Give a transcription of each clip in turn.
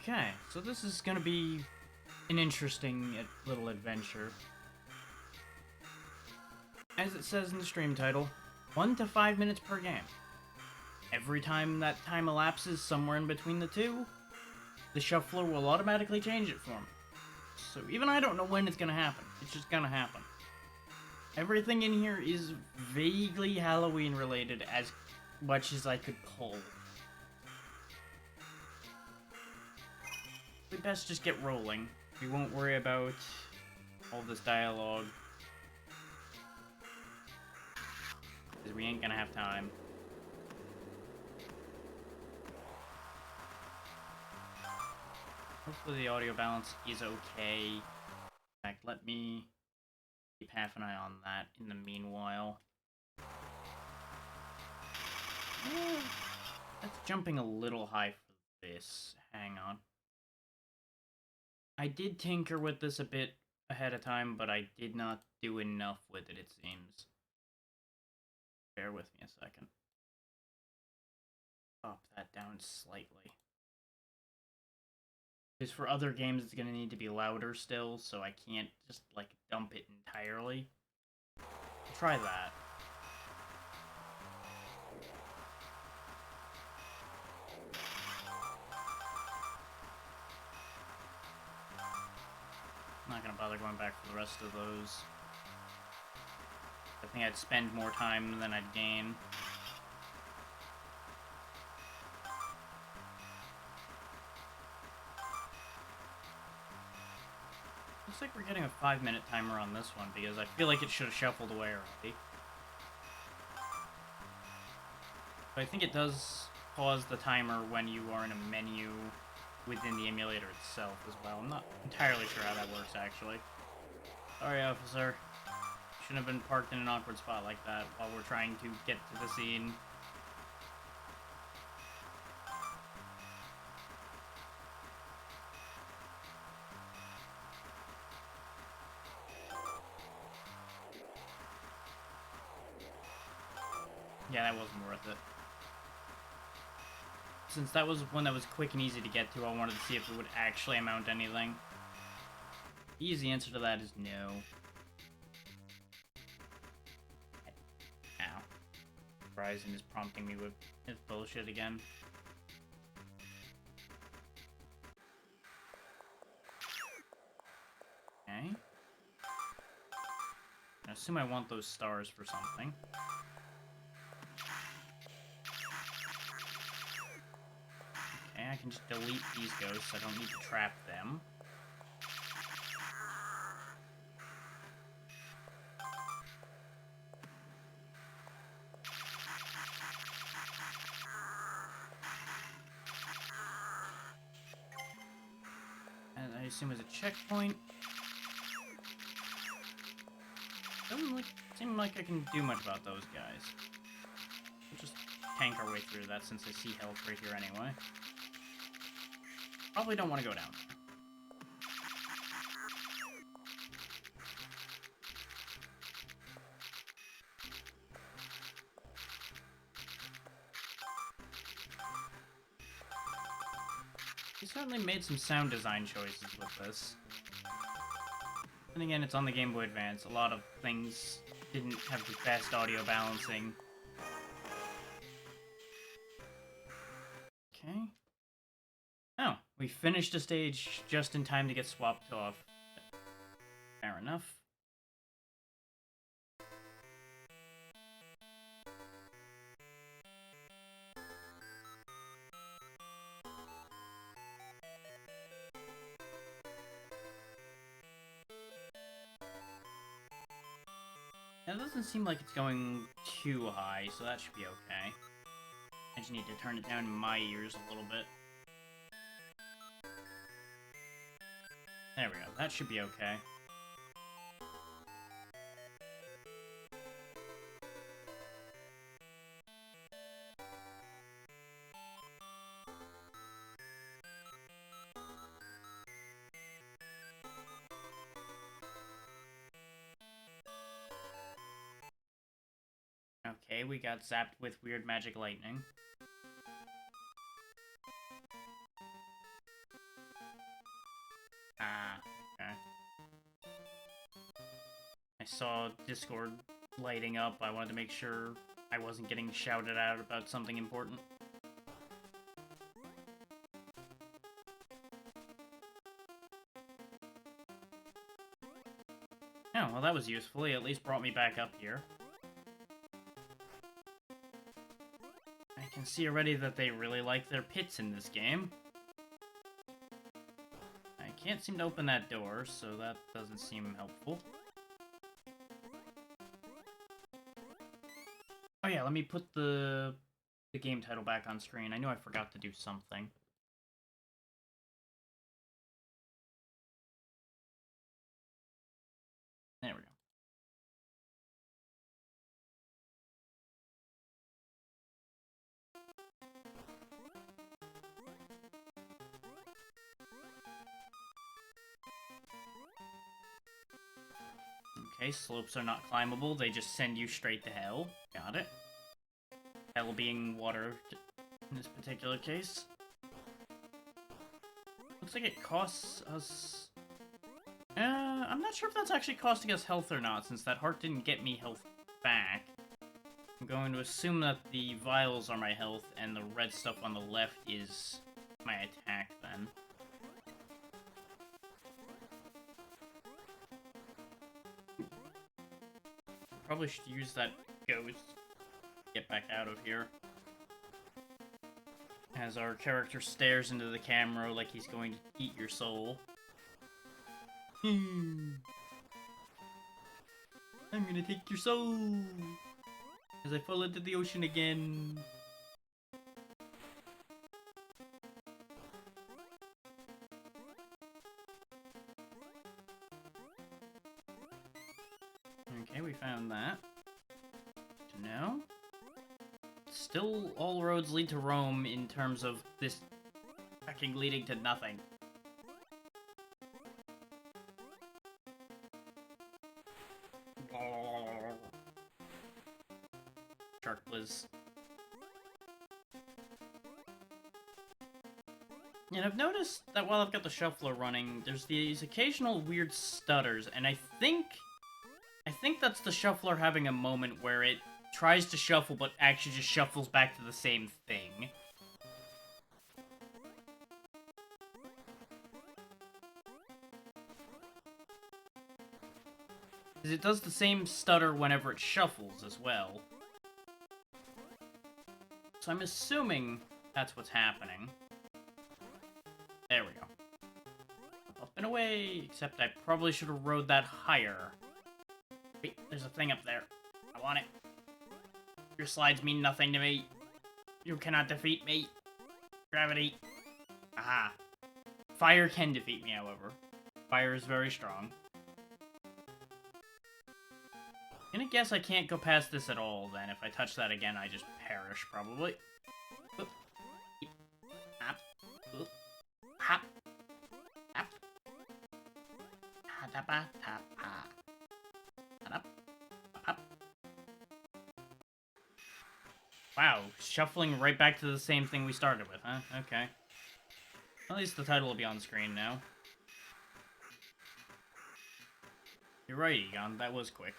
Okay, so this is gonna be an interesting little adventure. As it says in the stream title, 1 to 5 minutes per game. Every time that time elapses somewhere in between the two, the shuffler will automatically change it for me. So even I don't know when it's gonna happen. It's just gonna happen. Everything in here is vaguely Halloween related as much as I could pull. We best just get rolling. We won't worry about all this dialogue. Because we ain't gonna have time. Hopefully the audio balance is okay. In fact, let me keep half an eye on that in the meanwhile. That's jumping a little high for this. Hang on. I did tinker with this a bit ahead of time, but I did not do enough with it, it seems. Bear with me a second. Pop that down slightly. Because for other games, it's going to need to be louder still, so I can't just, like, dump it entirely. Try that. I'm not going to bother going back for the rest of those. I think I'd spend more time than I'd gain. Looks like we're getting a 5-minute timer on this one, because I feel like it should have shuffled away already. But I think it does pause the timer when you are in a menu within the emulator itself as well. I'm not entirely sure how that works, actually. Sorry, officer. Shouldn't have been parked in an awkward spot like that while we're trying to get to the scene. Yeah, that wasn't worth it. Since that was one that was quick and easy to get to, I wanted to see if it would actually amount to anything. The easy answer to that is no. Ow. Verizon is prompting me with his bullshit again. Okay. I assume I want those stars for something. Okay, I can just delete these ghosts. I don't need to trap them. And I assume it's a checkpoint. Doesn't seem like I can do much about those guys. We'll just tank our way through that since I see health right here anyway. Probably don't want to go down there. He certainly made some sound design choices with this. And again, it's on the Game Boy Advance. A lot of things didn't have the best audio balancing. Okay. Oh, we finished a stage just in time to get swapped off. Fair enough. Now, it doesn't seem like it's going too high, so that should be okay. I just need to turn it down in my ears a little bit. There we go, that should be okay. Okay, we got zapped with weird magic lightning. I saw Discord lighting up. I wanted to make sure I wasn't getting shouted at about something important. Oh, well that was useful. He at least brought me back up here. I can see already that they really like their pits in this game. I can't seem to open that door, so that doesn't seem helpful. Oh yeah, let me put the game title back on screen. I knew I forgot to do something. There we go. Okay, slopes are not climbable. They just send you straight to hell. Got it. Hell being water in this particular case. Looks like it costs us... I'm not sure if that's actually costing us health or not, since that heart didn't get me health back. I'm going to assume that the vials are my health, and the red stuff on the left is my attack, then. Probably should use that ghost to get back out of here. As our character stares into the camera like he's going to eat your soul. I'm gonna take your soul! As I fall into the ocean again. Okay, we found that. No. Still, all roads lead to Rome in terms of this fucking leading to nothing. Shark Blizz. And I've noticed that while I've got the shuffler running, there's these occasional weird stutters, and I think that's the shuffler having a moment where it tries to shuffle, but actually just shuffles back to the same thing. Because it does the same stutter whenever it shuffles as well. So I'm assuming that's what's happening. There we go. Up and away, except I probably should have rode that higher. Wait, there's a thing up there. I want it. Your slides mean nothing to me. You cannot defeat me. Gravity. Aha. Fire can defeat me, however. Fire is very strong. I'm gonna guess I can't go past this at all, then. If I touch that again, I just perish, probably. Oop. Hop. Oop. Hop. Hop. Ha-da-ba-ta-pa. Hop. Hop. Wow, shuffling right back to the same thing we started with, huh? Okay. At least the title will be on screen now. You're right, Egon, that was quick.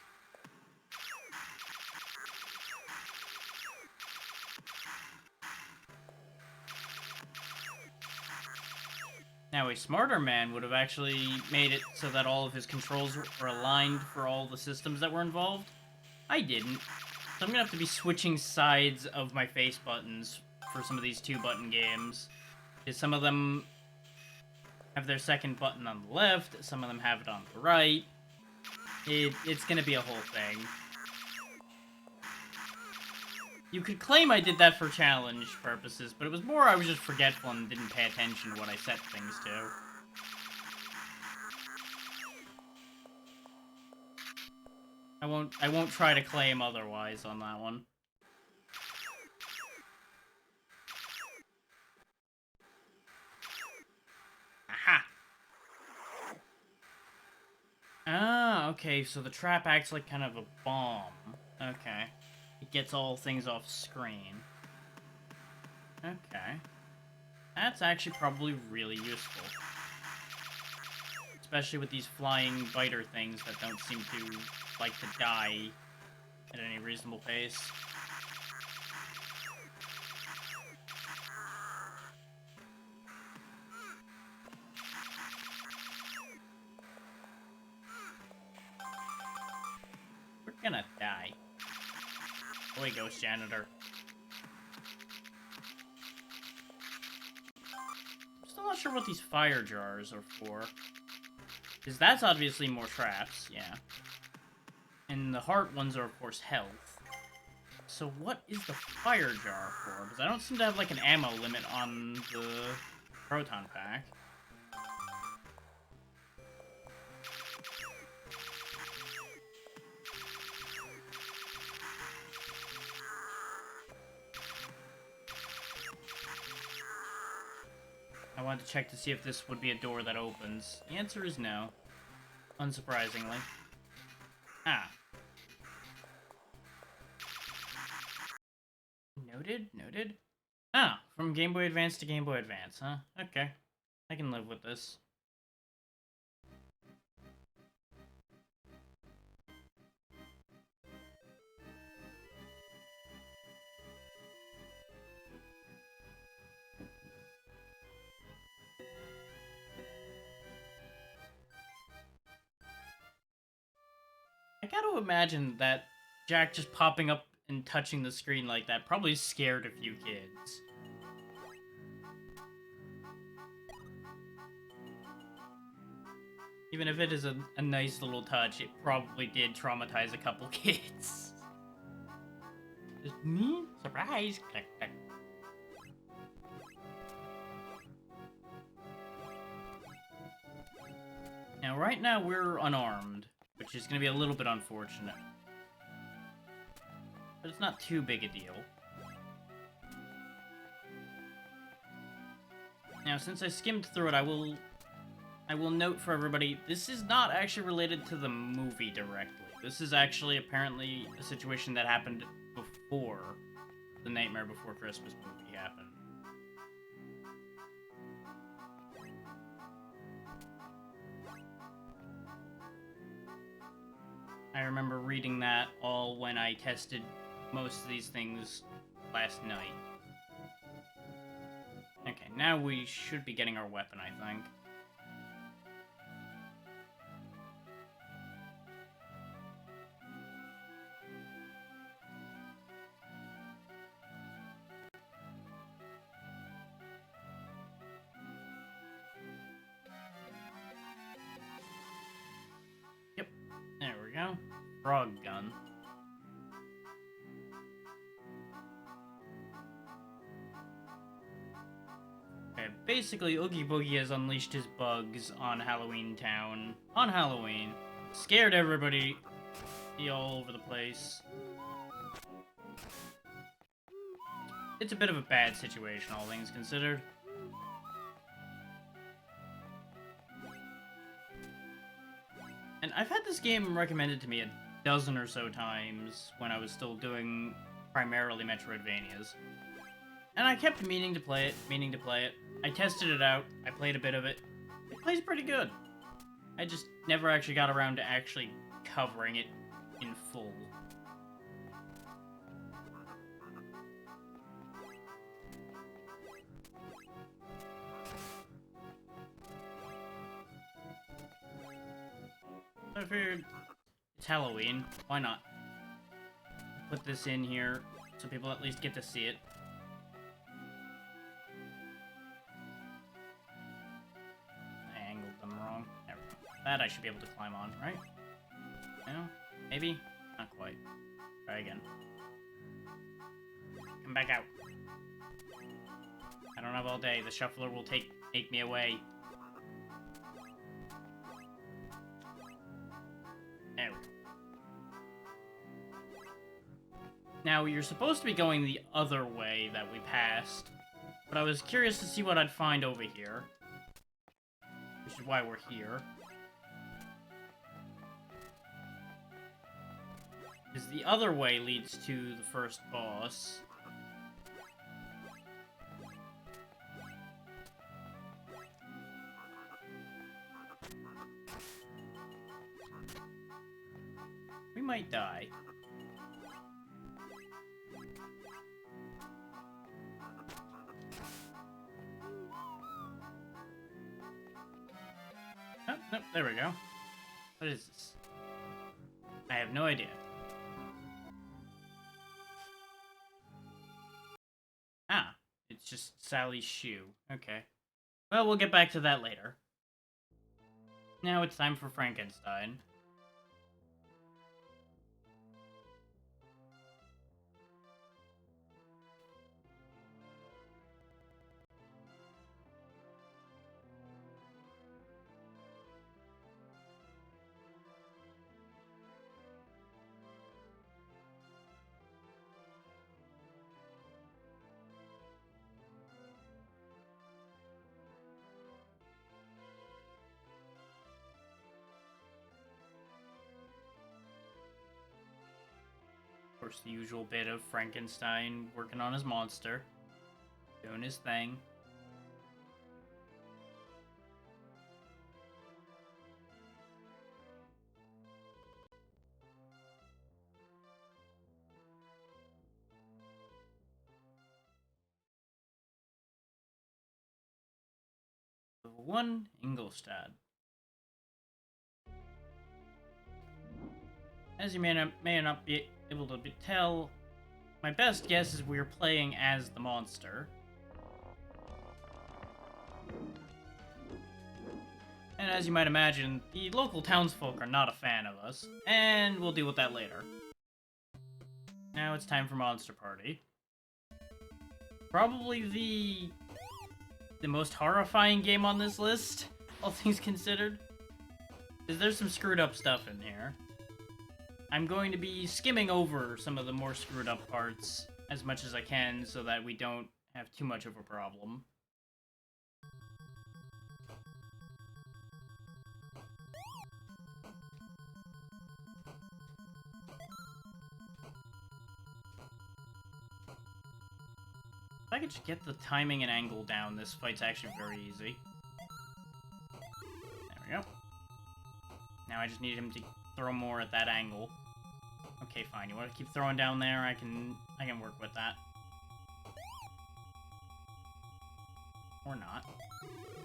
Now, a smarter man would have actually made it so that all of his controls were aligned for all the systems that were involved. I didn't. So I'm gonna have to be switching sides of my face buttons for some of these 2-button games. Because some of them have their second button on the left, some of them have it on the right. It's gonna be a whole thing. You could claim I did that for challenge purposes, but it was more I was just forgetful and didn't pay attention to what I set things to. I won't try to claim otherwise on that one. Aha! Ah, okay, so the trap acts like kind of a bomb. Okay. It gets all things off screen. Okay. That's actually probably really useful. Especially with these flying biter things that don't seem to like to die at any reasonable pace. We're gonna die. Away goes janitor. Still not sure what these fire jars are for. Because that's obviously more traps, yeah. And the heart ones are, of course, health. So what is the fire jar for? Because I don't seem to have, like, an ammo limit on the proton pack. I wanted to check to see if this would be a door that opens. The answer is no. Unsurprisingly. Ah. Noted, noted. Ah, from Game Boy Advance to Game Boy Advance, huh? Okay. I can live with this. I gotta imagine that Jack just popping up and touching the screen like that probably scared a few kids. Even if it is a nice little touch, it probably did traumatize a couple kids. Just me? Surprise! Click, click. Now, right now, we're unarmed, which is going to be a little bit unfortunate. But it's not too big a deal. Now, since I skimmed through it, I will note for everybody, this is not actually related to the movie directly. This is actually apparently a situation that happened before the Nightmare Before Christmas movie happened. I remember reading that all when I tested most of these things last night. Okay, now we should be getting our weapon, I think. Yep, there we go. Frog gun. Okay, basically, Oogie Boogie has unleashed his bugs on Halloween Town. On Halloween. Scared everybody all over the place. It's a bit of a bad situation, all things considered. And I've had this game recommended to me a dozen or so times when I was still doing primarily Metroidvanias. And I kept meaning to play it, I tested it out, I played a bit of it. It plays pretty good. I just never actually got around to actually covering it in full. So I figured it's Halloween, why not? Put this in here so people at least get to see it. I angled them wrong. There we go. That I should be able to climb on, right? No? Maybe? Not quite. Try again. Come back out. I don't have all day. The shuffler will take me away. There we go. Now, you're supposed to be going the other way that we passed, but I was curious to see what I'd find over here. Which is why we're here. Because the other way leads to the first boss. We might die. Oh, nope, there we go. What is this? I have no idea. Ah, it's just Sally's shoe. Okay. Well, we'll get back to that later. Now it's time for Frankenstein. Of course, the usual bit of Frankenstein working on his monster, doing his thing. Level 1, Ingolstadt. As you may not be able to tell, my best guess is we're playing as the monster. And as you might imagine, the local townsfolk are not a fan of us, and we'll deal with that later. Now it's time for Monster Party. Probably the most horrifying game on this list, all things considered. Because there's some screwed up stuff in here. I'm going to be skimming over some of the more screwed up parts as much as I can so that we don't have too much of a problem. If I could just get the timing and angle down, this fight's actually very easy. There we go. Now I just need him to throw more at that angle. Okay, fine. You want to keep throwing down there? I can work with that. Or not.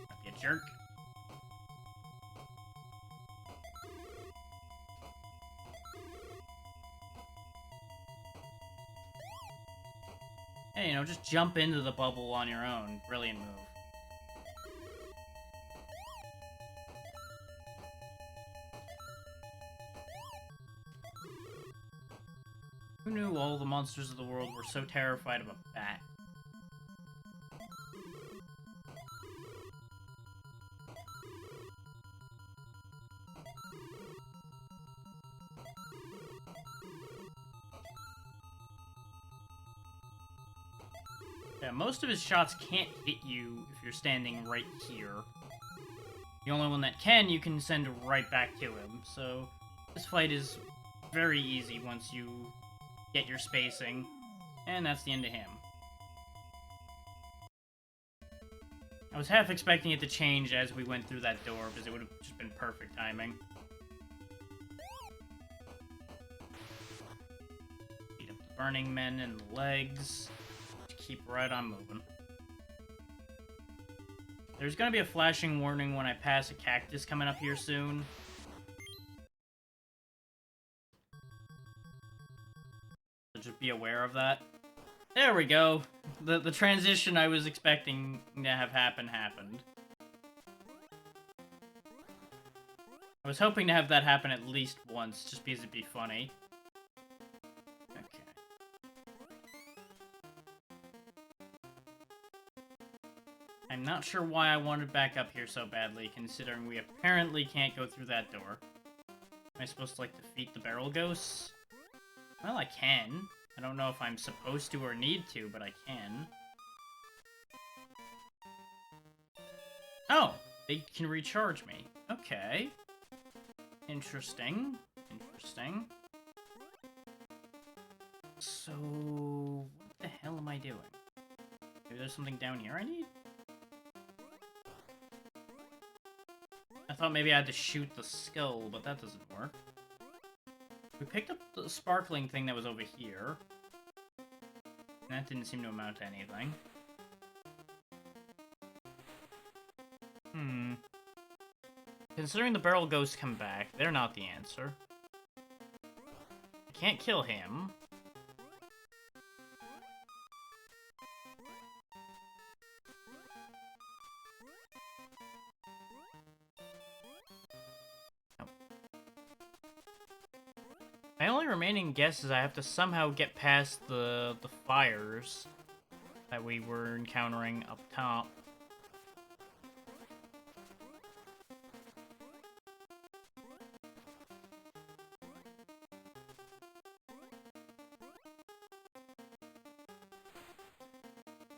Don't be a jerk. Hey, just jump into the bubble on your own. Brilliant move. Who knew all the monsters of the world were so terrified of a bat? Yeah, most of his shots can't hit you if you're standing right here. The only one that can, you can send right back to him. So this fight is very easy once you get your spacing. And that's the end of him. I was half expecting it to change as we went through that door, because it would have just been perfect timing. Beat up the Burning Men in the legs. Just keep right on moving. There's gonna be a flashing warning when I pass a cactus coming up here soon. So just be aware of that. There we go. The transition I was expecting to have happened. I was hoping to have that happen at least once, just because it'd be funny. Okay. I'm not sure why I wanted back up here so badly, considering we apparently can't go through that door. Am I supposed to, defeat the barrel ghosts? Well, I can. I don't know if I'm supposed to or need to, but I can. Oh! They can recharge me. Okay. Interesting. So, what the hell am I doing? Maybe there's something down here I need? I thought maybe I had to shoot the skull, but that doesn't work. We picked up the sparkling thing that was over here. That didn't seem to amount to anything. Considering the barrel ghosts come back, they're not the answer. I can't kill him. Nope. My only remaining guess is I have to somehow get past the fires that we were encountering up top.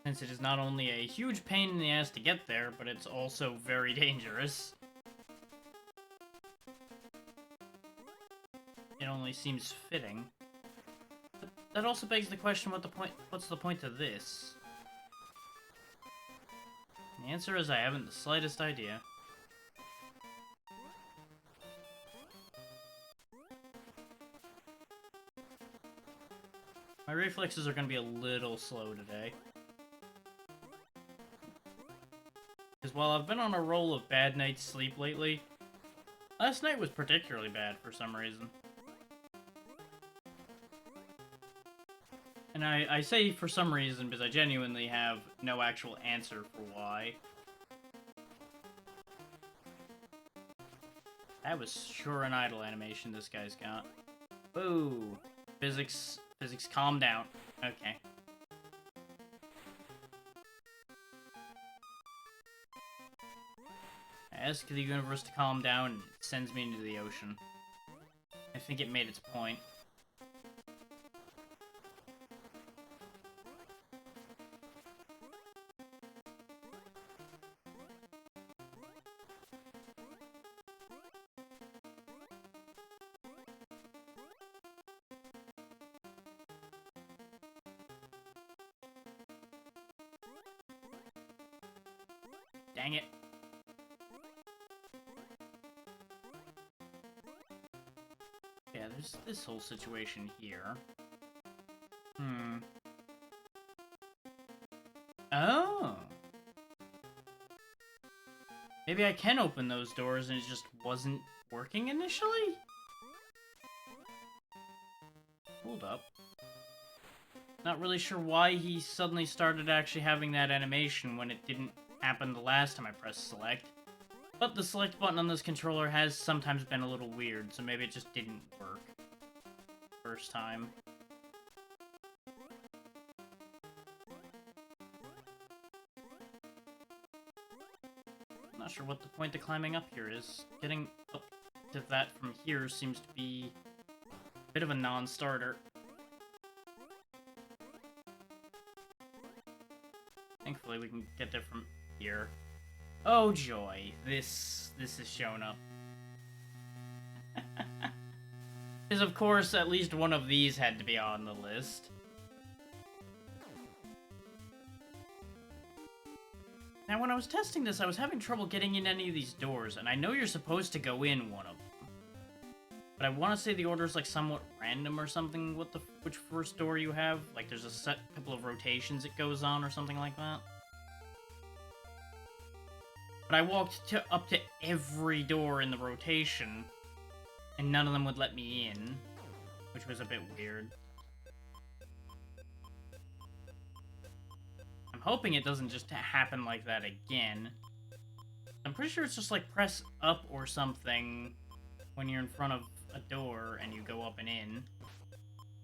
Since it is not only a huge pain in the ass to get there, but it's also very dangerous. It only seems fitting. But that also begs the question, what's the point of this? And the answer is I haven't the slightest idea. My reflexes are going to be a little slow today. Because while I've been on a roll of bad night's sleep lately, last night was particularly bad for some reason. And I say for some reason because I genuinely have no actual answer for why. That was sure an idle animation this guy's got. Ooh. Physics, calm down. Okay. I ask the universe to calm down, and it sends me into the ocean. I think it made its point. Dang it. Yeah, there's this whole situation here. Oh! Maybe I can open those doors and it just wasn't working initially? Hold up. Not really sure why he suddenly started actually having that animation when it didn't happen the last time I pressed select. But the select button on this controller has sometimes been a little weird, so maybe it just didn't work first time. I'm not sure what the point of climbing up here is. Getting up to that from here seems to be a bit of a non-starter. Thankfully we can get there from here. Oh joy, this is shown up. Because of course at least one of these had to be on the list. Now when I was testing this, I was having trouble getting in any of these doors, and I know you're supposed to go in one of them. But I want to say the order's like somewhat random or something with which first door you have. Like there's a set couple of rotations it goes on or something like that. But I walked up to every door in the rotation, and none of them would let me in, which was a bit weird. I'm hoping it doesn't just happen like that again. I'm pretty sure it's just like press up or something when you're in front of a door and you go up and in.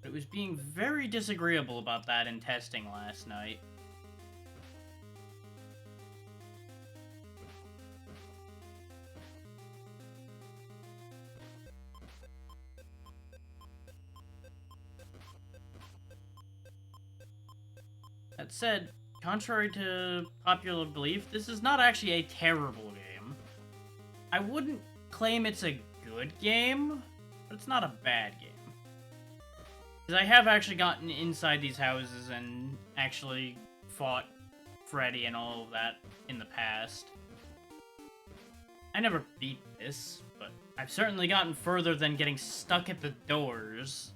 But it was being very disagreeable about that in testing last night. That said, contrary to popular belief, this is not actually a terrible game. I wouldn't claim it's a good game, but it's not a bad game. Because I have actually gotten inside these houses and actually fought Freddy and all of that in the past. I never beat this, but I've certainly gotten further than getting stuck at the doors.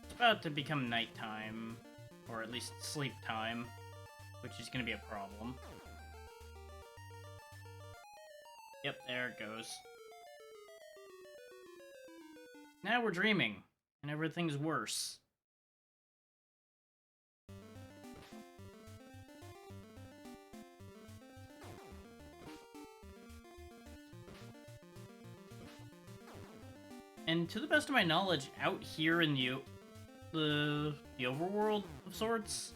It's about to become nighttime, or at least sleep time, which is going to be a problem. Yep, there it goes. Now we're dreaming, and everything's worse. And to the best of my knowledge, out here in the overworld of sorts,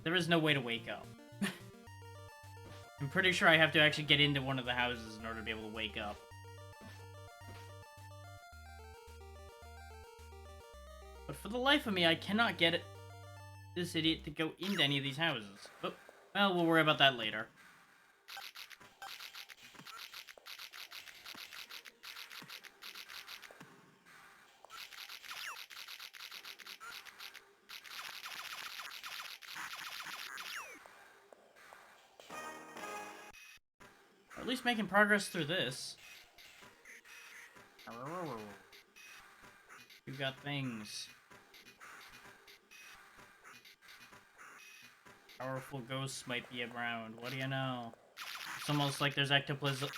there is no way to wake up. I'm pretty sure I have to actually get into one of the houses in order to be able to wake up. But for the life of me, I cannot get this idiot to go into any of these houses. Oh, well, we'll worry about that later. Or at least making progress through this. You got things. Powerful ghosts might be around. What do you know? It's almost like there's ectoplasm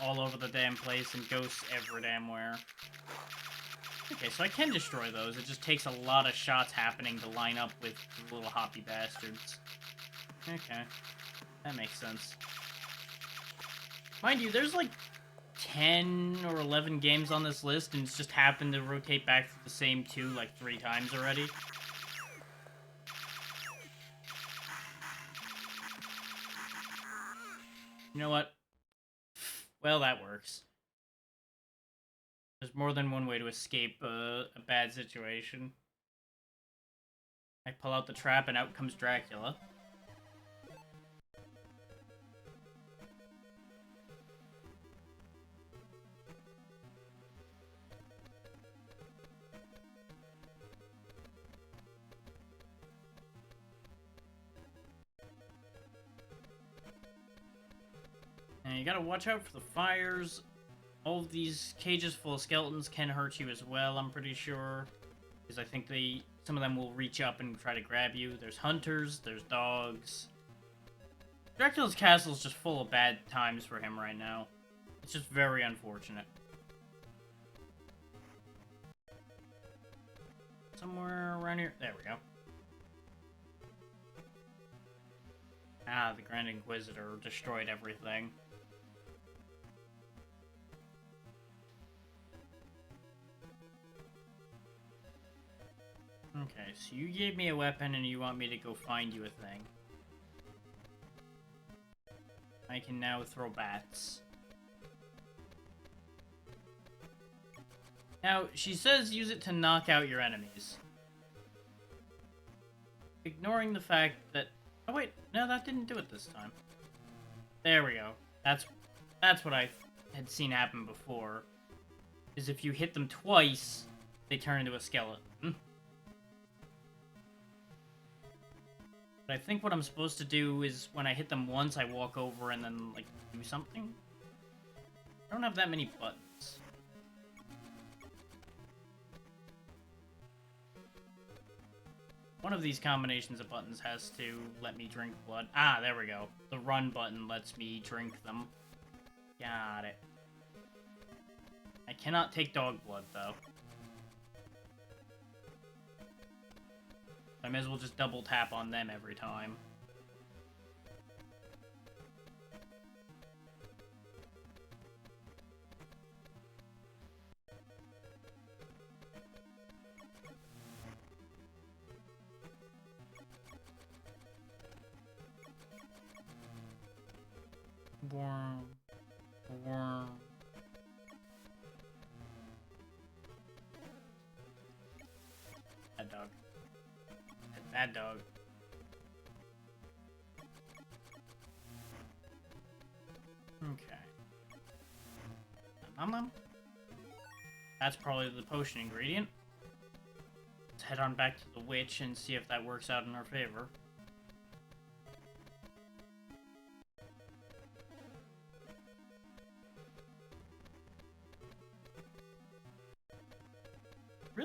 all over the damn place and ghosts every damn where. Okay, so I can destroy those. It just takes a lot of shots happening to line up with the little hoppy bastards. Okay. That makes sense. Mind you, there's like 10 or 11 games on this list, and it's just happened to rotate back to the same two like 3 times already. You know what? Well, that works. There's more than one way to escape a bad situation. I pull out the trap and out comes Dracula. And you gotta watch out for the fires. All of these cages full of skeletons can hurt you as well, I'm pretty sure. Because I think some of them will reach up and try to grab you. There's hunters, there's dogs. Dracula's castle is just full of bad times for him right now. It's just very unfortunate. Somewhere around here. There we go. Ah, the Grand Inquisitor destroyed everything. Okay, so you gave me a weapon and you want me to go find you a thing. I can now throw bats. Now, she says use it to knock out your enemies. Ignoring the fact that... Oh wait, no, that didn't do it this time. There we go. That's what I had seen happen before. Is if you hit them twice, they turn into a skeleton. But I think what I'm supposed to do is when I hit them once, I walk over and then, like, do something. I don't have that many buttons. One of these combinations of buttons has to let me drink blood. Ah, there we go. The run button lets me drink them. Got it. I cannot take dog blood, though. I may as well just double tap on them every time. Worm. Worm. That dog. That dog. Okay. That's probably the potion ingredient. Let's head on back to the witch and see if that works out in our favor.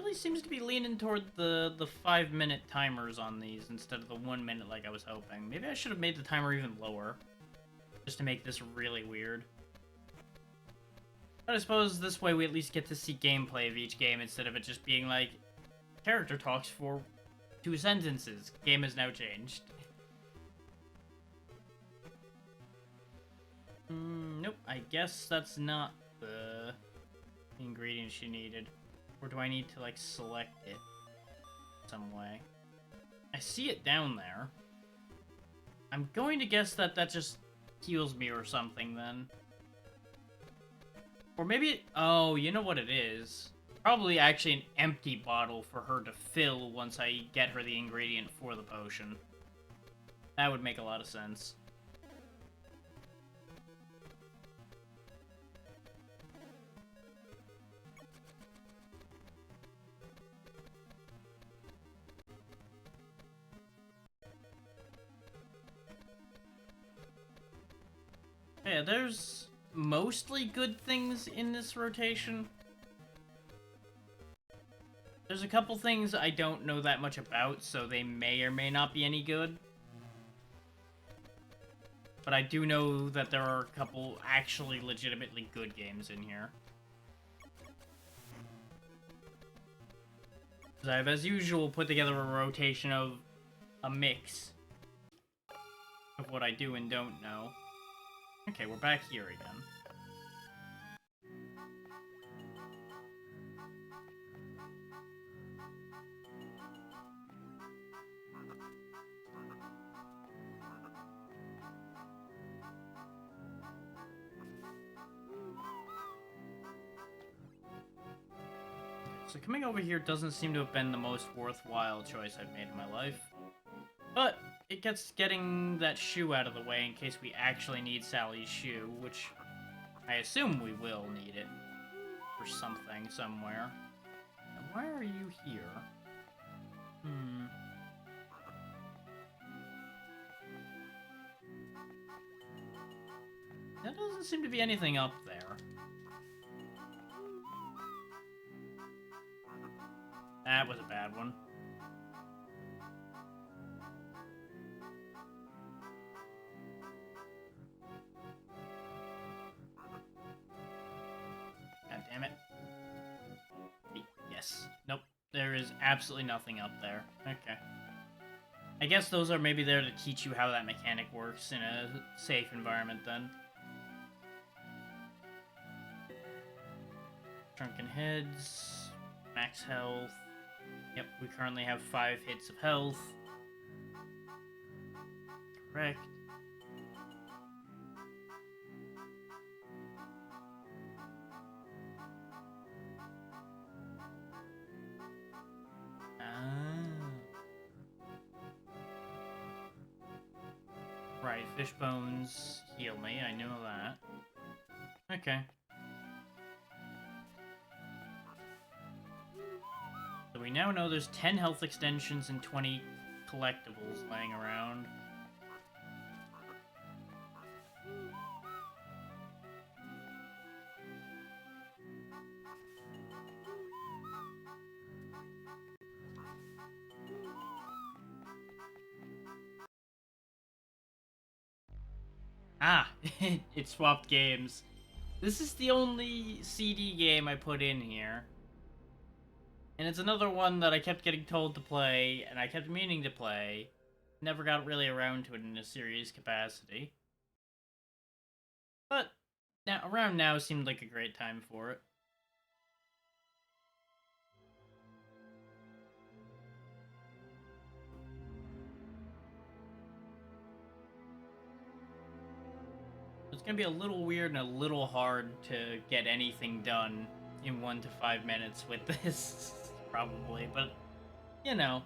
really seems to be leaning toward the 5-minute timers on these instead of the 1 minute like I was hoping. Maybe I should have made the timer even lower, just to make this really weird. But I suppose this way we at least get to see gameplay of each game instead of it just being like, character talks for 2 sentences. Game has now changed. Nope, I guess that's not the ingredients you needed. Or do I need to, like, select it some way? I see it down there. I'm going to guess that that just heals me or something, then. Or maybe oh, you know what it is? Probably actually an empty bottle for her to fill once I get her the ingredient for the potion. That would make a lot of sense. Yeah, there's mostly good things in this rotation. There's a couple things I don't know that much about, so they may or may not be any good. But I do know that there are a couple actually legitimately good games in here. So I've, as usual, put together a rotation of a mix of what I do and don't know. Okay, we're back here again. So coming over here doesn't seem to have been the most worthwhile choice I've made in my life. But it gets getting that shoe out of the way in case we actually need Sally's shoe, which I assume we will need it for something somewhere. Now, why are you here? There doesn't seem to be anything up there. That was a bad one. God damn it. Yes. Nope. There is absolutely nothing up there. Okay. I guess those are maybe there to teach you how that mechanic works in a safe environment then. Shrunken heads. Max health. Yep, we currently have 5 hits of health. Correct. Right, fish bones heal me, I know that. Okay. So we now know there's 10 health extensions and 20 collectibles laying around. Ah, it swapped games. This is the only CD game I put in here. And it's another one that I kept getting told to play, and I kept meaning to play. Never got really around to it in a serious capacity. But now, around now seemed like a great time for it. It's gonna be a little weird and a little hard to get anything done in 1 to 5 minutes with this, probably, but, you know.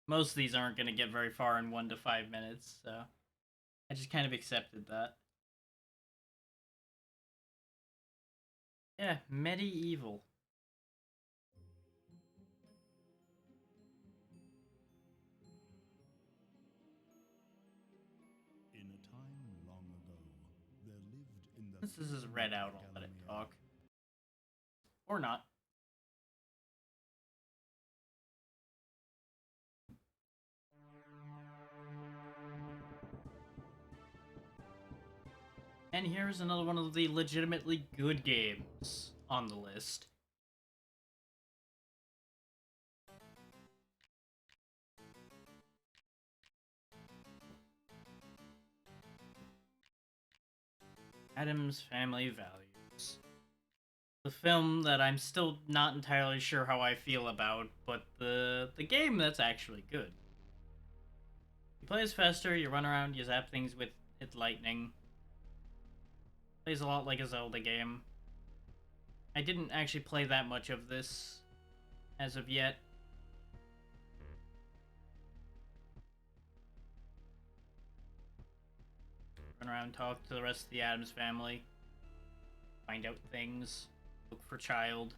Most of these aren't gonna get very far in 1 to 5 minutes, so I just kind of accepted that. Yeah, medieval. In a time long ago, there lived in the Since this is read out, I'll let it talk. Or not. And here's another one of the legitimately good games on the list. Addams Family Values. The film that I'm still not entirely sure how I feel about, but the game that's actually good. You play as Fester, you run around, you zap things with lightning. Plays a lot like a Zelda game. I didn't actually play that much of this as of yet. Run around, talk to the rest of the Addams family. Find out things. Look for child.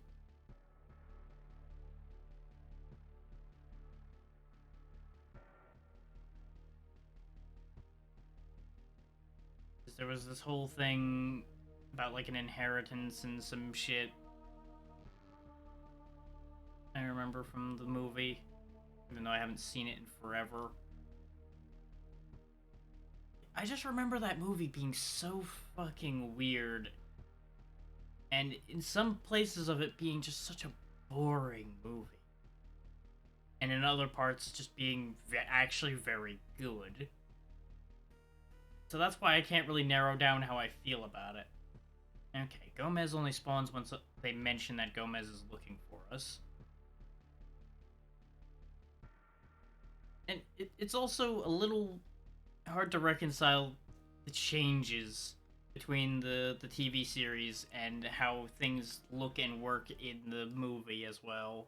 There was this whole thing about like an inheritance and some shit. I remember from the movie, even though I haven't seen it in forever. I just remember that movie being so fucking weird. And in some places of it being just such a boring movie. And in other parts just being actually very good. So that's why I can't really narrow down how I feel about it. Okay, Gomez only spawns once they mention that Gomez is looking for us. And it's also a little hard to reconcile the changes between the TV series and how things look and work in the movie as well.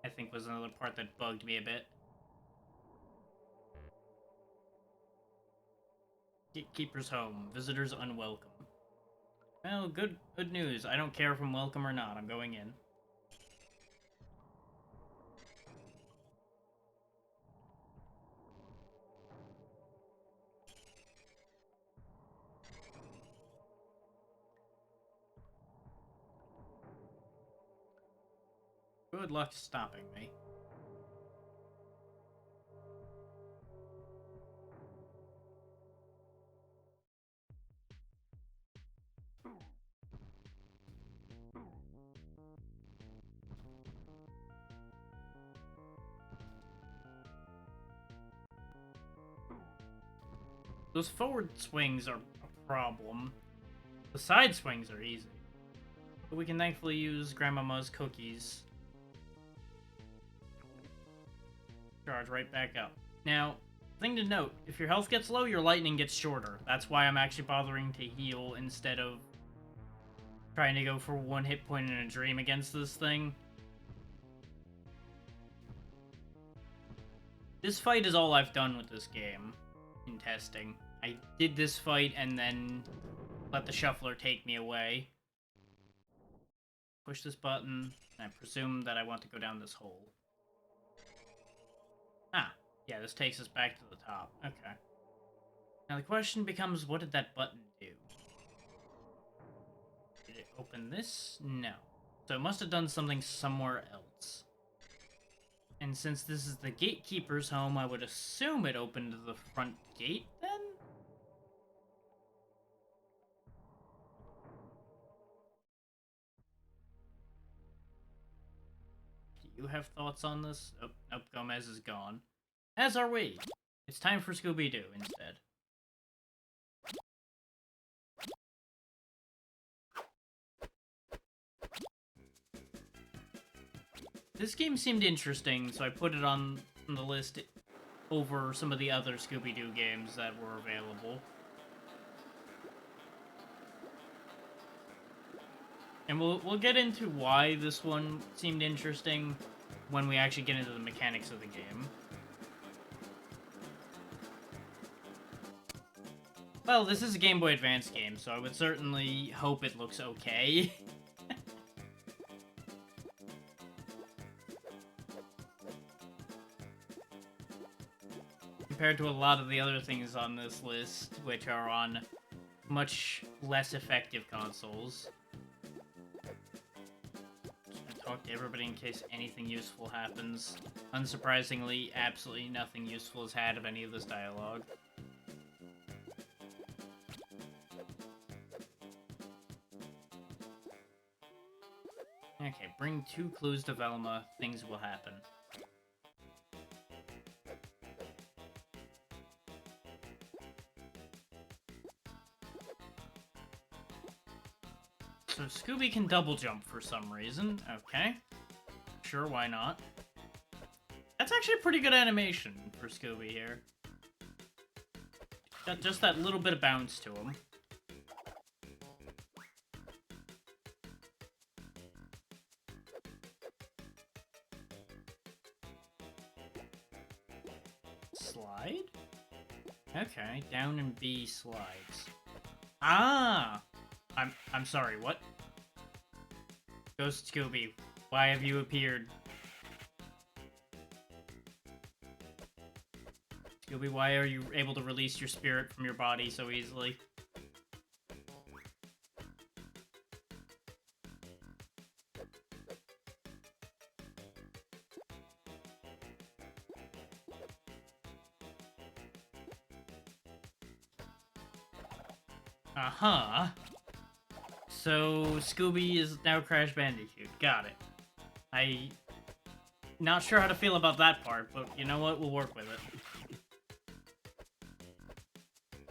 I think was another part that bugged me a bit. Gatekeeper's home. Visitors unwelcome. Well, good news. I don't care if I'm welcome or not. I'm going in. Good luck stopping me. Those forward swings are a problem. The side swings are easy. But we can thankfully use Grandmama's cookies. Charge right back up. Now, thing to note, if your health gets low, your lightning gets shorter. That's why I'm actually bothering to heal instead of trying to go for one hit point in a dream against this thing. This fight is all I've done with this game in testing. I did this fight and then let the shuffler take me away. Push this button, and I presume that I want to go down this hole. Ah, yeah, this takes us back to the top. Okay. Now the question becomes, what did that button do? Did it open this? No. So it must have done something somewhere else. And since this is the gatekeeper's home, I would assume it opened the front gate, then? Do you have thoughts on this? Oh, nope, Gomez is gone. As are we. It's time for Scooby-Doo instead. This game seemed interesting, so I put it on the list over some of the other Scooby-Doo games that were available. And we'll get into why this one seemed interesting when we actually get into the mechanics of the game. Well, this is a Game Boy Advance game, so I would certainly hope it looks okay. Compared to a lot of the other things on this list, which are on much less effective consoles. Talk to everybody in case anything useful happens. Unsurprisingly, absolutely nothing useful is had of any of this dialogue. bring 2 clues to Velma, things will happen. So Scooby can double jump for some reason. Okay. Sure, why not? That's actually a pretty good animation for Scooby here. Got just that little bit of bounce to him. Slide? Okay, down and B slides. Ah! I'm sorry, what? Ghost Scooby, why have you appeared? Scooby, why are you able to release your spirit from your body so easily? Uh-huh. So, Scooby is now Crash Bandicoot. Got it. Not sure how to feel about that part, but you know what? We'll work with it.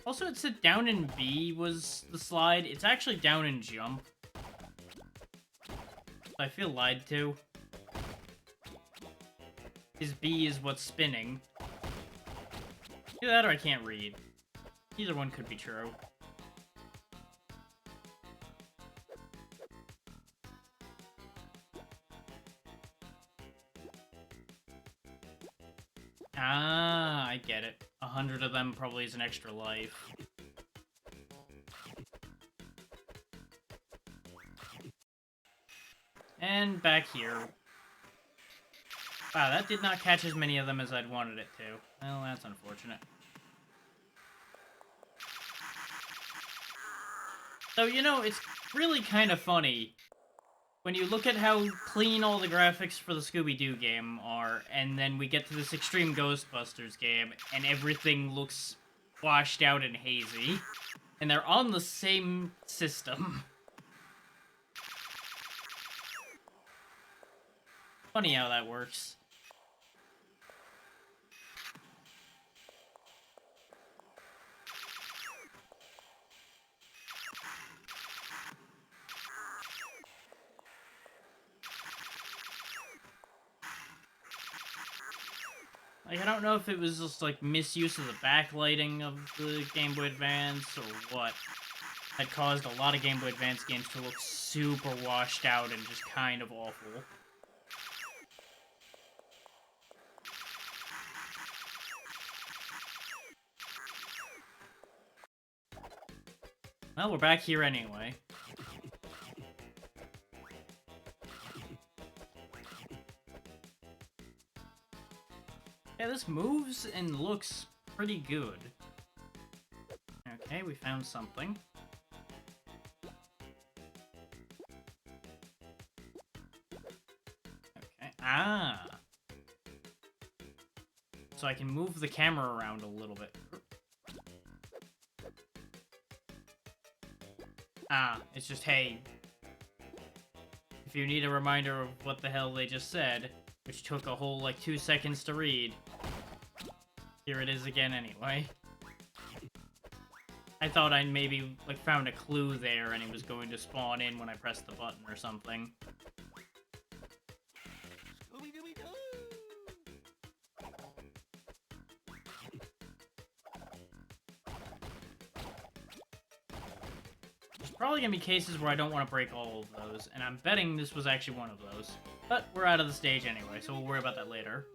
Also, it said down in B was the slide. It's actually down in jump. I feel lied to. His B is what's spinning. Either that or I can't read. Either one could be true. Ah, I get it. 100 of them probably is an extra life. And back here. Wow, that did not catch as many of them as I'd wanted it to. Well, that's unfortunate. So, you know, it's really kind of funny when you look at how clean all the graphics for the Scooby-Doo game are, and then we get to this Extreme Ghostbusters game, and everything looks washed out and hazy, and they're on the same system. Funny how that works. Like, I don't know if it was just, like, misuse of the backlighting of the Game Boy Advance or what that caused a lot of Game Boy Advance games to look super washed out and just kind of awful. Well, we're back here anyway. Yeah, this moves and looks pretty good. Okay, we found something. Okay, ah! So I can move the camera around a little bit. Ah, it's just, hey, if you need a reminder of what the hell they just said, which took a whole, like, 2 seconds to read, here it is again anyway. I thought I maybe, like, found a clue there and it was going to spawn in when I pressed the button or something. There's probably gonna be cases where I don't want to break all of those, and I'm betting this was actually one of those. But we're out of the stage anyway, so we'll worry about that later.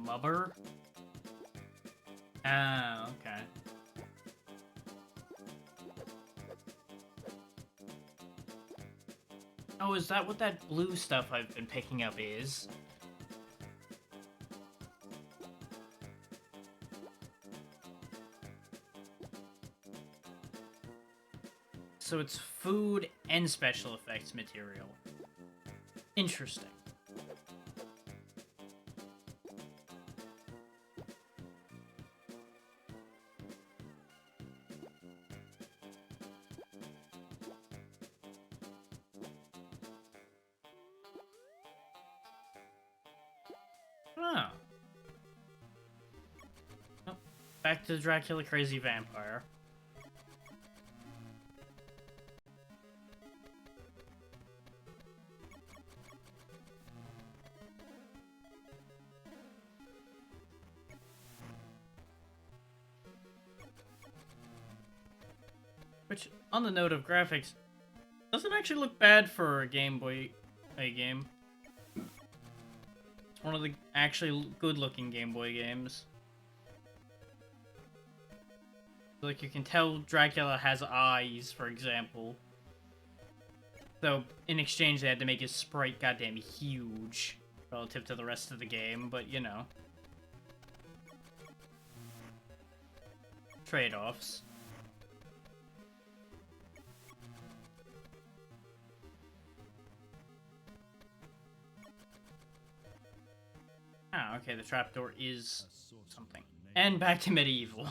Mubber? Ah, okay. Oh, is that what that blue stuff I've been picking up is? So it's food and special effects material. Interesting. Oh. Oh, back to Dracula Crazy Vampire. Which, on the note of graphics, doesn't actually look bad for a Game Boy game. It's one of the actually good-looking Game Boy games. Like, you can tell Dracula has eyes, for example. Though, in exchange, they had to make his sprite goddamn huge relative to the rest of the game, but, you know. Trade-offs. Ah, okay, the trapdoor is something. And back to medieval.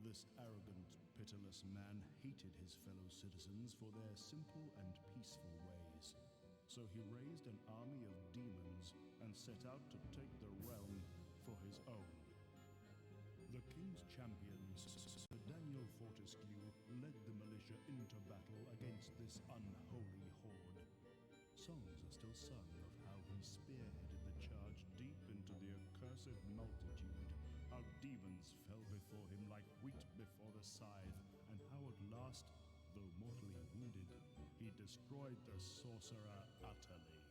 This arrogant, pitiless man hated his fellow citizens for their simple and peaceful ways. So he raised an army of demons and set out to take the realm for his own. The king's champions, Sir Daniel Fortescue, led the militia into battle against this unholy horde. Songs are still sung of how he spearheaded the charge deep into the accursed multitude, how demons fell before him like wheat before the scythe, and how at last, though mortally wounded, he destroyed the sorcerer utterly.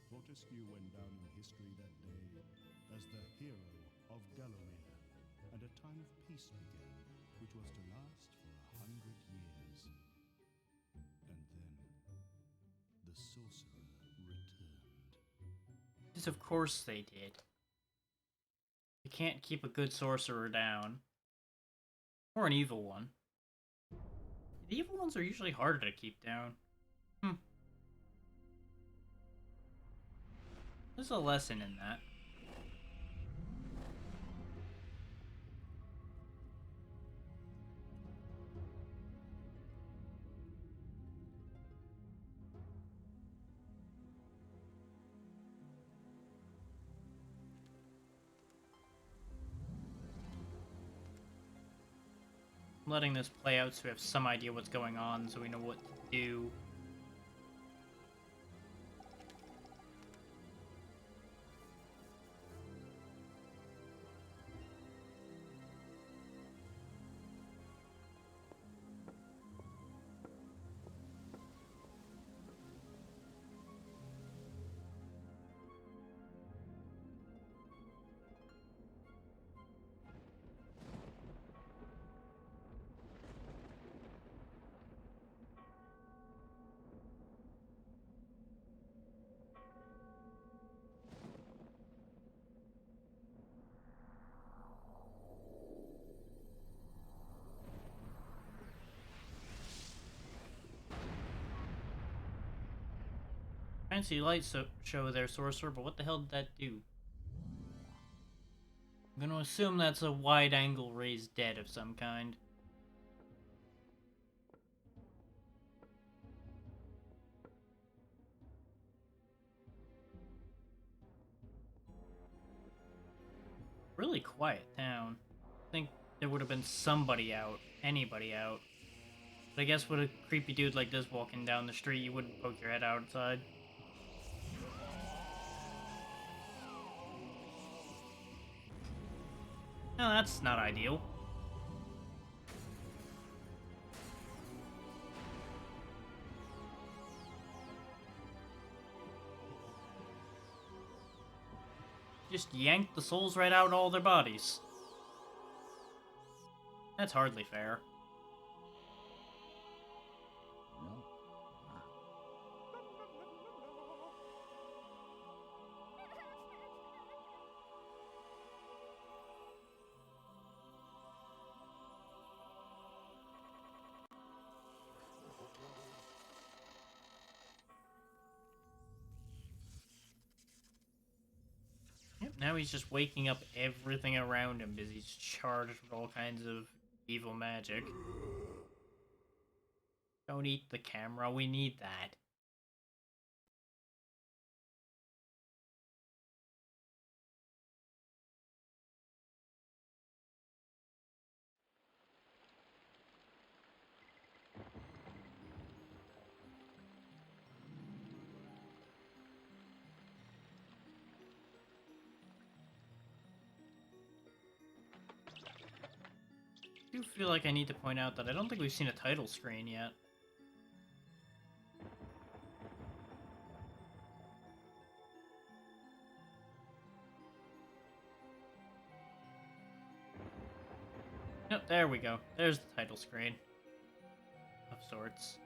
Fortescue went down in history that day as the hero of Gallowmere, and a time of peace began, which was to last for 100 years. And then, the sorcerer returned. Yes, of course they did. You can't keep a good sorcerer down. Or an evil one. The evil ones are usually harder to keep down. There's a lesson in that. I'm letting this play out so we have some idea what's going on, so we know what to do. Fancy light show there, sorcerer, but what the hell did that do? I'm gonna assume that's a wide-angle raised dead of some kind. Really quiet town. I think there would have been somebody out, anybody out. But I guess with a creepy dude like this walking down the street, you wouldn't poke your head outside. No, that's not ideal. Just yanked the souls right out of all their bodies. That's hardly fair. Yep, now he's just waking up everything around him because he's charged with all kinds of evil magic. Don't eat the camera, we need that. do feel like I need to point out that I don't think we've seen a title screen yet. Yep, there we go. There's the title screen. Of sorts.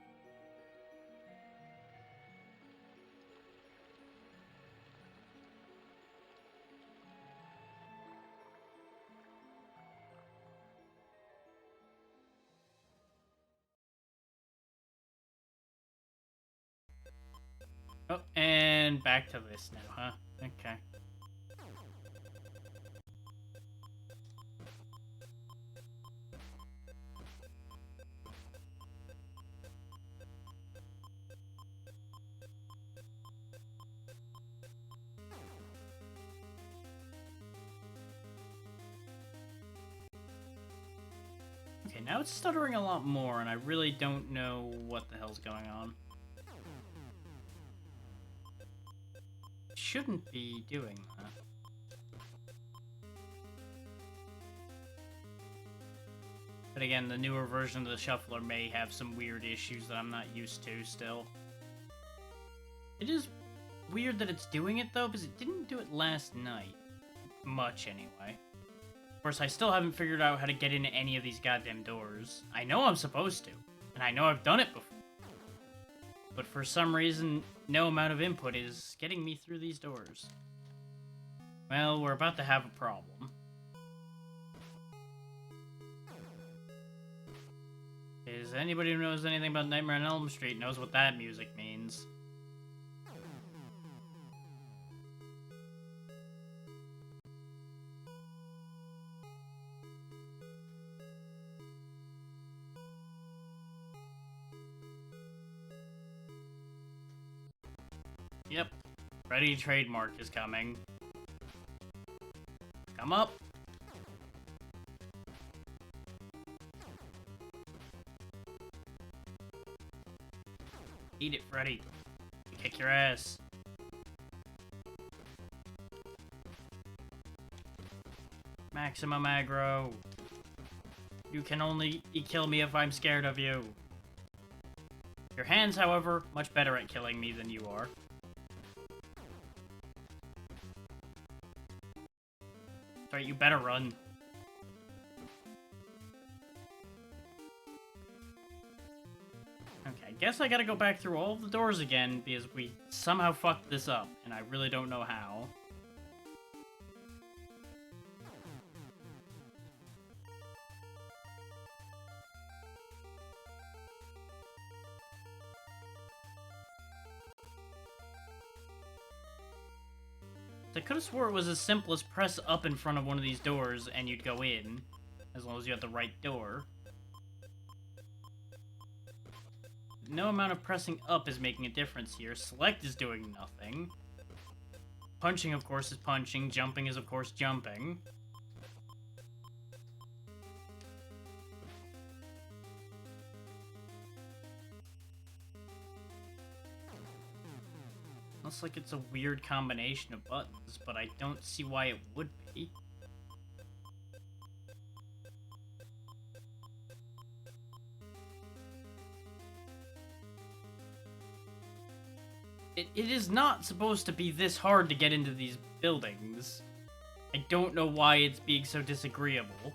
Oh, and back to this now, huh? Okay. Okay, now it's stuttering a lot more, and I really don't know what the hell's going on. Shouldn't be doing that. But again, the newer version of the shuffler may have some weird issues that I'm not used to still. It is weird that it's doing it though, because it didn't do it last night. Much anyway. Of course, I still haven't figured out how to get into any of these goddamn doors. I know I'm supposed to, and I know I've done it before. But for some reason, no amount of input is getting me through these doors. Well, we're about to have a problem. Is anybody who knows anything about Nightmare on Elm Street knows what that music means? Yep. Ready trademark is coming. Come up. Eat it, Freddy. Kick your ass. Maximum aggro. You can only kill me if I'm scared of you. Your hands, however, much better at killing me than you are. Sorry, you better run. Okay, I guess I gotta go back through all the doors again because we somehow fucked this up, and I really don't know how. I could have swore it was as simple as press up in front of one of these doors and you'd go in, as long as you had the right door. No amount of pressing up is making a difference here. Select is doing nothing. Punching, of course, is punching. Jumping is, of course, jumping. Looks like it's a weird combination of buttons, but I don't see why it would be. It is not supposed to be this hard to get into these buildings. I don't know why it's being so disagreeable.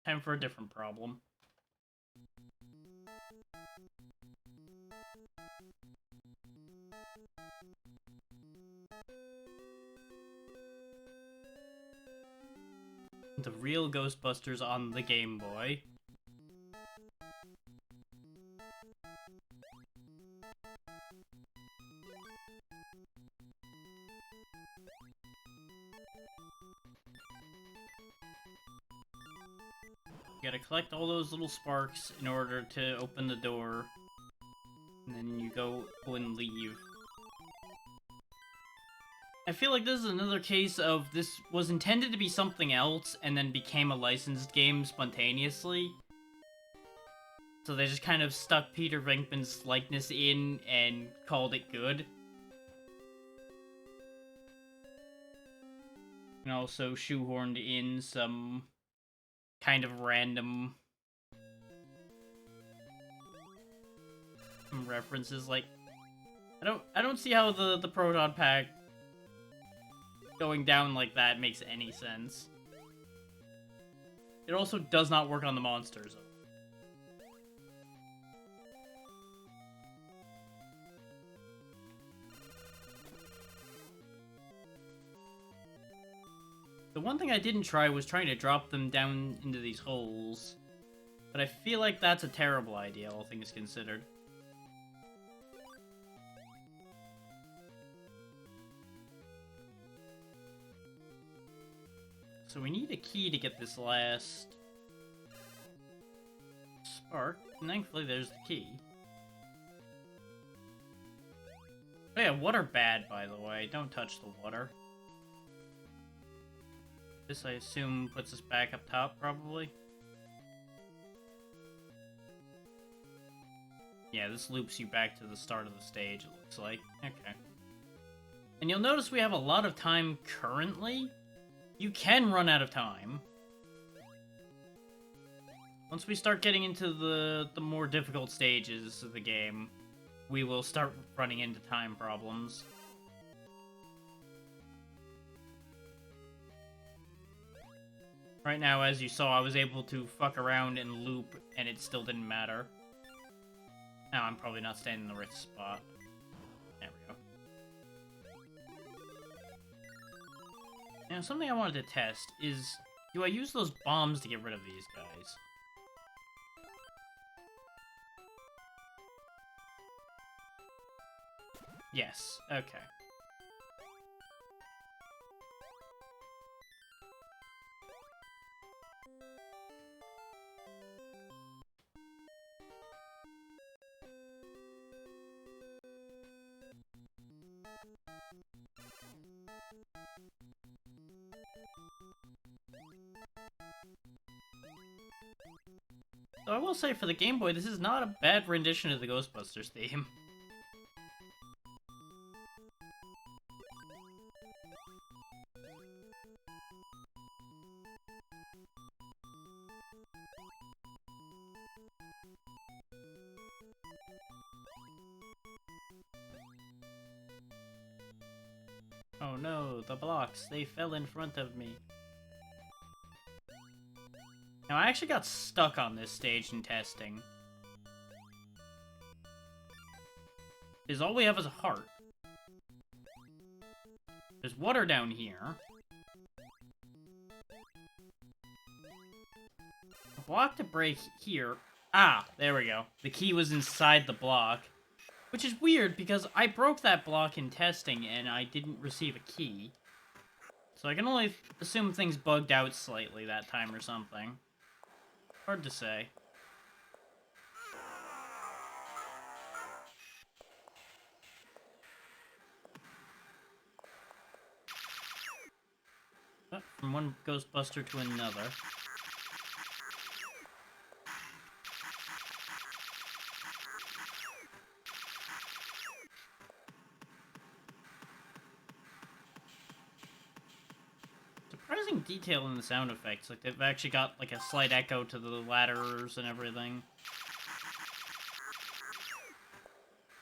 Time for a different problem. The real Ghostbusters on the Game Boy. You gotta collect all those little sparks in order to open the door. And then you go and leave. I feel like this is another case of this was intended to be something else and then became a licensed game spontaneously. So they just kind of stuck Peter Venkman's likeness in and called it good. And also shoehorned in some kind of random references. Like, I don't see how the Proton Pack going down like that makes any sense. It also does not work on the monsters. The one thing I didn't try was trying to drop them down into these holes. But I feel like that's a terrible idea, all things considered. So we need a key to get this last spark, and thankfully there's the key. Oh yeah, water bad, by the way. Don't touch the water. This, I assume, puts us back up top, probably. Yeah, this loops you back to the start of the stage, it looks like. Okay. And you'll notice we have a lot of time currently. You can run out of time. Once we start getting into the more difficult stages of the game, we will start running into time problems. Right now, as you saw, I was able to fuck around and loop, and it still didn't matter. Now I'm probably not staying in the right spot. There we go. Now, something I wanted to test is, do I use those bombs to get rid of these guys? Yes, okay. So I will say, for the Game Boy, this is not a bad rendition of the Ghostbusters theme. Oh no, the blocks, they fell in front of me. Now, I actually got stuck on this stage in testing. Because all we have is a heart. There's water down here. A block to break here. Ah, there we go. The key was inside the block. Which is weird, because I broke that block in testing and I didn't receive a key. So I can only assume things bugged out slightly that time or something. Hard to say. But from one Ghostbuster to another. Surprising detail in the sound effects. Like, they've actually got like a slight echo to the ladders and everything.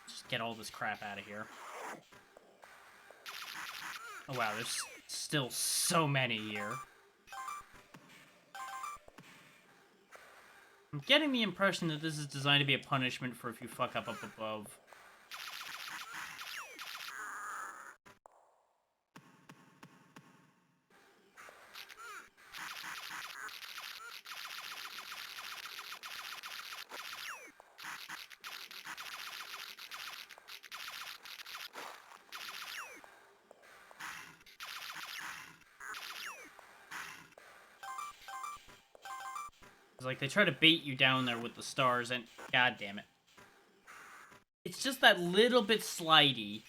Just get all this crap out of here. Oh wow, there's still so many here. I'm getting the impression that this is designed to be a punishment for if you fuck up above. It's like they try to bait you down there with the stars and... God damn it. It's just that little bit slidey.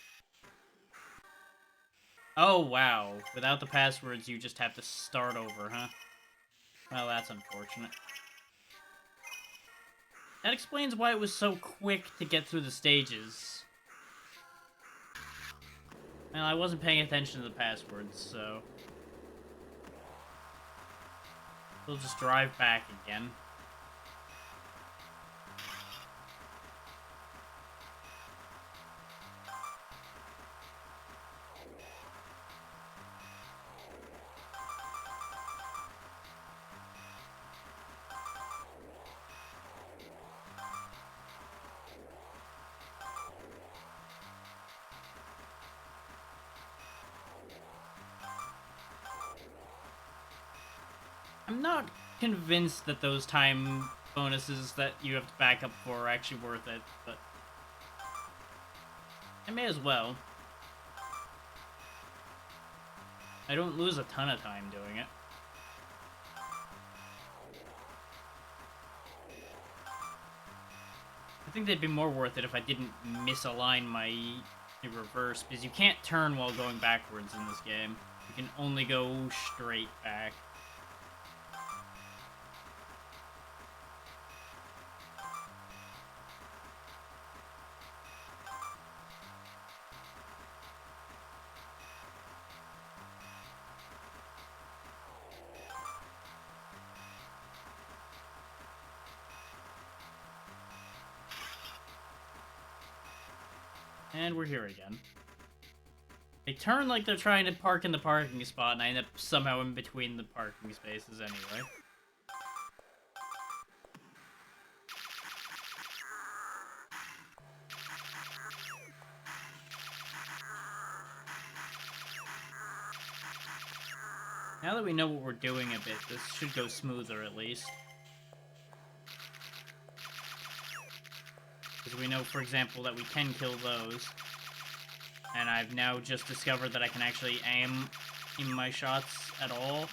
Oh, wow. Without the passwords, you just have to start over, huh? Well, that's unfortunate. That explains why it was so quick to get through the stages. Well, I wasn't paying attention to the passwords, so... we'll just drive back again. I'm not convinced that those time bonuses that you have to back up for are actually worth it, but... I may as well. I don't lose a ton of time doing it. I think they'd be more worth it if I didn't misalign my reverse, because you can't turn while going backwards in this game. You can only go straight back. And we're here again. They turn like they're trying to park in the parking spot, and I end up somehow in between the parking spaces anyway. Now that we know what we're doing a bit, this should go smoother at least. Because we know, for example, that we can kill those. And I've now just discovered that I can actually aim my shots at all.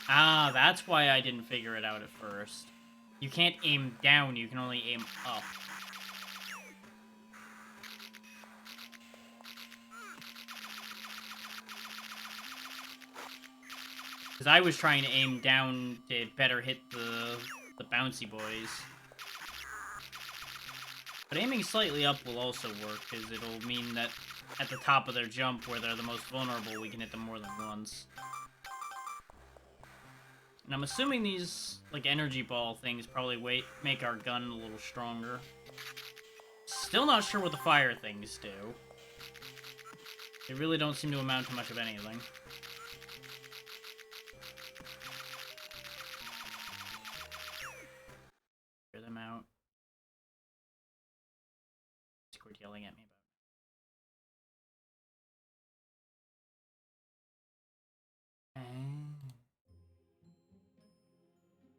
Ah, that's why I didn't figure it out at first. You can't aim down, you can only aim up. Because I was trying to aim down to better hit the bouncy boys. But aiming slightly up will also work, because it'll mean that at the top of their jump, where they're the most vulnerable, we can hit them more than once. And I'm assuming these, like, energy ball things probably make our gun a little stronger. Still not sure what the fire things do. They really don't seem to amount to much of anything. Clear them out. Quit yelling at me about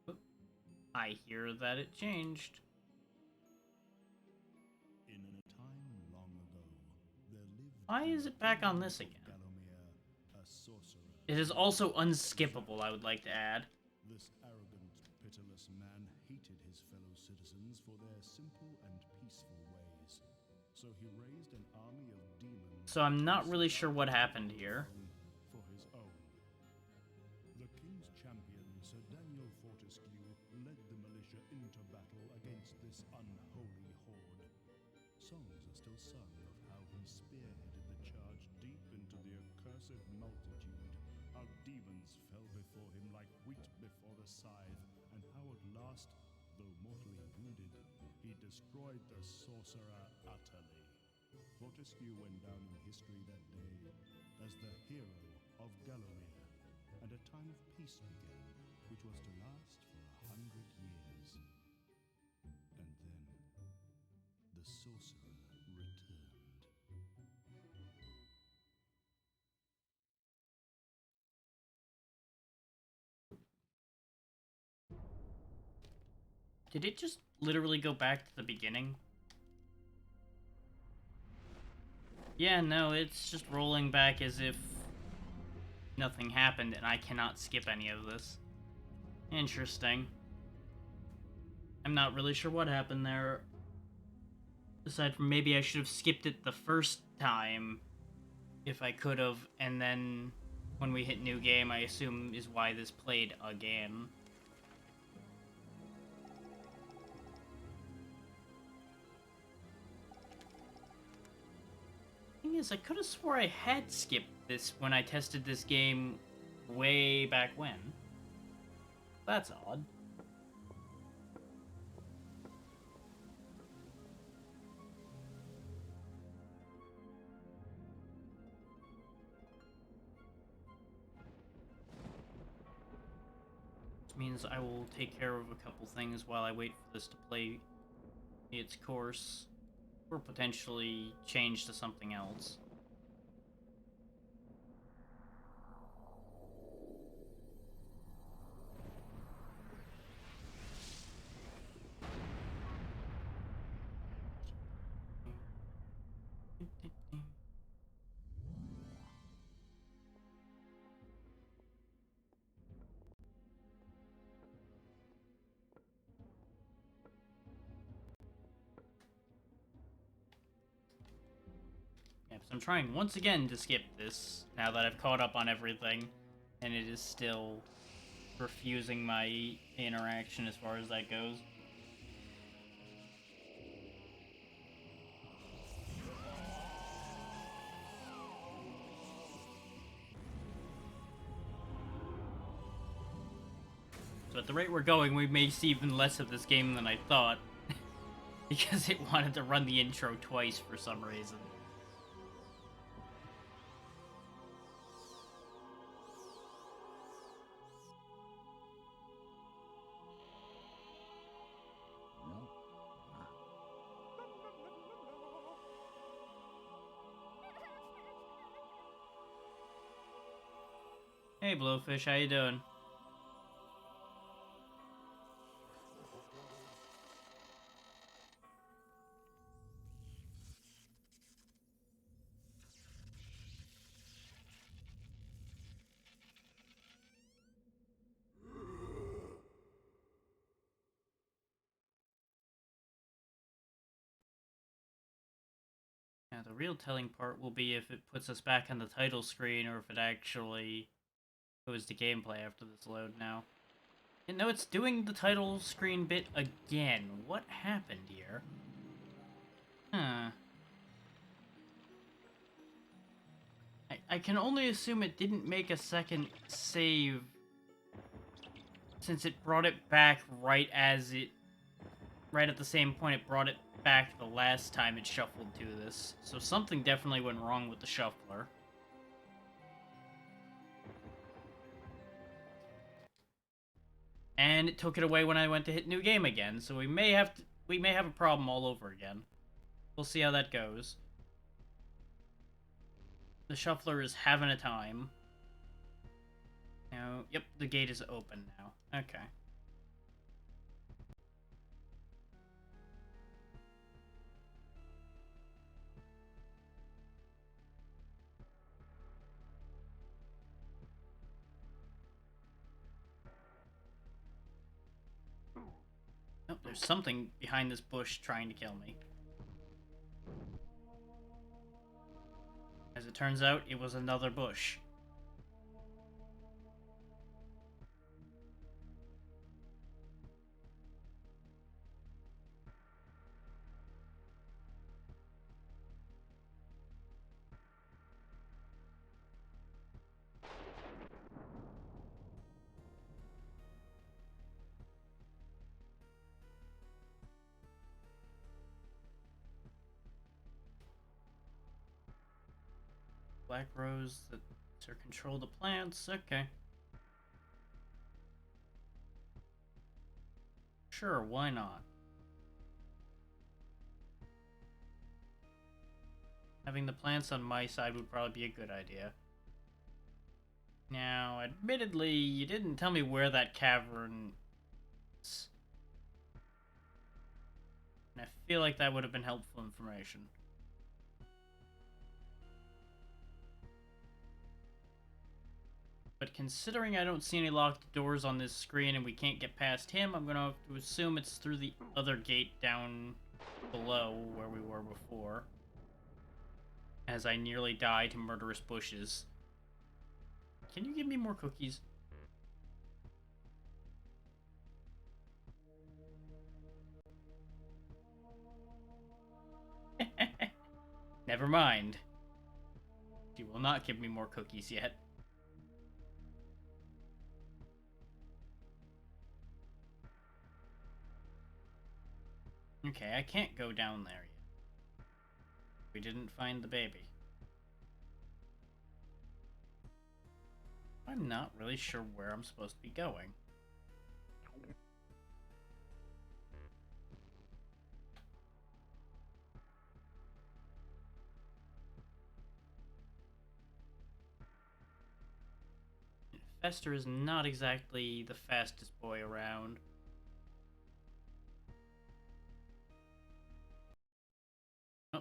it. I hear that it changed. In a time long ago, there lived Why is it back on this again? Gallowmere, a sorcerer. It is also unskippable, I would like to add. This arrogant, pitiless man hated his fellow citizens for their simple and peaceful ways. So he raised an army of demons. So I'm not really sure what happened here. For his own. The king's champion, Sir Daniel Fortescue, led the militia into battle against this unholy horde. Songs are still sung of how he spearheaded the charge deep into the accursed multitude, how demons fell before him like wheat before the scythe, and how at last, though mortally wounded, he destroyed the sorcerer utterly. Fortescue went down in history that day as the hero of Gallowmere, and a time of peace began, which was to last for 100 years. And then, the sorcerer returned. Did it just literally go back to the beginning? Yeah, no, it's just rolling back as if nothing happened, and I cannot skip any of this. Interesting. I'm not really sure what happened there. Aside from maybe I should have skipped it the first time if I could have, and then when we hit new game, I assume is why this played again. Thing is, I could have swore I had skipped this when I tested this game way back when. That's odd. Means I will take care of a couple things while I wait for this to play its course, or potentially change to something else. I'm trying once again to skip this, now that I've caught up on everything, and it is still refusing my interaction as far as that goes. So at the rate we're going, we may see even less of this game than I thought, because it wanted to run the intro twice for some reason. Hey Blowfish, how you doing? Yeah, the real telling part will be if it puts us back on the title screen or if it actually goes to gameplay after this load now. And no, it's doing the title screen bit again. What happened here? Huh. I can only assume it didn't make a second save since it brought it back right at the same point it brought it back the last time it shuffled to this. So something definitely went wrong with the shuffler. And it took it away when I went to hit new game again, so we may have a problem all over again. We'll see how that goes. The shuffler is having a time. Now, yep, the gate is open now. Okay. Oh, there's something behind this bush trying to kill me. As it turns out, it was another bush. Black rose that to control the plants. Okay. Sure, why not? Having the plants on my side would probably be a good idea. Now, admittedly, you didn't tell me where that cavern is. And I feel like that would have been helpful information. But considering I don't see any locked doors on this screen and we can't get past him, I'm going to have to assume it's through the other gate down below where we were before. as I nearly die to murderous bushes. Can you give me more cookies? Never mind. She will not give me more cookies yet. Okay, I can't go down there yet. We didn't find the baby. I'm not really sure where I'm supposed to be going. Fester is not exactly the fastest boy around. Oh,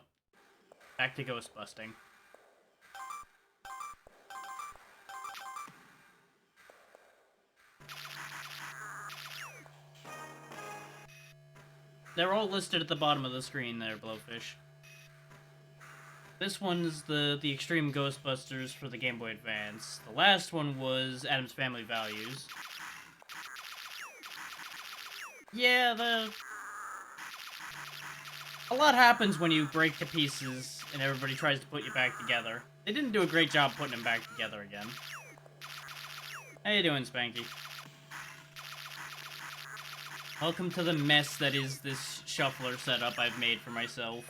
back to ghost busting. They're all listed at the bottom of the screen there, Blowfish. This one's the Extreme Ghostbusters for the Game Boy Advance. The last one was Addams Family Values. Yeah, a lot happens when you break to pieces and everybody tries to put you back together. They didn't do a great job putting them back together again. How you doing, Spanky? Welcome to the mess that is this shuffler setup I've made for myself.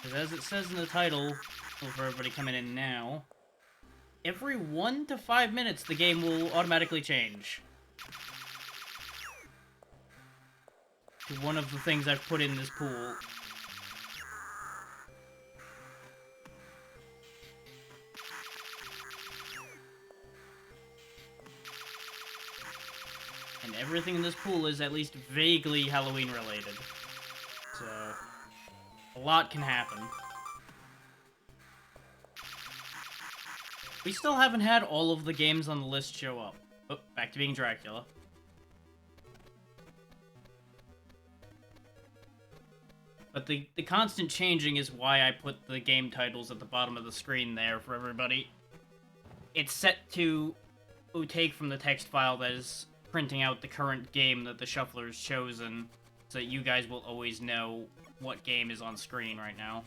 Because as it says in the title, well, for everybody coming in now, every 1 to 5 minutes the game will automatically change to one of the things I've put in this pool. And everything in this pool is at least vaguely Halloween related. So, a lot can happen. We still haven't had all of the games on the list show up. Oh, back to being Dracula. But the constant changing is why I put the game titles at the bottom of the screen there for everybody. It's set to take from the text file that is printing out the current game that the shuffler's chosen, so that you guys will always know what game is on screen right now.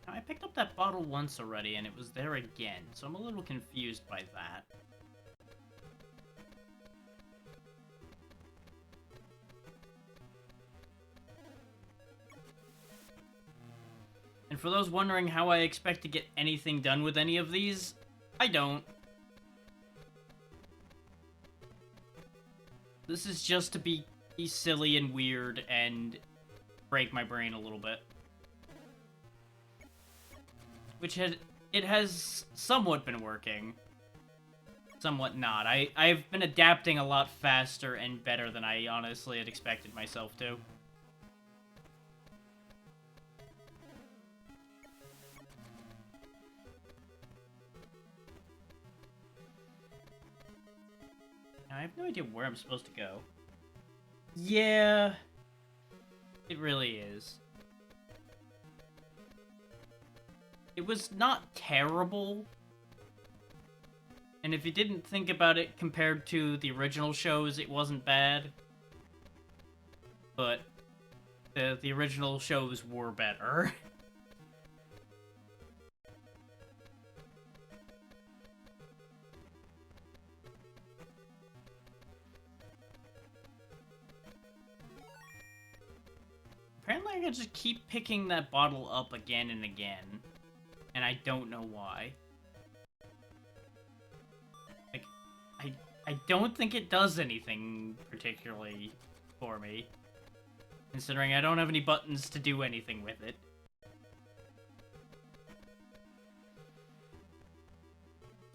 Now, I picked up that bottle once already, and it was there again, so I'm a little confused by that. And for those wondering how I expect to get anything done with any of these, I don't. This is just to be silly and weird and break my brain a little bit. Which it has somewhat been working. Somewhat not. I've been adapting a lot faster and better than I honestly had expected myself to. I have no idea where I'm supposed to go. Yeah, it really is. It was not terrible. And if you didn't think about it compared to the original shows, it wasn't bad. But the original shows were better. Apparently I can just keep picking that bottle up again and again. And I don't know why. Like, I don't think it does anything particularly for me, considering I don't have any buttons to do anything with it.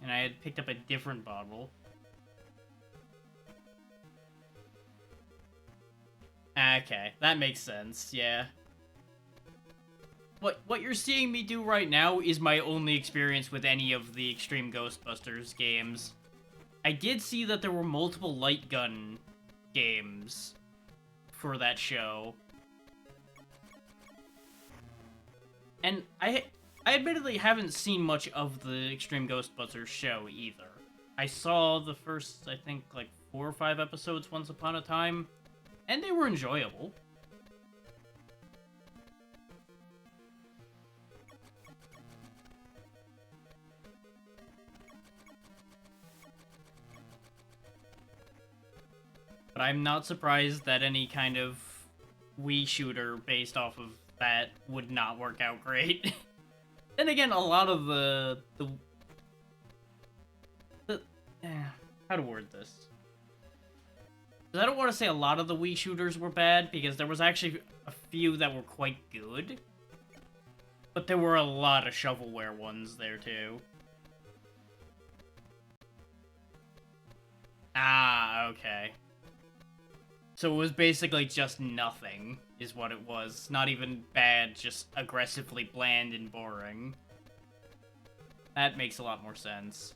And I had picked up a different bottle. Okay, that makes sense, yeah. What you're seeing me do right now is my only experience with any of the Extreme Ghostbusters games. I did see that there were multiple light gun games for that show. And I admittedly haven't seen much of the Extreme Ghostbusters show either. I saw the first, I think, like 4 or 5 episodes once upon a time, and they were enjoyable. But I'm not surprised that any kind of Wii shooter based off of that would not work out great. Then again, a lot of the how to word this? 'Cause I don't want to say a lot of the Wii shooters were bad, because there was actually a few that were quite good. But there were a lot of shovelware ones there too. Ah, okay. So it was basically just nothing, is what it was. Not even bad, just aggressively bland and boring. That makes a lot more sense.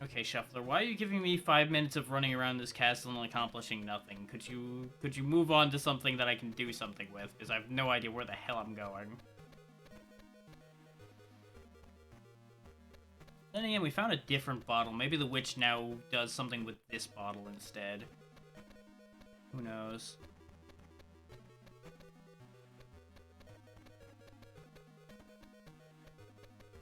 Okay, Shuffler, why are you giving me 5 minutes of running around this castle and accomplishing nothing? Could you move on to something that I can do something with? Because I have no idea where the hell I'm going. Then again, we found a different bottle. Maybe the witch now does something with this bottle instead. Who knows?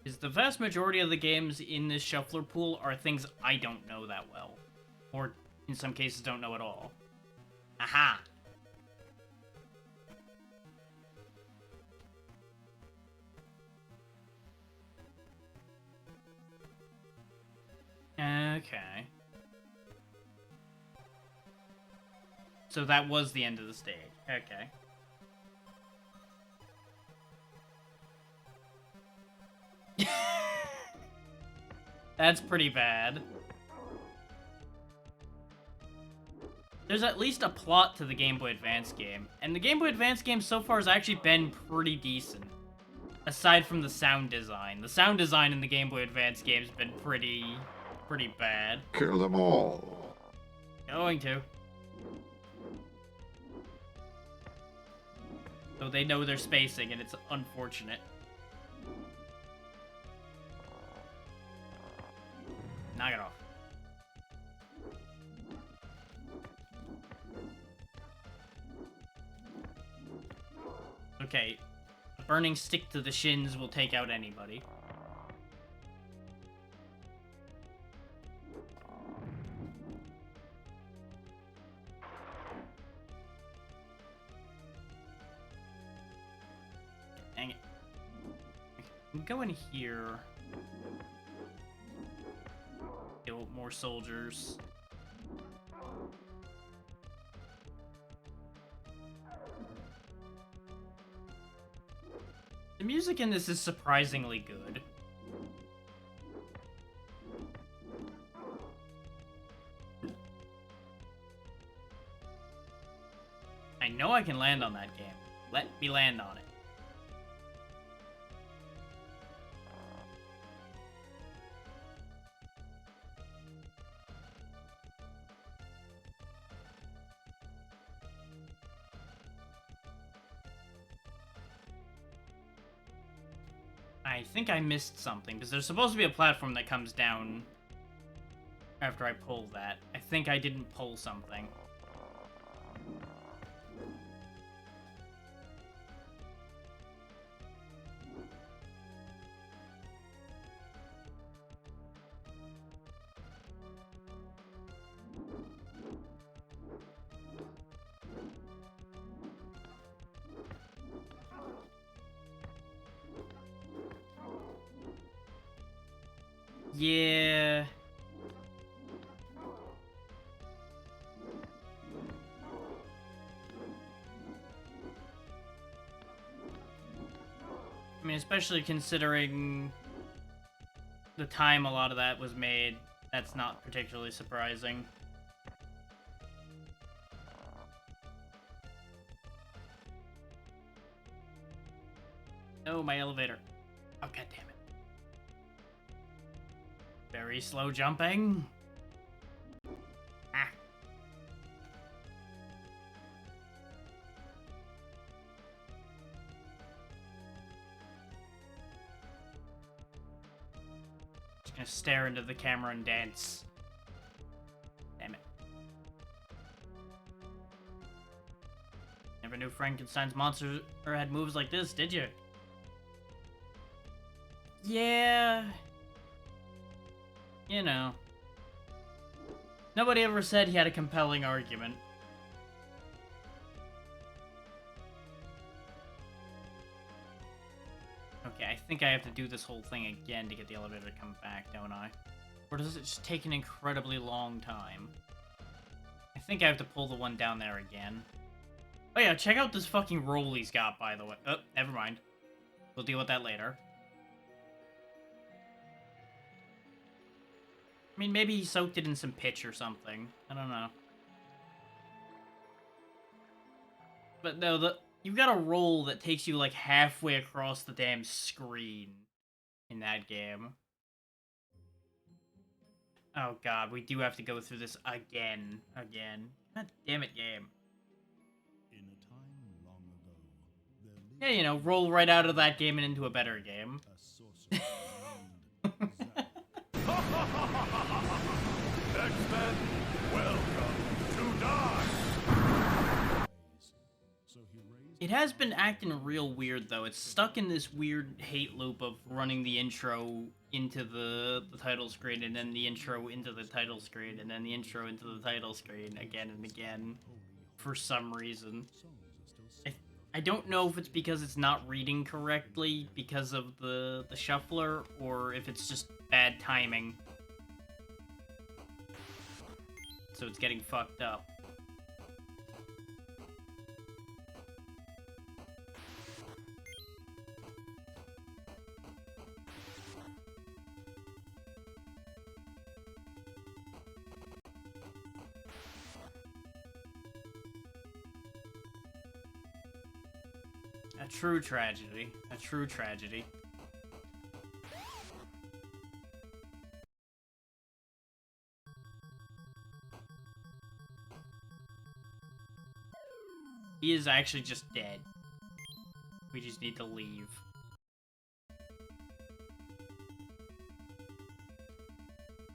Because the vast majority of the games in this Shuffler pool are things I don't know that well. Or, in some cases, don't know at all. Aha! Okay. So that was the end of the stage. Okay. That's pretty bad. There's at least a plot to the Game Boy Advance game, and the Game Boy Advance game so far has actually been pretty decent. Aside from the sound design. The sound design in the Game Boy Advance game's been pretty bad. Kill them all. Going to. Though they know they're spacing, and it's unfortunate. Knock it off. Okay. A burning stick to the shins will take out anybody. Dang it. Okay, go in here. Kill more soldiers. The music in this is surprisingly good. I know I can land on that game. Let me land on it. I think I missed something, because there's supposed to be a platform that comes down after I pull that. I think I didn't pull something. Yeah. I mean, especially considering the time a lot of that was made, that's not particularly surprising. Oh, my elevator. Oh, god damn it. Very slow jumping. Ah. Just gonna stare into the camera and dance. Damn it. Never knew Frankenstein's monster had moves like this, did you? Yeah. You know. Nobody ever said he had a compelling argument. Okay, I think I have to do this whole thing again to get the elevator to come back, don't I? Or does it just take an incredibly long time? I think I have to pull the one down there again. Oh yeah, check out this fucking roll he's got, by the way. Oh, never mind. We'll deal with that later. I mean, maybe he soaked it in some pitch or something. I don't know. But no, you've got a roll that takes you like halfway across the damn screen in that game. Oh god, we do have to go through this again. God damn it, game. In a time long ago, there lived Yeah, you know, roll right out of that game and into a better game. a sorcerer named Zack. X-Men, welcome to die! So he raised It has been acting real weird, though. It's stuck in this weird hate loop of running the intro into the title screen, and then the intro into the title screen, and then the intro into the title screen again and again, for some reason. I don't know if it's because it's not reading correctly because of the shuffler, or if it's just bad timing. So it's getting fucked up. A true tragedy. A true tragedy. He is actually just dead. We just need to leave.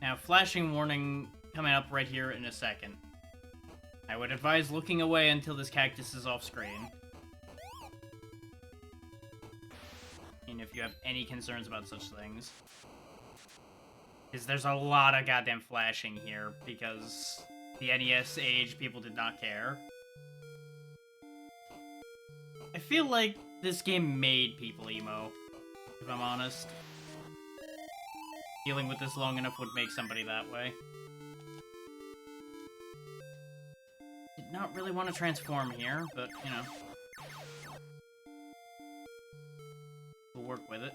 Now, flashing warning coming up right here in a second. I would advise looking away until this cactus is off screen. And if you have any concerns about such things. Because there's a lot of goddamn flashing here, because the NES age, people did not care. I feel like this game made people emo, if I'm honest. Dealing with this long enough would make somebody that way. Did not really want to transform here, but, you know. We'll work with it.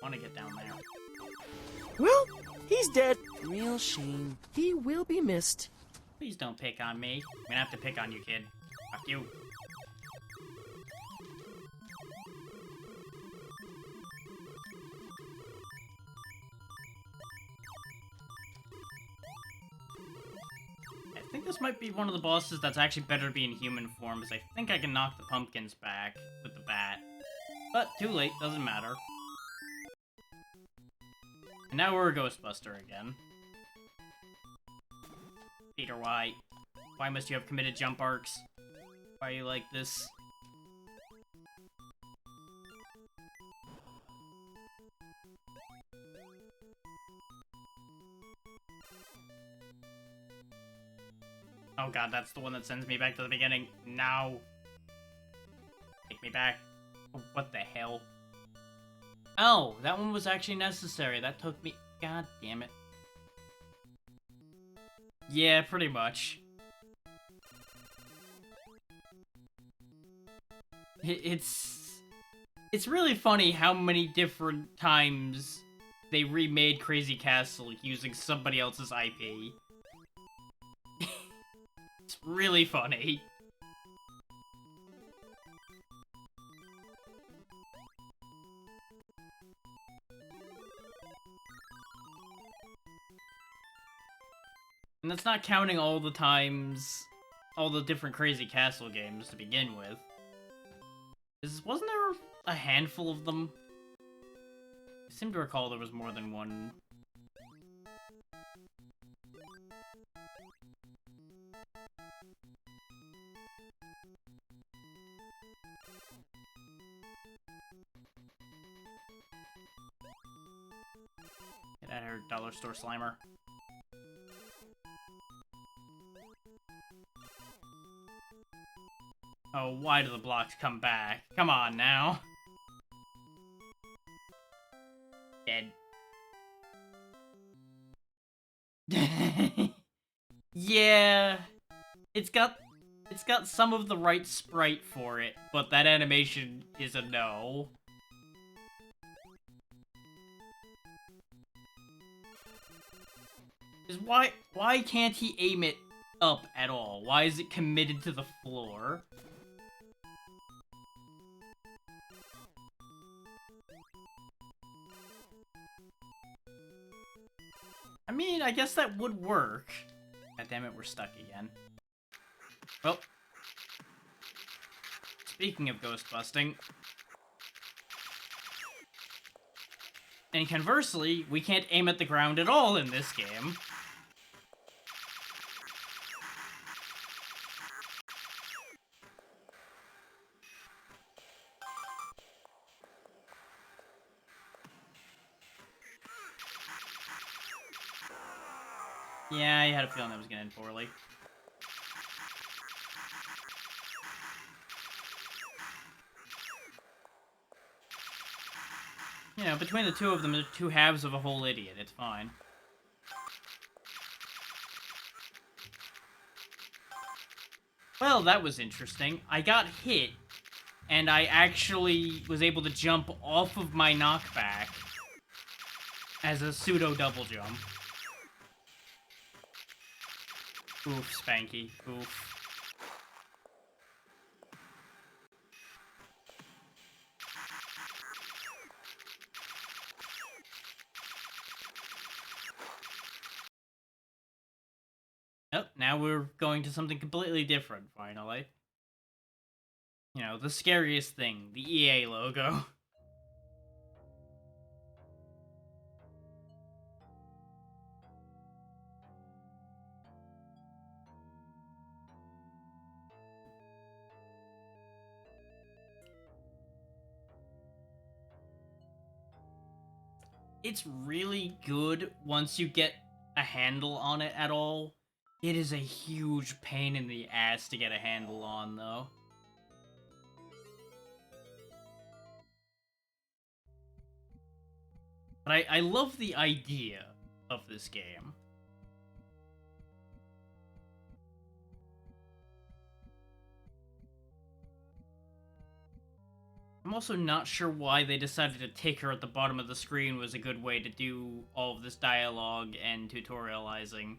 Want to get down there. Well, he's dead. Real shame. He will be missed. Please don't pick on me. I'm gonna have to pick on you, kid. Fuck you. I think this might be one of the bosses that's actually better to be in human form, because I think I can knock the pumpkins back with the bat. But too late, doesn't matter. And now we're a Ghostbuster again. Peter, why? Why must you have committed jump arcs? Why are you like this? Oh god, that's the one that sends me back to the beginning. No. Take me back. Oh, what the hell? Oh, that one was actually necessary. That took me... God damn it. Yeah, pretty much. It's really funny how many different times they remade Crazy Castle using somebody else's IP. It's really funny. And that's not counting all the times, all the different Crazy Castle games to begin with. Wasn't there a handful of them? I seem to recall there was more than one. Get out of here, Dollar Store Slimer. Oh, why do the blocks come back? Come on now. Dead. Yeah. It's got some of the right sprite for it, but that animation is a no. Why can't he aim it up at all? Why is it committed to the floor? I mean, I guess that would work. God damn it, we're stuck again. Well, speaking of ghost busting, and conversely, we can't aim at the ground at all in this game. Yeah, I had a feeling that was gonna end poorly. You know, between the two of them, they're two halves of a whole idiot. It's fine. Well, that was interesting. I got hit, and I actually was able to jump off of my knockback as a pseudo double jump. Oof, Spanky. Oof. Oh, now we're going to something completely different, finally. You know, the scariest thing, the EA logo. It's really good once you get a handle on it at all. It is a huge pain in the ass to get a handle on, though. But I love the idea of this game. I'm also not sure why they decided to take her at the bottom of the screen was a good way to do all of this dialogue and tutorializing.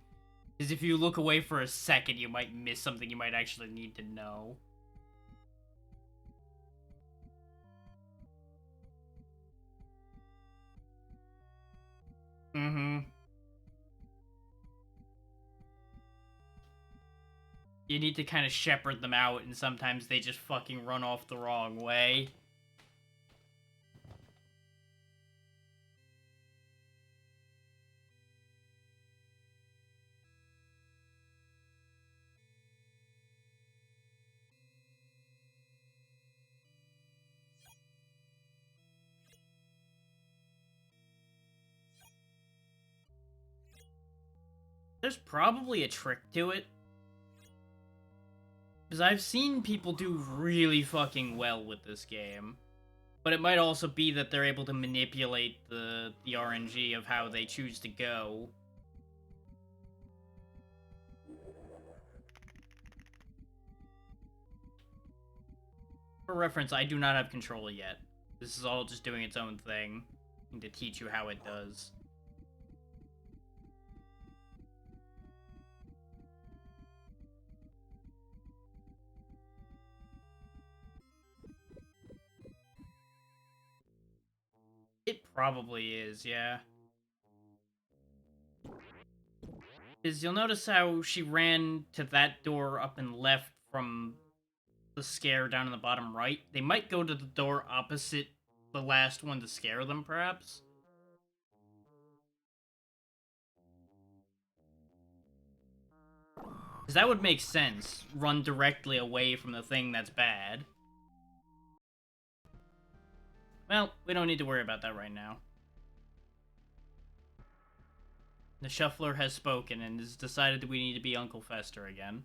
Because if you look away for a second, you might miss something you might actually need to know. Mm-hmm. You need to kind of shepherd them out, and sometimes they just fucking run off the wrong way. There's probably a trick to it. Because I've seen people do really fucking well with this game. But it might also be that they're able to manipulate the RNG of how they choose to go. For reference, I do not have control yet. This is all just doing its own thing, and to teach you how it does. It probably is, yeah. Because you'll notice how she ran to that door up and left from the scare down in the bottom right. They might go to the door opposite the last one to scare them, perhaps. Because that would make sense. Run directly away from the thing that's bad. Well, we don't need to worry about that right now. The Shuffler has spoken and has decided that we need to be Uncle Fester again.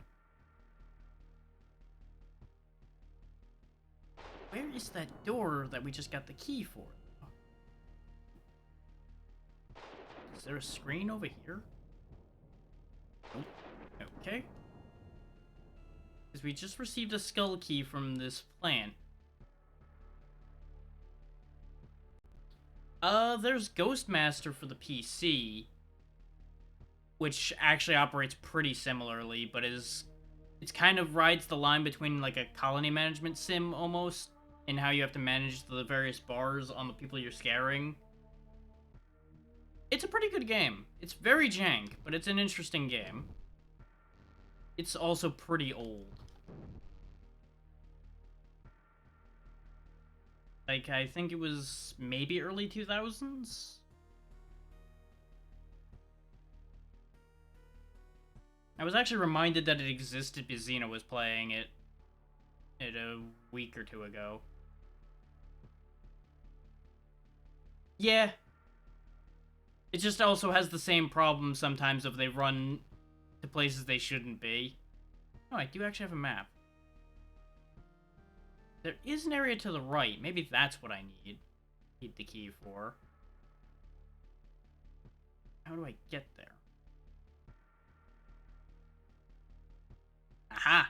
Where is that door that we just got the key for? Is there a screen over here? Nope. Okay. Because we just received a skull key from this plant. There's Ghostmaster for the PC, which actually operates pretty similarly, but it's kind of rides the line between like a colony management sim almost, in how you have to manage the various bars on the people you're scaring. It's a pretty good game. It's very jank, but it's an interesting game. It's also pretty old. Like, I think it was maybe early 2000s? I was actually reminded that it existed because Xena was playing it a week or two ago. Yeah. It just also has the same problem sometimes if they run to places they shouldn't be. Oh, I do actually have a map. There is an area to the right. Maybe that's what I need the key for. How do I get there? Aha!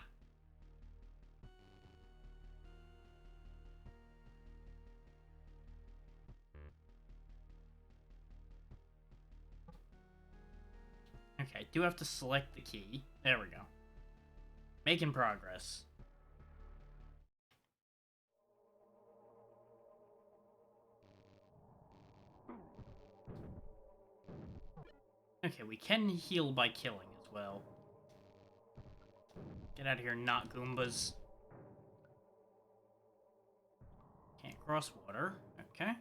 Okay, I do have to select the key. There we go. Making progress. Okay, we can heal by killing as well. Get out of here, not Goombas. Can't cross water. Okay.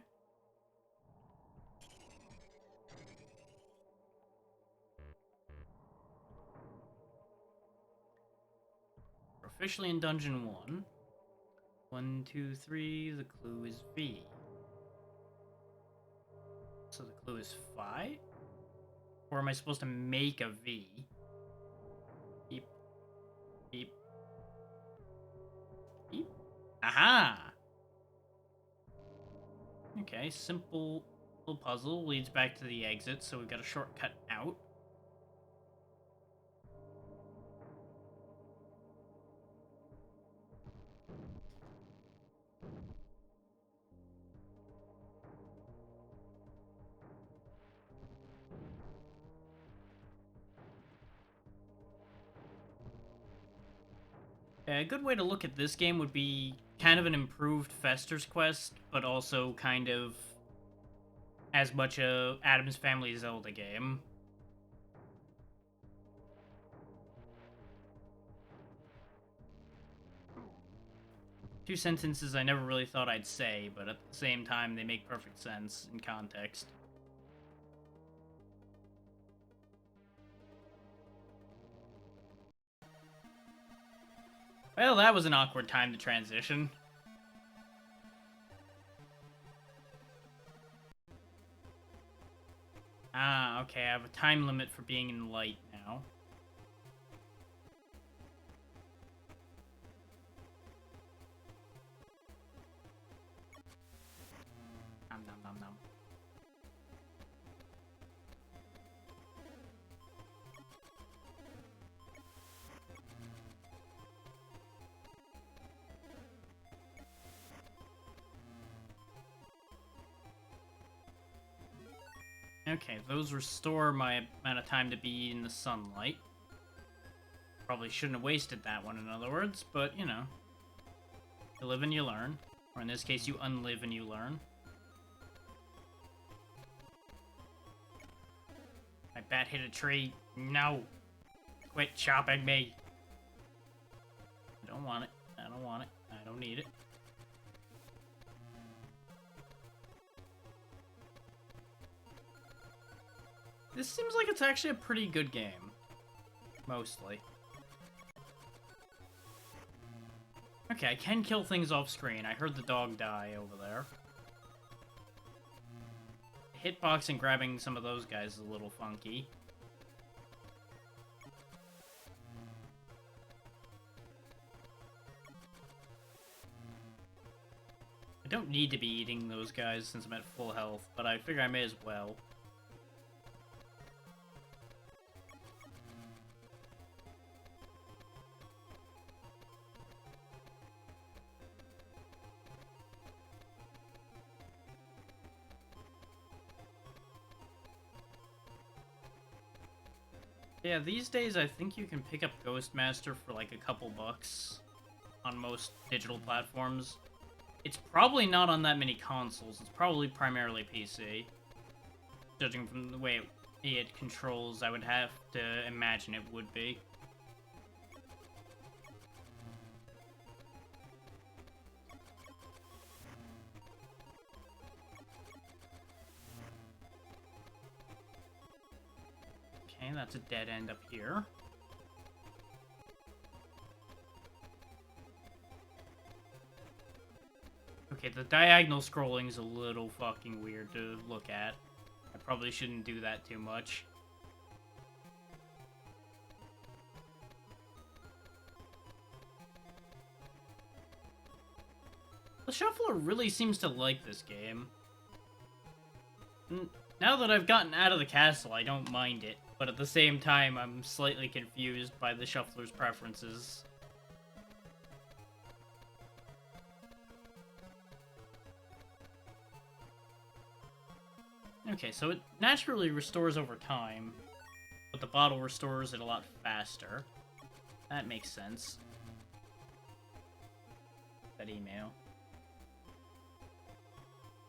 We're officially in Dungeon 1. 1, 2, 3, the clue is V. So the clue is phi? Or am I supposed to make a V? Beep. Beep. Beep. Aha! Okay, simple little puzzle leads back to the exit, so we've got a shortcut out. A good way to look at this game would be kind of an improved Fester's Quest, but also kind of as much a Addams Family Zelda game. Two sentences I never really thought I'd say, but at the same time they make perfect sense in context. Well, that was an awkward time to transition. Ah, okay, I have a time limit for being in light now. Okay, those restore my amount of time to be in the sunlight. Probably shouldn't have wasted that one, in other words, but, you know. You live and you learn. Or in this case, you unlive and you learn. My bat hit a tree. No! Quit chopping me! I don't want it. I don't want it. I don't need it. This seems like it's actually a pretty good game. Mostly. Okay, I can kill things off screen. I heard the dog die over there. Hitboxing grabbing some of those guys is a little funky. I don't need to be eating those guys since I'm at full health, but I figure I may as well. Yeah, these days I think you can pick up Ghostmaster for like a couple bucks on most digital platforms. It's probably not on that many consoles, it's probably primarily PC. Judging from the way it controls, I would have to imagine it would be. Okay, that's a dead end up here. Okay, the diagonal scrolling is a little fucking weird to look at. I probably shouldn't do that too much. The Shuffler really seems to like this game. Now that I've gotten out of the castle, I don't mind it. But at the same time, I'm slightly confused by the Shuffler's preferences. Okay, so it naturally restores over time, but the bottle restores it a lot faster. That makes sense. That email.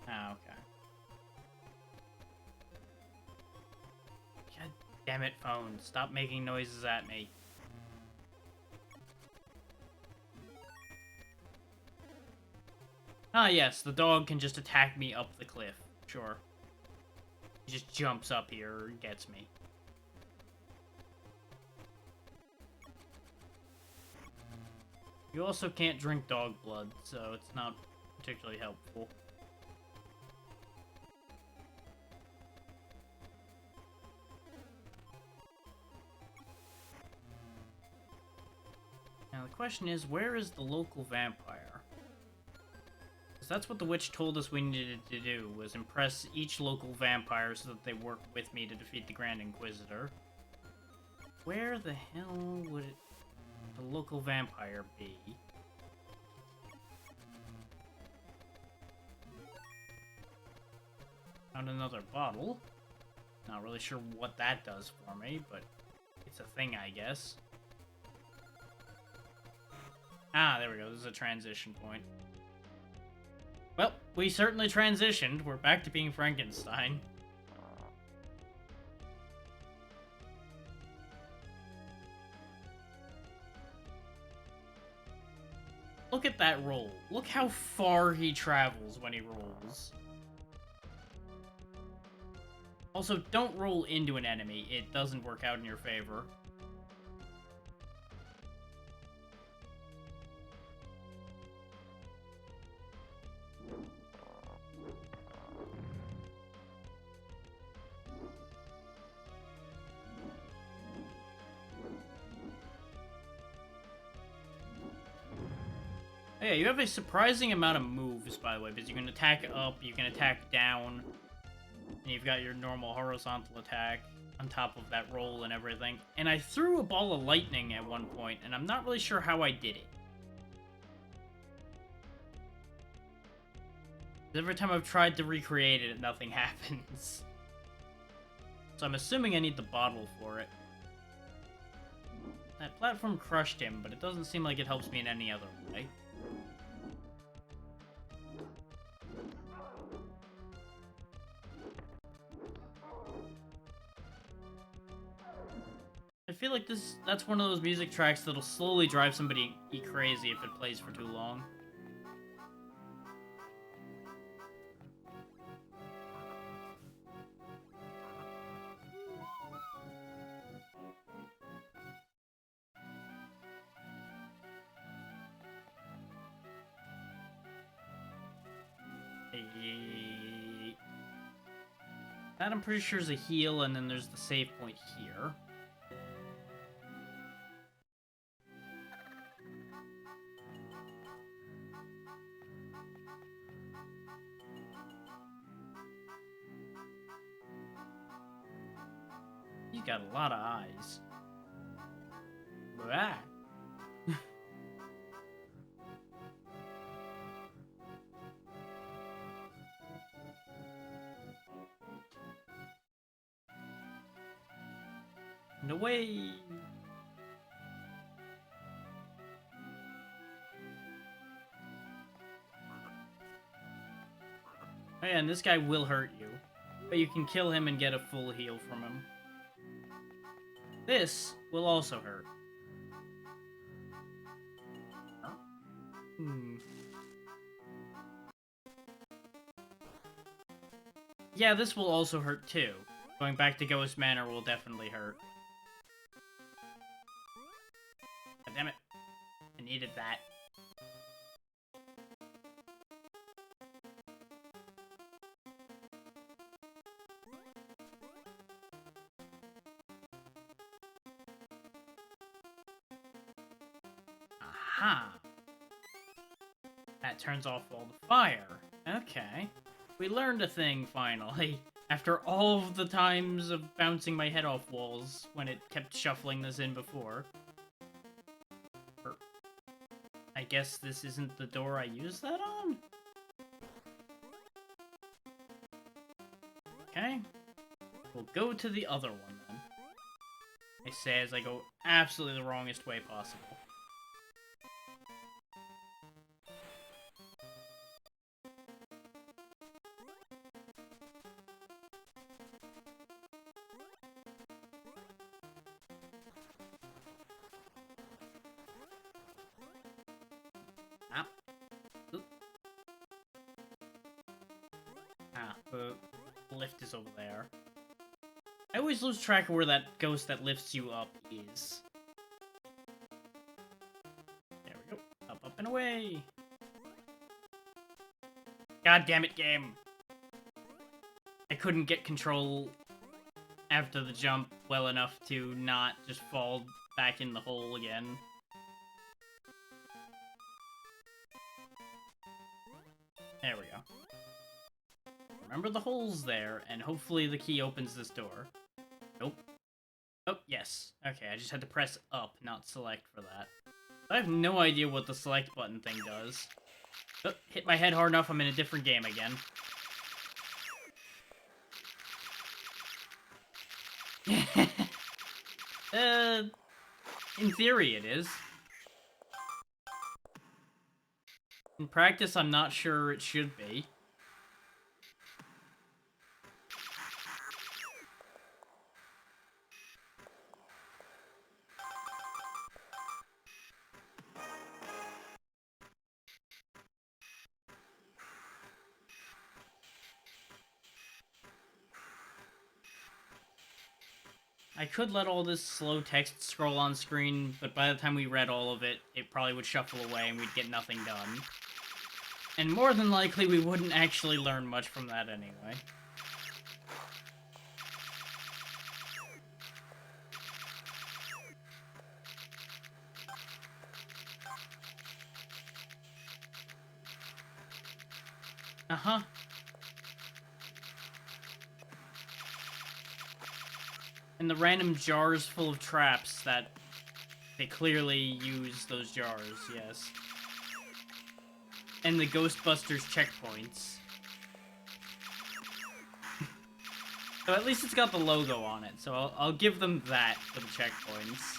Ah, okay. God damn it, phone. Stop making noises at me. Ah, yes, the dog can just attack me up the cliff. Sure. He just jumps up here and gets me. You also can't drink dog blood, so it's not particularly helpful. Now the question is, where is the local vampire? Because that's what the witch told us we needed to do, was impress each local vampire so that they work with me to defeat the Grand Inquisitor. Where the hell would the local vampire be? Found another bottle. Not really sure what that does for me, but it's a thing, I guess. Ah, there we go. This is a transition point. Well, we certainly transitioned. We're back to being Frankenstein. Look at that roll. Look how far he travels when he rolls. Also, don't roll into an enemy. It doesn't work out in your favor. Oh yeah, you have a surprising amount of moves, by the way, because you can attack up, you can attack down, and you've got your normal horizontal attack on top of that roll and everything. And I threw a ball of lightning at one point, and I'm not really sure how I did it. Every time I've tried to recreate it, nothing happens. So I'm assuming I need the bottle for it. That platform crushed him, but it doesn't seem like it helps me in any other way. I feel like that's one of those music tracks that'll slowly drive somebody crazy if it plays for too long. That I'm pretty sure is a heal, and then there's the save point here. You got a lot of eyes. Blah. No way. Oh yeah, and this guy will hurt you, but you can kill him and get a full heal from him. This will also hurt. Yeah, this will also hurt too. Going back to Ghost Manor will definitely hurt. God damn it. I needed that. Aha! That turns off all the fire. Okay. We learned a thing, finally. After all of the times of bouncing my head off walls when it kept shuffling this in before. I guess this isn't the door I used that on? Okay. We'll go to the other one, then. I say as I go absolutely the wrongest way possible. The lift is over there. I always lose track of where that ghost that lifts you up is. There we go. Up, up, and away. God damn it, game. I couldn't get control after the jump well enough to not just fall back in the hole again. There we go. Remember the holes there, and hopefully the key opens this door. Nope. Oh, yes. Okay, I just had to press up, not select for that. I have no idea what the select button thing does. Oh, hit my head hard enough, I'm in a different game again. In theory it is. In practice, I'm not sure it should be. I could let all this slow text scroll on screen, but by the time we read all of it, it probably would shuffle away and we'd get nothing done. And more than likely, we wouldn't actually learn much from that anyway. Uh-huh. And the random jars full of traps that they clearly use those jars, yes. And the Ghostbusters checkpoints. So at least it's got the logo on it, so I'll give them that for the checkpoints.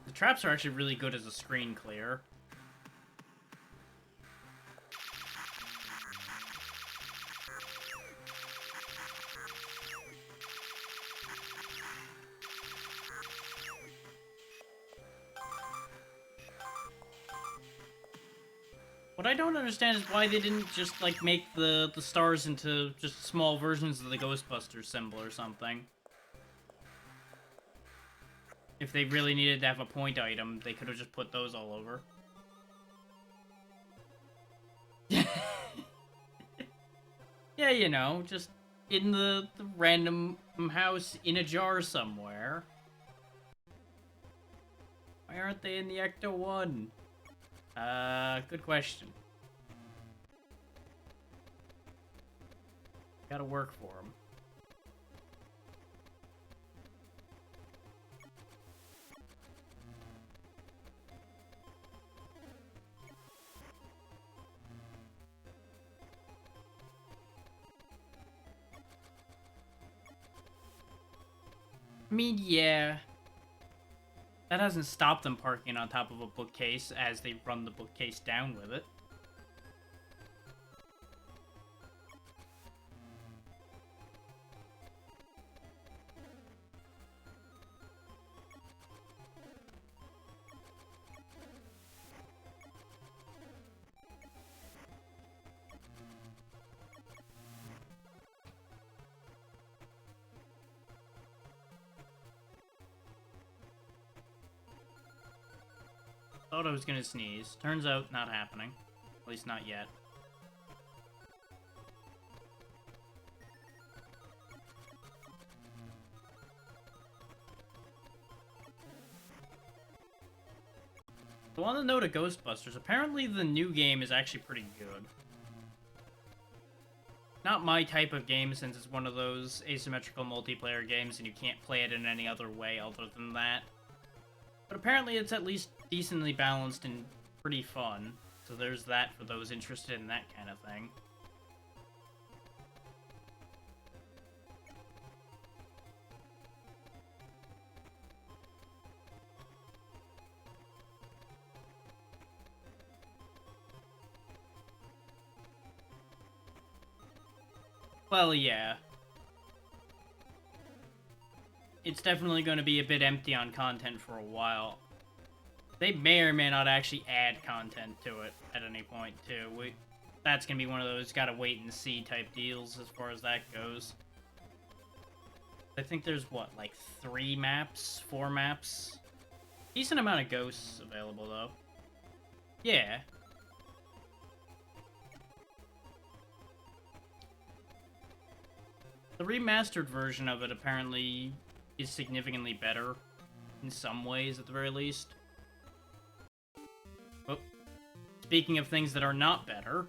The traps are actually really good as a screen clear. What I don't understand is why they didn't just, like, make the stars into just small versions of the Ghostbusters symbol or something. If they really needed to have a point item, they could have just put those all over. Yeah, you know, just in the random house in a jar somewhere. Why aren't they in the Ecto-1? Good question. Gotta work for them. I mean, yeah. That hasn't stopped them parking on top of a bookcase as they run the bookcase down with it. Thought I was gonna sneeze. Turns out, not happening. At least not yet. So on the note of Ghostbusters, apparently the new game is actually pretty good. Not my type of game, since it's one of those asymmetrical multiplayer games and you can't play it in any other way other than that. But apparently it's at least decently balanced and pretty fun. So there's that for those interested in that kind of thing. Well, yeah. It's definitely going to be a bit empty on content for a while. They may or may not actually add content to it at any point, too. That's going to be one of those gotta wait and see type deals as far as that goes. I think there's, what, like 3 maps? 4 maps? Decent amount of ghosts available, though. Yeah. The remastered version of it apparently is significantly better, in some ways at the very least. Oh. Speaking of things that are not better...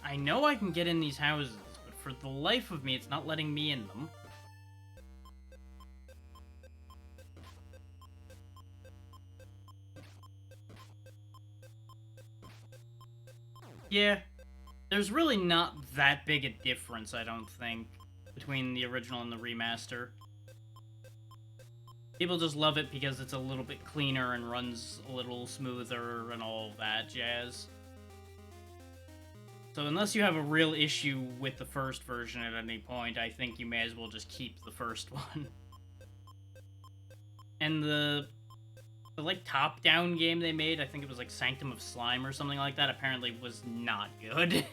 I know I can get in these houses, but for the life of me, it's not letting me in them. Yeah, there's really not that big a difference, I don't think, between the original and the remaster. People just love it because it's a little bit cleaner and runs a little smoother and all that jazz. So unless you have a real issue with the first version at any point, I think you may as well just keep the first one. And the like top-down game they made, I think it was like Sanctum of Slime or something like that, apparently was not good.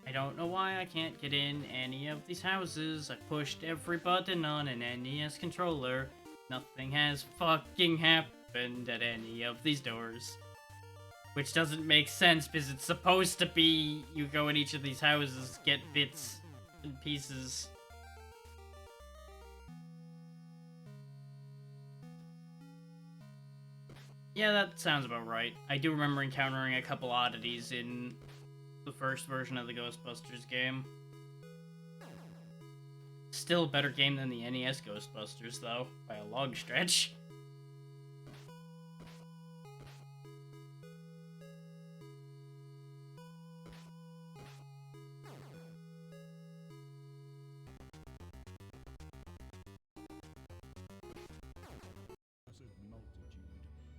I don't know why I can't get in any of these houses. I pushed every button on an NES controller. Nothing has fucking happened at any of these doors. Which doesn't make sense because it's supposed to be you go in each of these houses, get bits and pieces. Yeah, that sounds about right. I do remember encountering a couple oddities in the first version of the Ghostbusters game. Still a better game than the NES Ghostbusters, though, by a long stretch.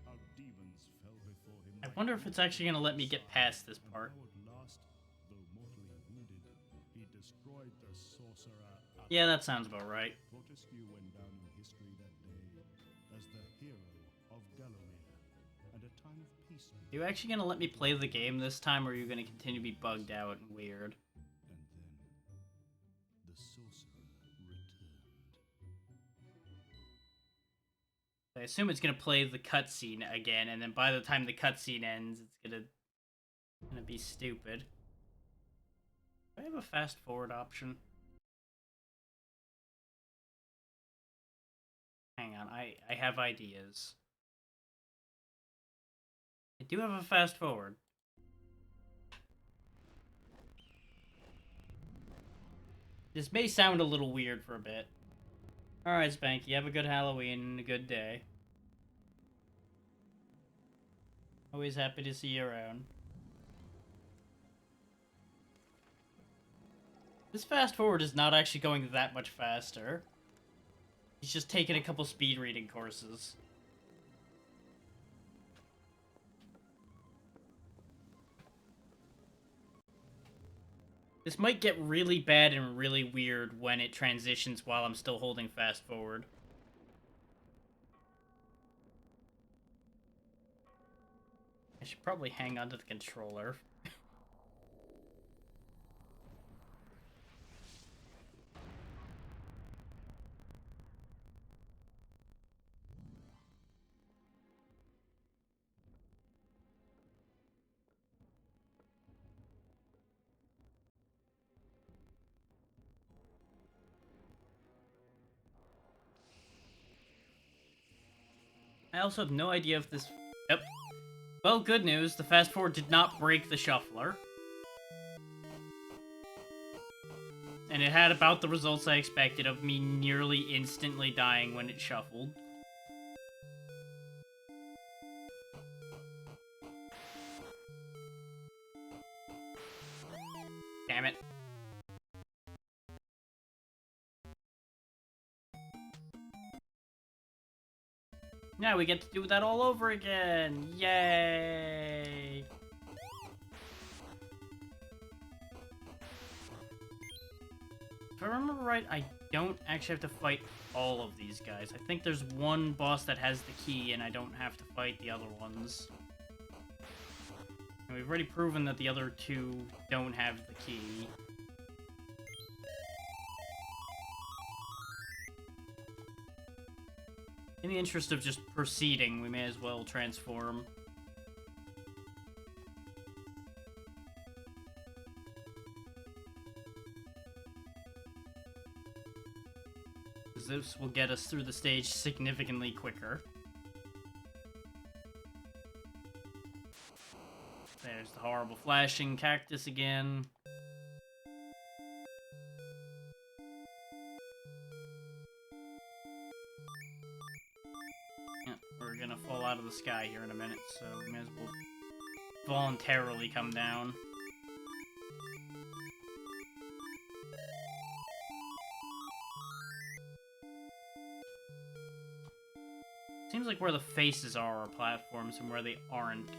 How demons fell before him. I wonder if it's actually gonna let me get past this part. At last, though mortally wounded, he destroyed the sorcerer. Yeah, that sounds about right. Fortescue went down in history that day as the hero of Delamere, and a time of peace. Are you actually gonna let me play the game this time, or are you gonna continue to be bugged out and weird? And then the sorcerer returned. I assume it's gonna play the cutscene again, and then by the time the cutscene ends, it's gonna be stupid. Do I have a fast forward option? Hang on, I have ideas. I do have a fast forward. This may sound a little weird for a bit. Alright, Spanky, have a good Halloween and a good day. Always happy to see you around. This fast forward is not actually going that much faster. He's just taken a couple speed reading courses. This might get really bad and really weird when it transitions while I'm still holding fast forward. I should probably hang on to the controller. I also have no idea if this... Yep. Well, good news. The fast forward did not break the shuffler. And it had about the results I expected of me nearly instantly dying when it shuffled. Damn it. Now we get to do that all over again! Yay! If I remember right, I don't actually have to fight all of these guys. I think there's one boss that has the key, and I don't have to fight the other ones. And we've already proven that the other two don't have the key. In the interest of just proceeding, we may as well transform. Because this will get us through the stage significantly quicker. There's the horrible flashing cactus again. We're gonna fall out of the sky here in a minute, so we may as well voluntarily come down. Seems like where the faces are platforms, and where they aren't.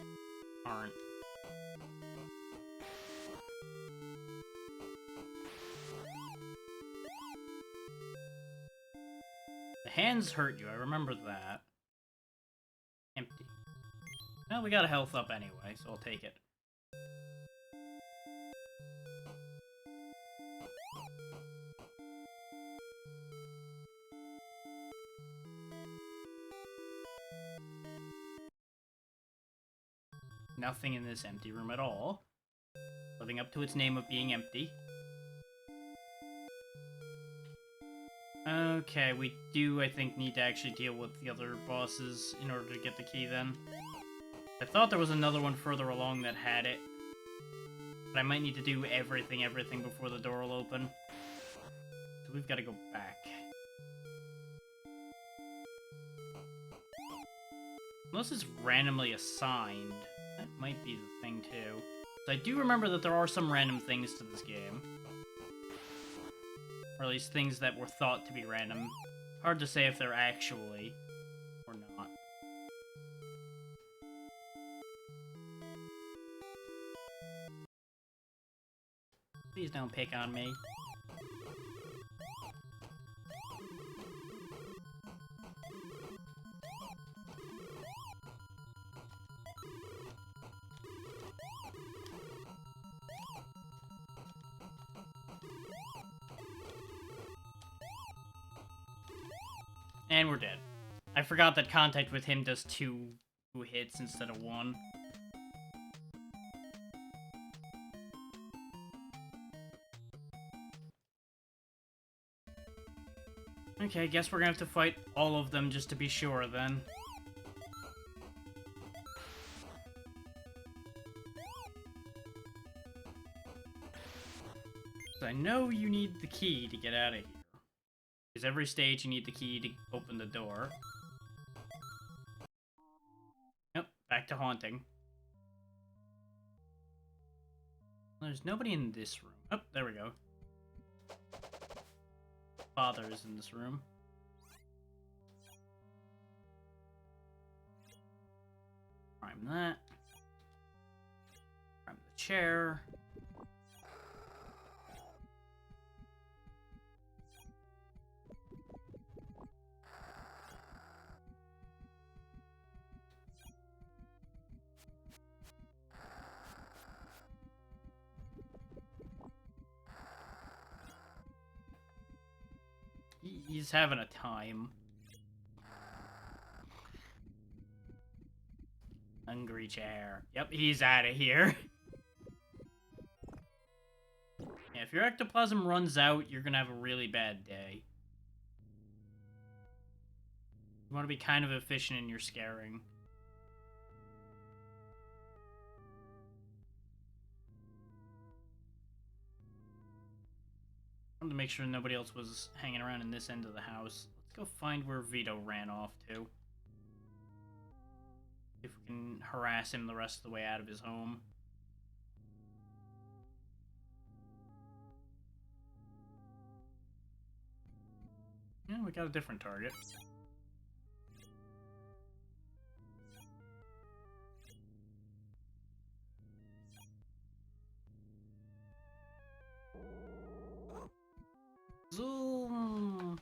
The hands hurt you, I remember that. Empty. Well, we got a health up anyway, so I'll take it. nothing in this empty room at all. Living up to its name of being empty. Okay, we do, I think, need to actually deal with the other bosses in order to get the key then. I thought there was another one further along that had it. But I might need to do everything before the door will open. So we've got to go back. Unless it's randomly assigned. That might be the thing, too. So I do remember that there are some random things to this game. Or at least things that were thought to be random. Hard to say if they're actually or not. Please don't pick on me. And we're dead. I forgot that contact with him does 2 hits instead of 1. Okay, I guess we're gonna have to fight all of them just to be sure then. So I know you need the key to get out of here. Because every stage you need the key to open the door. Yep, back to haunting. There's nobody in this room. Oh, there we go. Father is in this room. Prime that. Prime the chair. He's having a time. Hungry chair. Yep, he's out of here. Yeah, if your ectoplasm runs out, you're gonna have a really bad day. You want to be kind of efficient in your scaring. I wanted to make sure nobody else was hanging around in this end of the house. Let's go find where Vito ran off to. If we can harass him the rest of the way out of his home. Yeah, we got a different target. Zoom!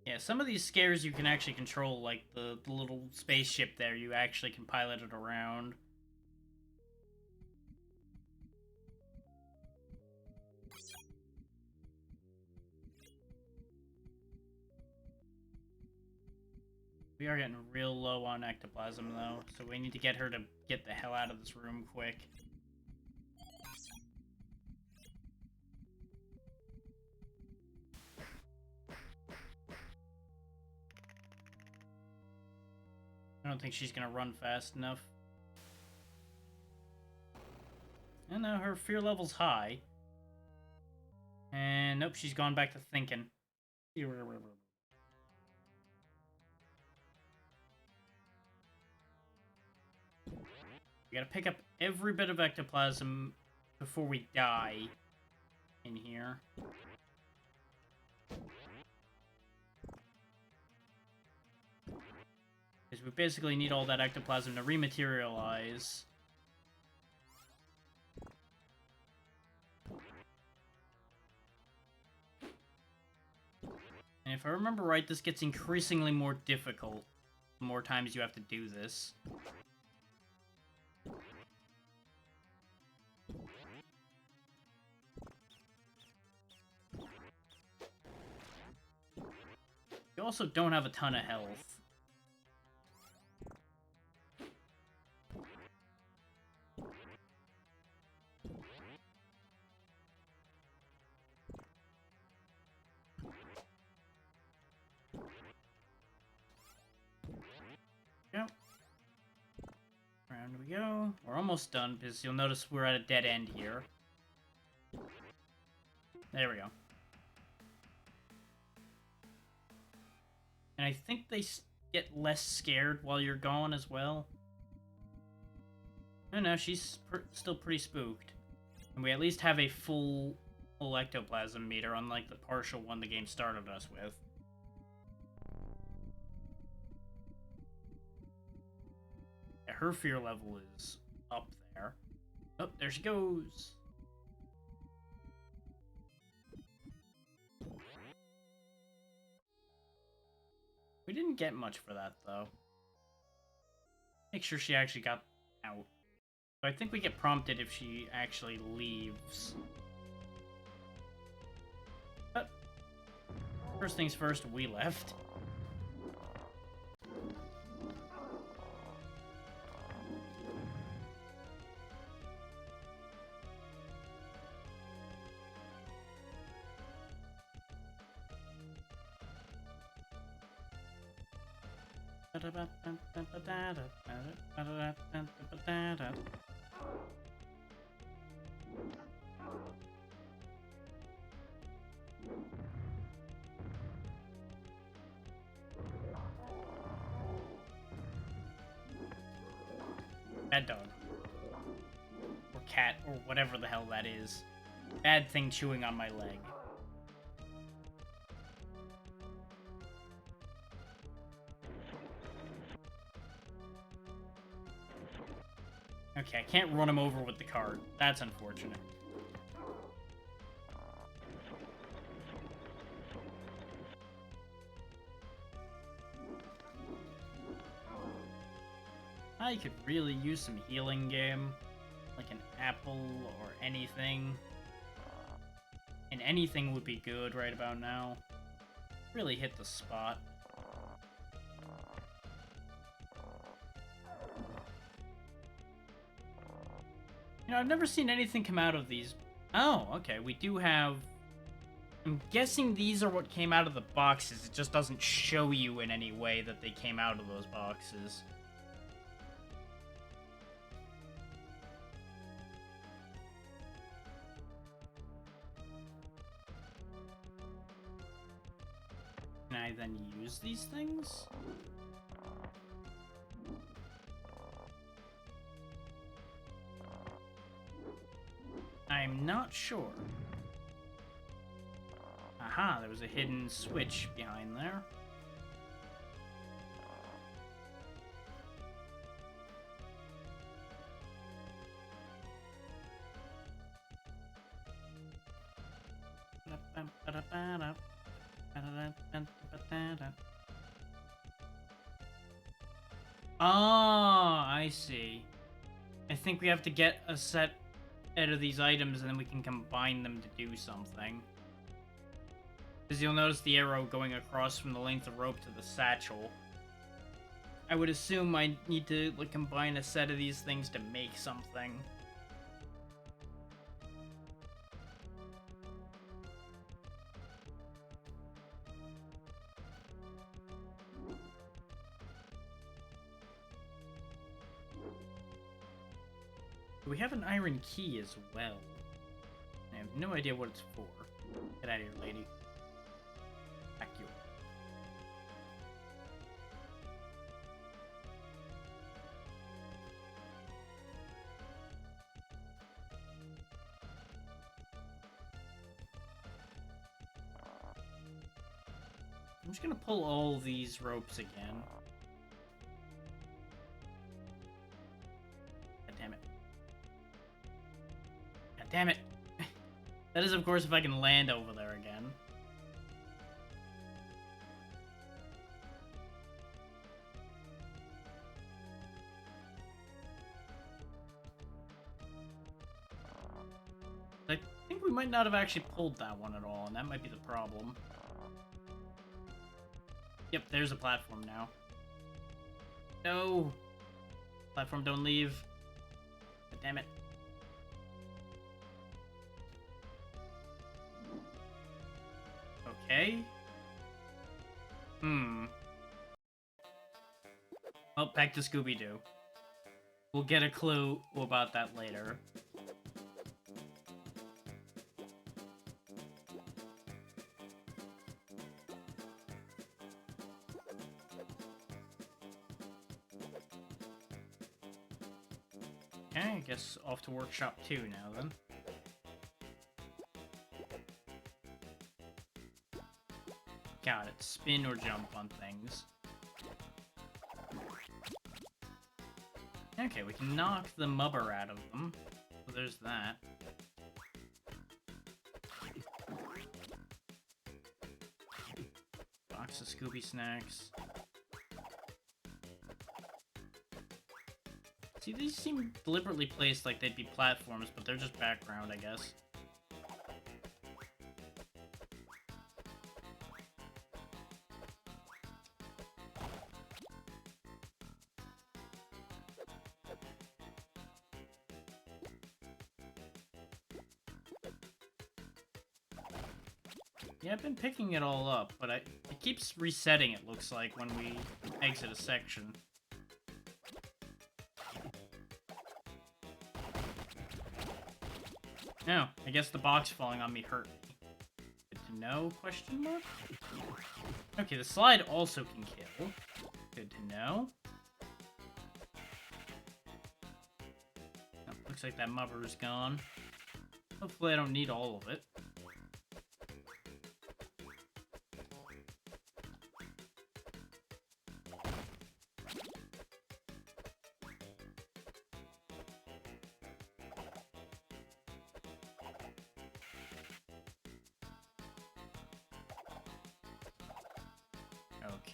Yeah, some of these scares you can actually control, like the little spaceship there, you actually can pilot it around. We are getting real low on ectoplasm, though, so we need to get her to get the hell out of this room quick. I don't think she's gonna run fast enough. And now her fear level's high. And nope, she's gone back to thinking. We gotta pick up every bit of ectoplasm before we die in here. Because we basically need all that ectoplasm to rematerialize. And if I remember right, this gets increasingly more difficult the more times you have to do this. You also don't have a ton of health. Around we go. We're almost done, because you'll notice we're at a dead end here. There we go. And I think they get less scared while you're gone as well. No, she's still pretty spooked. And we at least have a full ectoplasm meter, unlike the partial one the game started us with. Yeah, her fear level is up there. Oh, there she goes. We didn't get much for that, though. Make sure she actually got out. So I think we get prompted if she actually leaves. But first things first, we left. Bad dog. Or cat, or whatever the hell that is. Bad thing chewing on my leg. Okay, I can't run him over with the cart. That's unfortunate. I could really use some healing game. Like an apple or anything. And anything would be good right about now. Really hit the spot. You know, I've never seen anything come out of these. Oh, okay, we do have... I'm guessing these are what came out of the boxes. It just doesn't show you in any way that they came out of those boxes. Can I then use these things? I'm not sure. Aha, there was a hidden switch behind there. Ah, I see. I think we have to get a set of these items and then we can combine them to do something. Because you'll notice the arrow going across from the length of rope to the satchel. I would assume I need to like combine a set of these things to make something. We have an iron key as well. I have no idea what it's for. Get out of here, lady. Back you. I'm just gonna pull all these ropes again. God damn it. God damn it. That is, of course, if I can land over there again. I think we might not have actually pulled that one at all, and that might be the problem. Yep, there's a platform now. No! Platform, don't leave. God damn it. Okay. Well, back to Scooby-Doo. We'll get a clue about that later. Okay, I guess off to Workshop 2 now then. Got it. Spin or jump on things. Okay, we can knock the mubber out of them. So there's that. Box of Scooby snacks. See, these seem deliberately placed like they'd be platforms, but they're just background, I guess. Yeah, I've been picking it all up, but it keeps resetting, it looks like, when we exit a section. No, I guess the box falling on me hurt me. Good to know, question mark? Okay, the slide also can kill. Good to know. Oh, looks like that mubber is gone. Hopefully I don't need all of it.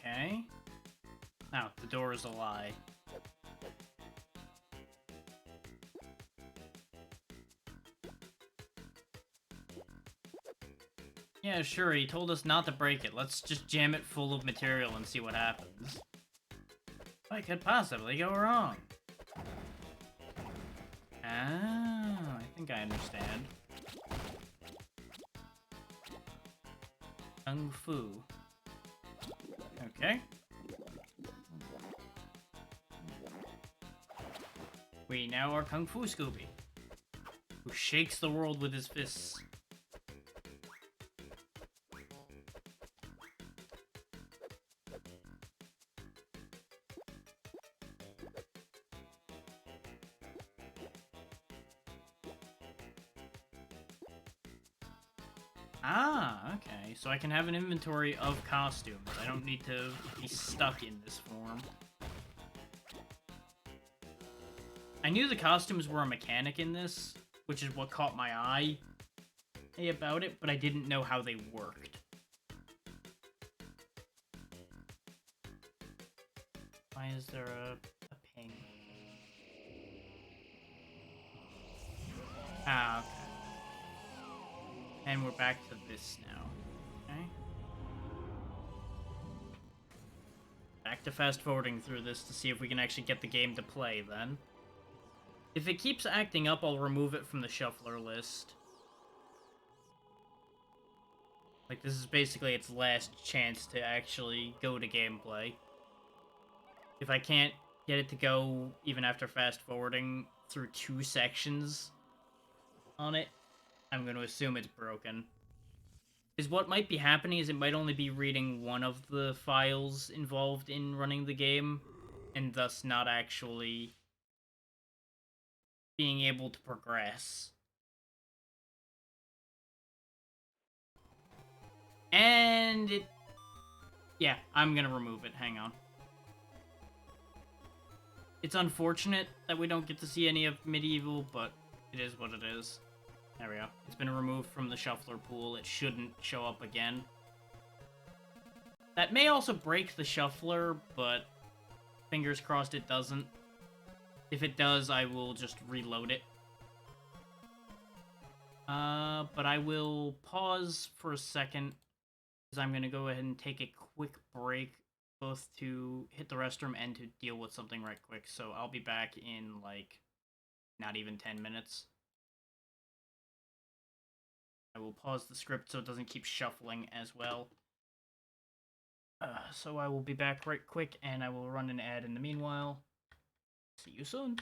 Okay. Now, the door is a lie. Yeah, sure, he told us not to break it. Let's just jam it full of material and see what happens. What could possibly go wrong? Ah, I think I understand. Kung Fu. Okay. We now are Kung Fu Scooby, who shakes the world with his fists. Ah, okay. So I can have an inventory of costumes. I don't need to be stuck in this form. I knew the costumes were a mechanic in this, which is what caught my eye about it, but I didn't know how they worked. Why is there a ping? Ah, okay. And we're back to this now. Okay. Back to fast forwarding through this to see if we can actually get the game to play then. If it keeps acting up, I'll remove it from the shuffler list. Like, this is basically its last chance to actually go to gameplay. If I can't get it to go, even after fast forwarding through 2 sections on it, I'm going to assume it's broken. Because what might be happening is it might only be reading one of the files involved in running the game, and thus not actually being able to progress. And it... Yeah, I'm gonna remove it. Hang on. It's unfortunate that we don't get to see any of Medieval, but it is what it is. There we go. It's been removed from the shuffler pool. It shouldn't show up again. That may also break the shuffler, but fingers crossed it doesn't. If it does, I will just reload it. But I will pause for a second, because I'm going to go ahead and take a quick break, both to hit the restroom and to deal with something right quick. So I'll be back in, like, not even 10 minutes. I will pause the script so it doesn't keep shuffling as well. So I will be back right quick, and I will run an ad in the meanwhile. See you soon.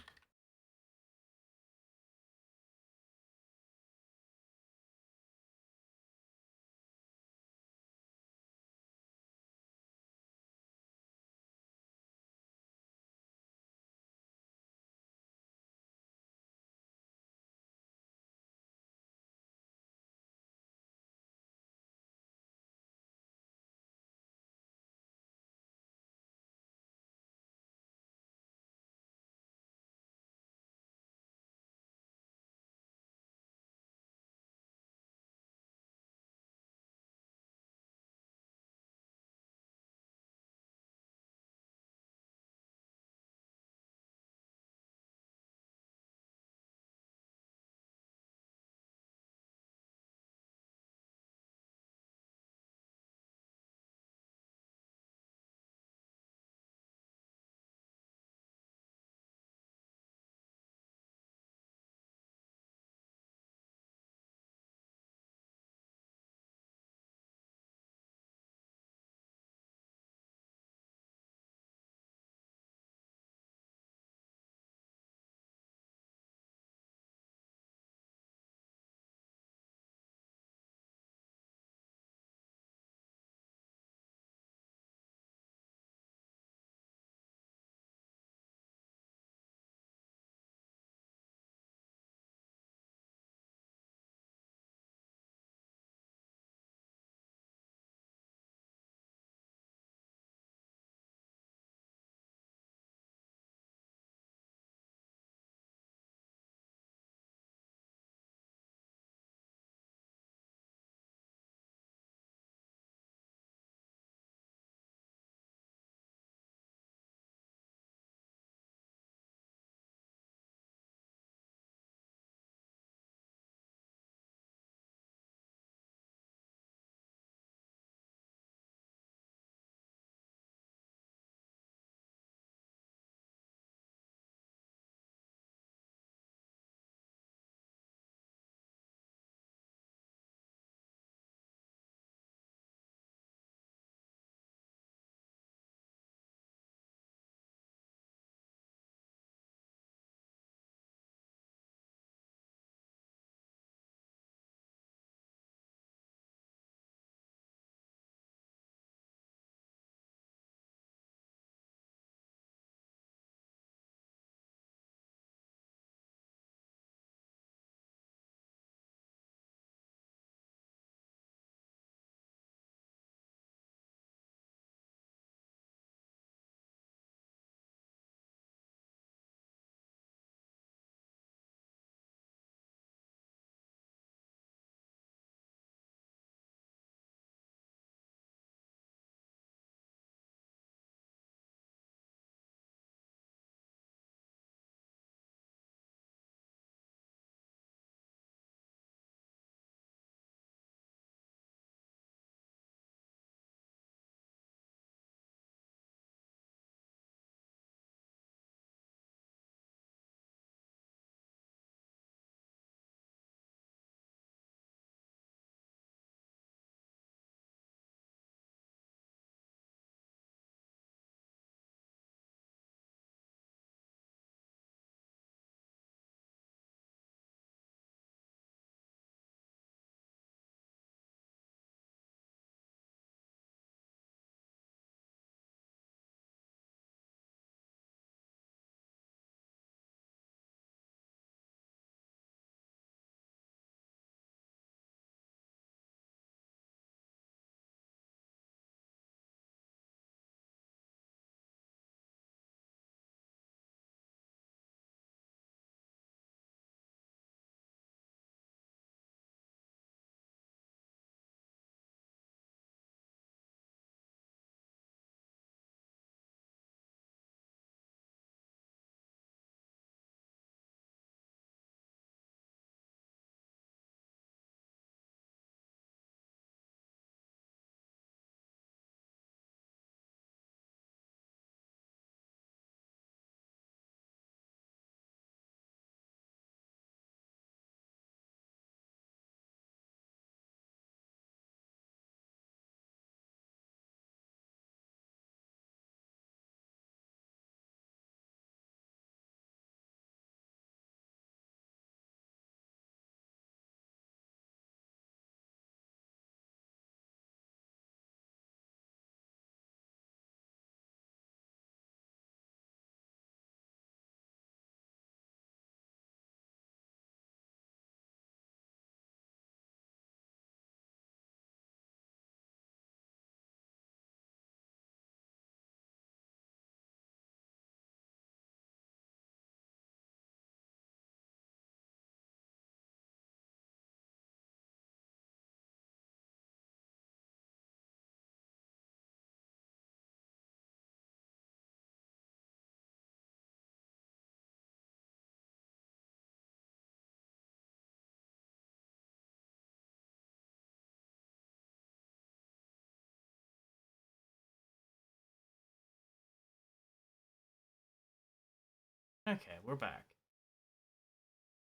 Okay, we're back.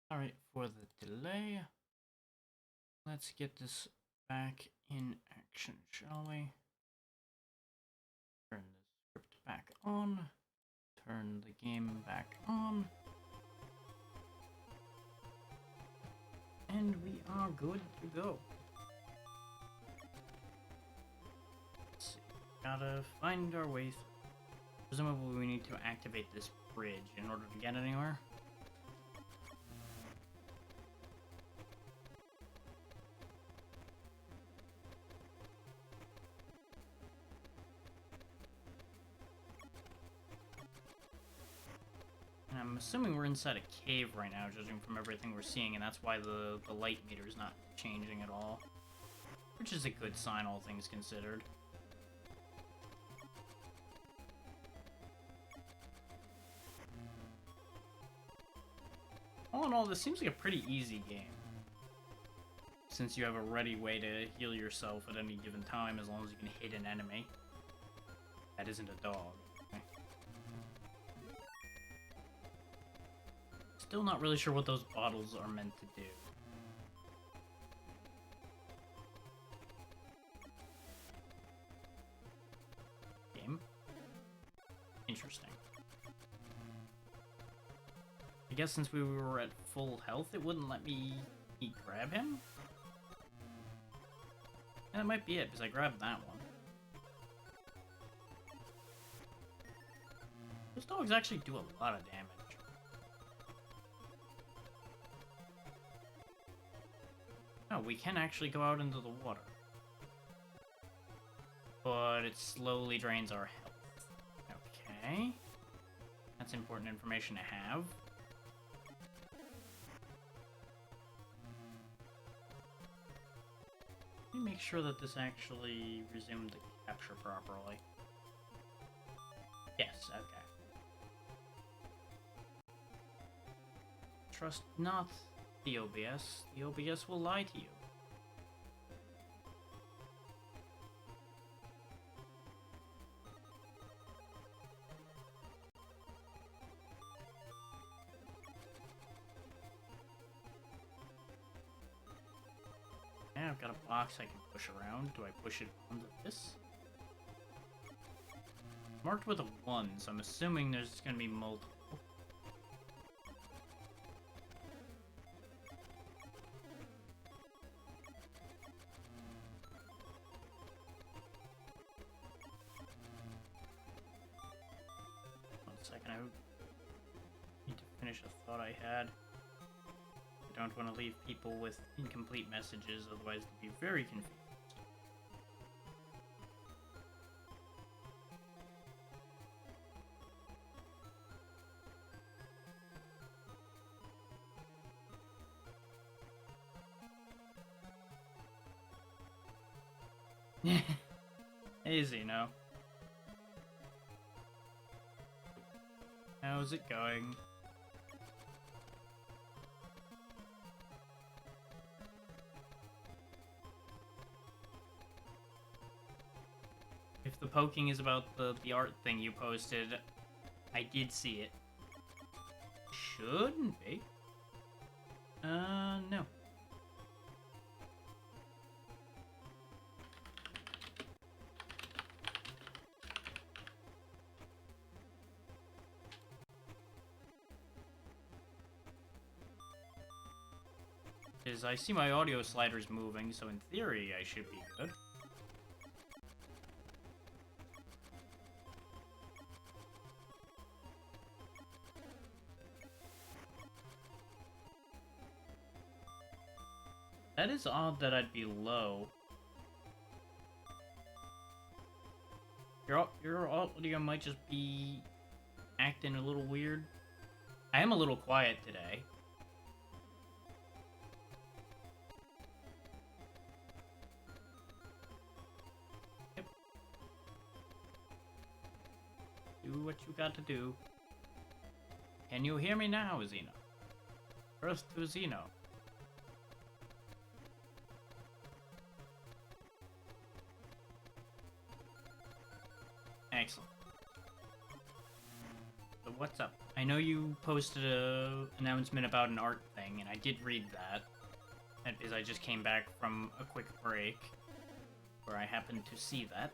Sorry for the delay. Let's get this back in action, shall we? Turn the script back on. Turn the game back on. And we are good to go. Let's see. Gotta find our way through. Presumably we need to activate this bridge in order to get anywhere. And I'm assuming we're inside a cave right now, judging from everything we're seeing, and that's why the light meter is not changing at all. Which is a good sign, all things considered. All in all, this seems like a pretty easy game. Since you have a ready way to heal yourself at any given time, as long as you can hit an enemy. That isn't a dog. Okay. Still not really sure what those bottles are meant to do. Game. Interesting. I guess since we were at full health, it wouldn't let me grab him? And that might be it, because I grabbed that one. Those dogs actually do a lot of damage. Oh, we can actually go out into the water. But it slowly drains our health. Okay. That's important information to have. Let me make sure that this actually resumed the capture properly. Yes, okay. Trust not the OBS. The OBS will lie to you. Yeah, I've got a box I can push around. Do I push it onto this? Marked with a 1, so I'm assuming there's going to be multiple. One second, I need to finish a thought I had. I don't want to leave people with incomplete messages, otherwise they'll be very confused. Easy, no? How's it going? If the poking is about the art thing you posted, I did see it. Shouldn't be. No. Because I see my audio sliders moving, so in theory I should be good. That is odd that I'd be low. Your audio might just be acting a little weird. I am a little quiet today. Yep. Do what you got to do. Can you hear me now, Xeno? Earth to Xeno. Excellent. The what's up? I know you posted a announcement about an art thing, and I did read that. Because I just came back from a quick break, where I happened to see that.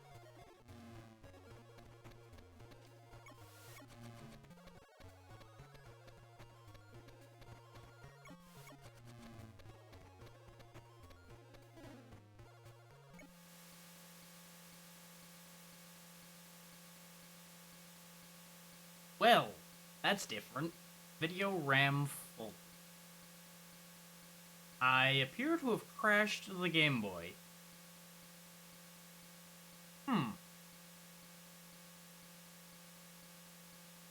Well, that's different. Video RAM full. I appear to have crashed the Game Boy.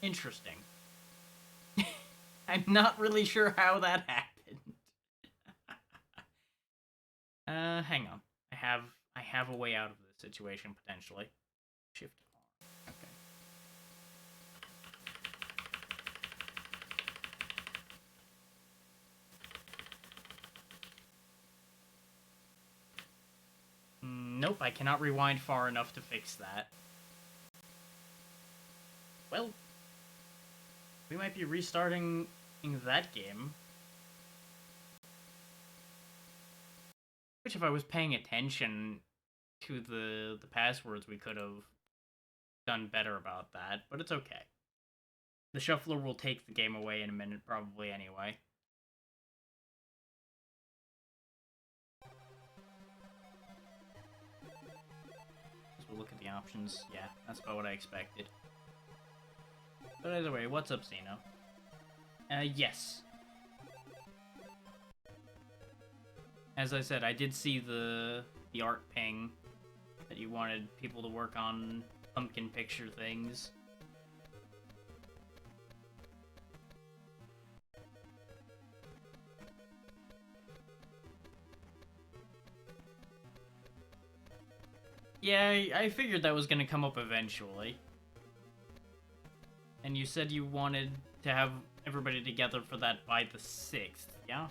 Interesting. I'm not really sure how that happened. Hang on. I have a way out of this situation, potentially. Shift R. Okay. Nope, I cannot rewind far enough to fix that. Well, we might be restarting that game. Which, if I was paying attention to the passwords, we could have done better about that, but it's okay. The shuffler will take the game away in a minute, probably, anyway. So we'll look at the options. Yeah, that's about what I expected. But either way, what's up, Zeno? Yes. As I said, I did see the art ping that you wanted people to work on pumpkin picture things. Yeah, I figured that was gonna come up eventually. And you said you wanted to have everybody together for that by the 6th, yeah?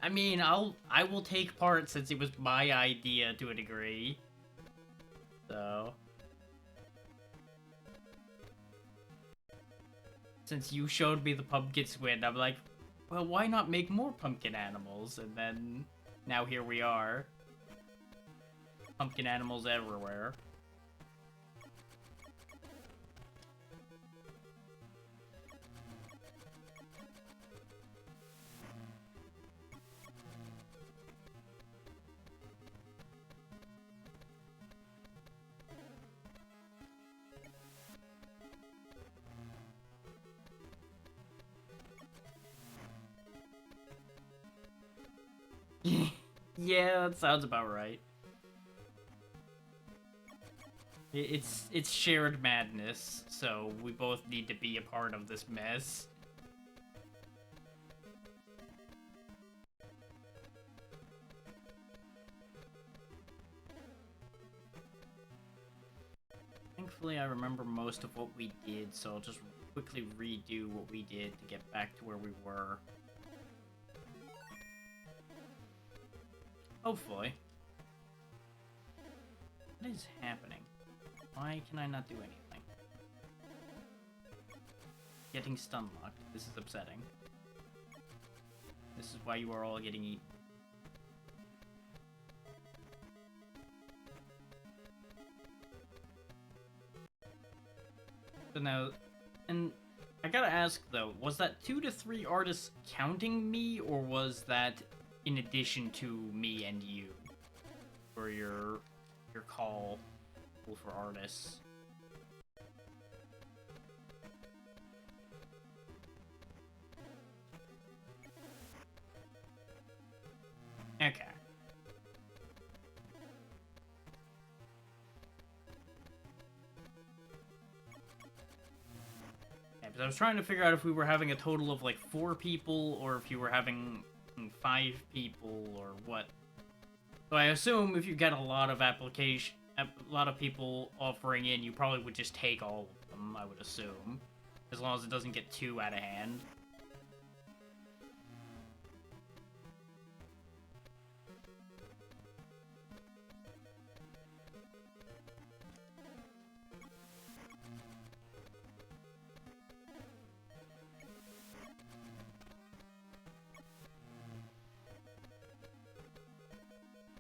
I mean, I will take part since it was my idea to a degree. So, since you showed me the pumpkin squid, I'm like, well, why not make more pumpkin animals? And then now here we are. Pumpkin animals everywhere. Yeah, that sounds about right. It's shared madness, so we both need to be a part of this mess. Thankfully, I remember most of what we did, so I'll just quickly redo what we did to get back to where we were. Hopefully. What is happening? Why can I not do anything? Getting stun locked. This is upsetting. This is why you are all getting eaten. So now, and I gotta ask though, was that 2 to 3 artists counting me, or was that in addition to me and you, for your call for artists? Okay. Yeah, because I was trying to figure out if we were having a total of like 4 people, or if you were having 5 people, or what. So I assume if you get a lot of people offering in, you probably would just take all of them, I would assume. As long as it doesn't get too out of hand.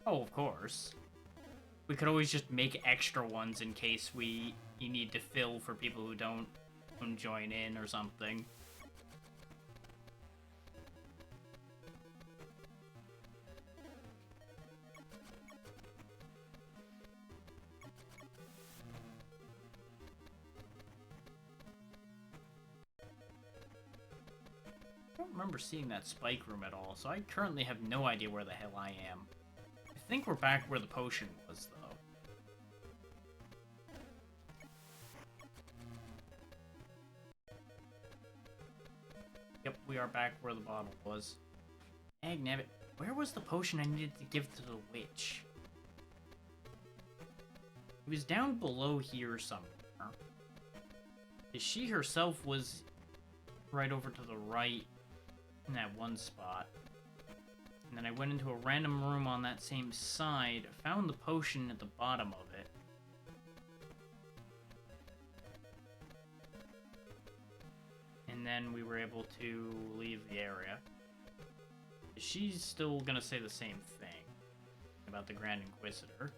Oh, of course. We could always just make extra ones in case you need to fill for people who don't join in or something. I don't remember seeing that spike room at all, so I currently have no idea where the hell I am. I think we're back where the potion was, though. Yep, we are back where the bottle was. Agnabbit, where was the potion I needed to give to the witch? It was down below here somewhere. She herself was right over to the right in that one spot. And then I went into a random room on that same side, found the potion at the bottom of it. And then we were able to leave the area. She's still gonna say the same thing about the Grand Inquisitor.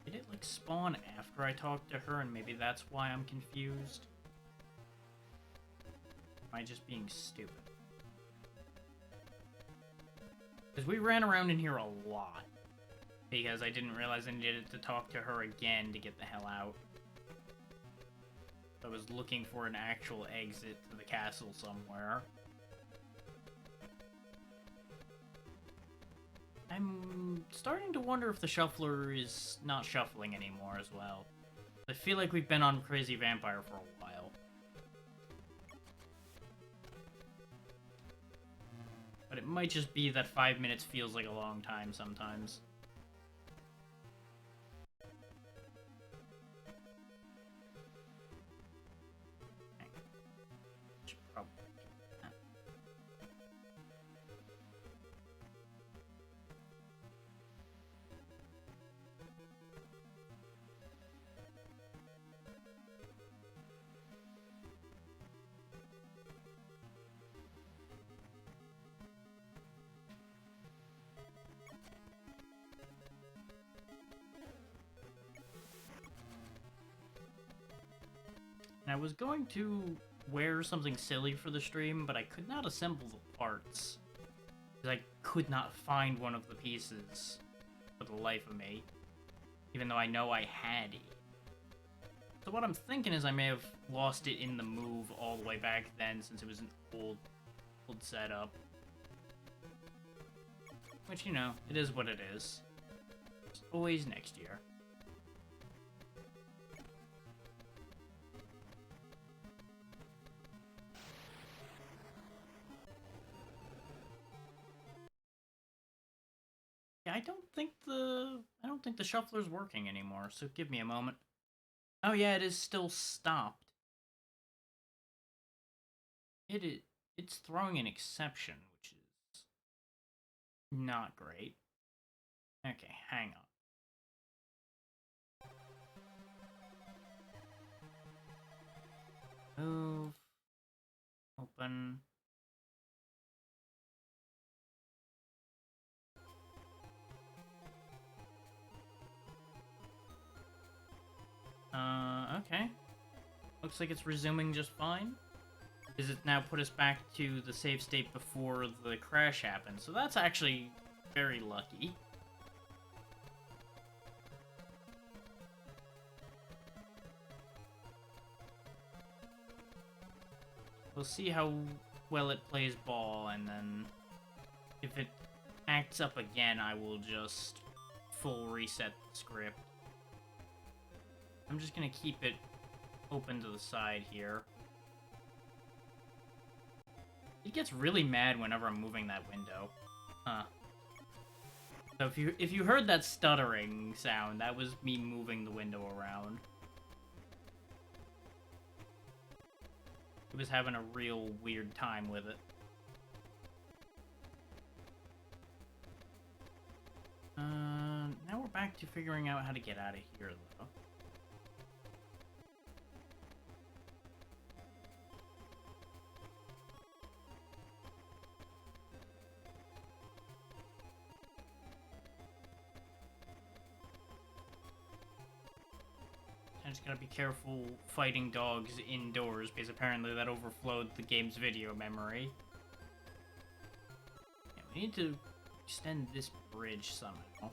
Did it, like, spawn after I talked to her, and maybe that's why I'm confused? Am I just being stupid? Because we ran around in here a lot. Because I didn't realize I needed to talk to her again to get the hell out. I was looking for an actual exit to the castle somewhere. I'm starting to wonder if the shuffler is not shuffling anymore as well. I feel like we've been on Crazy Vampire for a while. But it might just be that 5 minutes feels like a long time sometimes. Should probably do that. And I was going to wear something silly for the stream, but I could not assemble the parts. Because I could not find one of the pieces for the life of me. Even though I know I had it. So what I'm thinking is I may have lost it in the move all the way back then, since it was an old setup. Which, you know, it is what it is. It's always next year. I don't think the shuffler's working anymore, so give me a moment. Oh yeah, it is still stopped. It's throwing an exception, which is not great. Okay, hang on. Move. Open. Okay. Looks like it's resuming just fine. Is it now put us back to the save state before the crash happened? So that's actually very lucky. We'll see how well it plays ball, and then if it acts up again, I will just full reset the script. I'm just gonna keep it open to the side here. It gets really mad whenever I'm moving that window. Huh. So if you heard that stuttering sound, that was me moving the window around. It was having a real weird time with it. Now we're back to figuring out how to get out of here, though. I just gotta be careful fighting dogs indoors, because apparently that overflowed the game's video memory. Yeah, we need to extend this bridge somehow.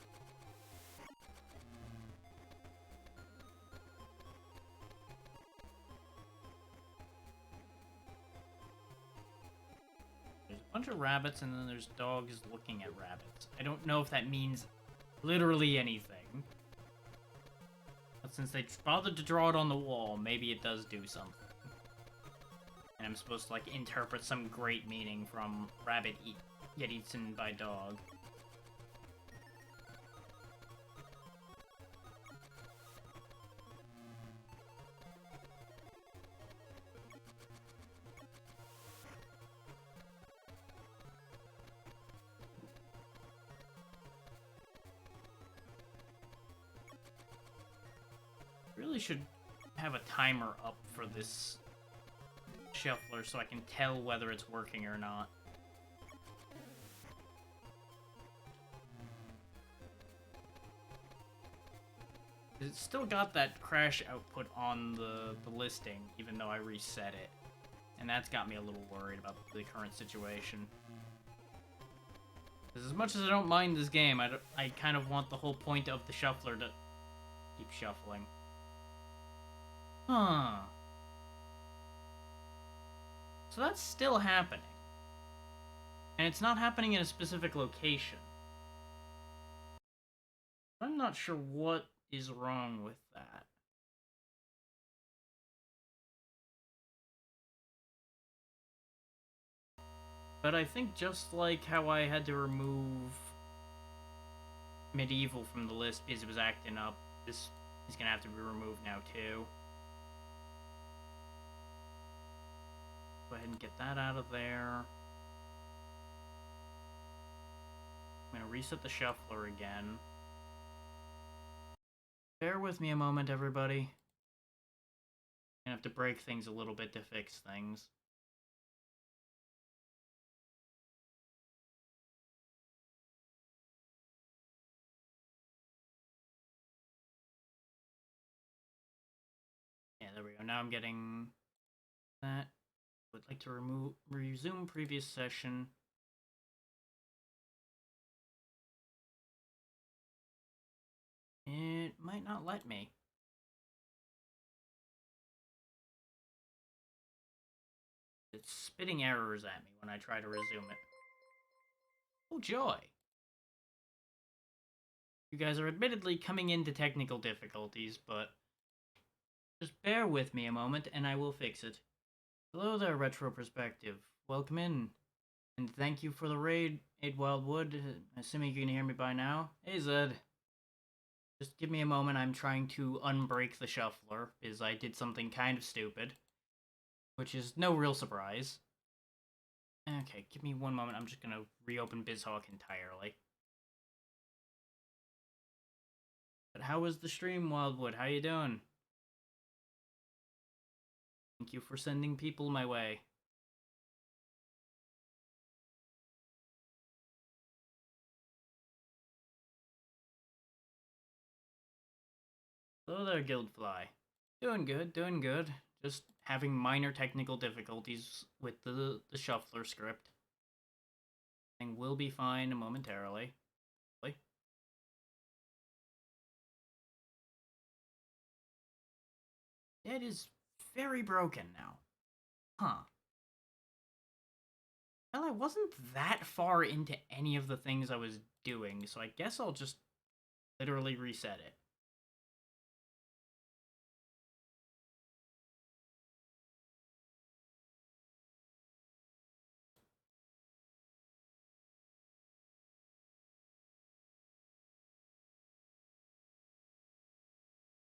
There's a bunch of rabbits, and then there's dogs looking at rabbits. I don't know if that means literally anything. But since they bothered to draw it on the wall, maybe it does do something. And I'm supposed to, like, interpret some great meaning from rabbit get eaten by dog. Really should have a timer up for this shuffler so I can tell whether it's working or not. It's still got that crash output on the listing, even though I reset it. And that's got me a little worried about the current situation. Because as much as I don't mind this game, I kind of want the whole point of the shuffler to keep shuffling. Huh. So that's still happening. And it's not happening in a specific location. I'm not sure what is wrong with that. But I think just like how I had to remove Medieval from the list because it was acting up, this is gonna have to be removed now too. Go ahead and get that out of there. I'm gonna reset the shuffler again. Bear with me a moment, everybody. I'm gonna have to break things a little bit to fix things. Yeah, there we go. Now I'm getting that. Would like to resume previous session. It might not let me. It's spitting errors at me when I try to resume it. Oh, joy! You guys are admittedly coming into technical difficulties, but just bear with me a moment and I will fix it. Hello there, Retro Perspective. Welcome in. And thank you for the raid, Aid Wildwood. Assuming you can hear me by now. Hey, Zed. Just give me a moment. I'm trying to unbreak the shuffler, because I did something kind of stupid. Which is no real surprise. Okay, give me one moment. I'm just gonna reopen BizHawk entirely. But how was the stream, Wildwood? How you doing? Thank you for sending people my way. Hello there, Guildfly. Doing good, doing good. Just having minor technical difficulties with the shuffler script. Thing will be fine momentarily. It is very broken now. Huh. Well, I wasn't that far into any of the things I was doing, so I guess I'll just literally reset it.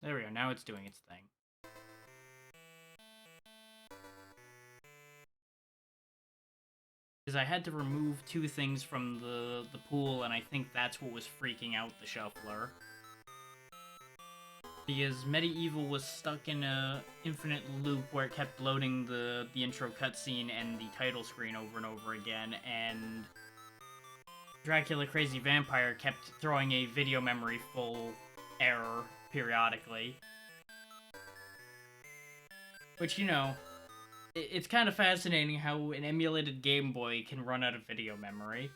There we go, now it's doing its thing. Because I had to remove 2 things from the pool, and I think that's what was freaking out the shuffler. Because Medieval was stuck in a infinite loop where it kept loading the intro cutscene and the title screen over and over again, and Dracula Crazy Vampire kept throwing a video memory full error periodically. Which, you know, it's kind of fascinating how an emulated Game Boy can run out of video memory.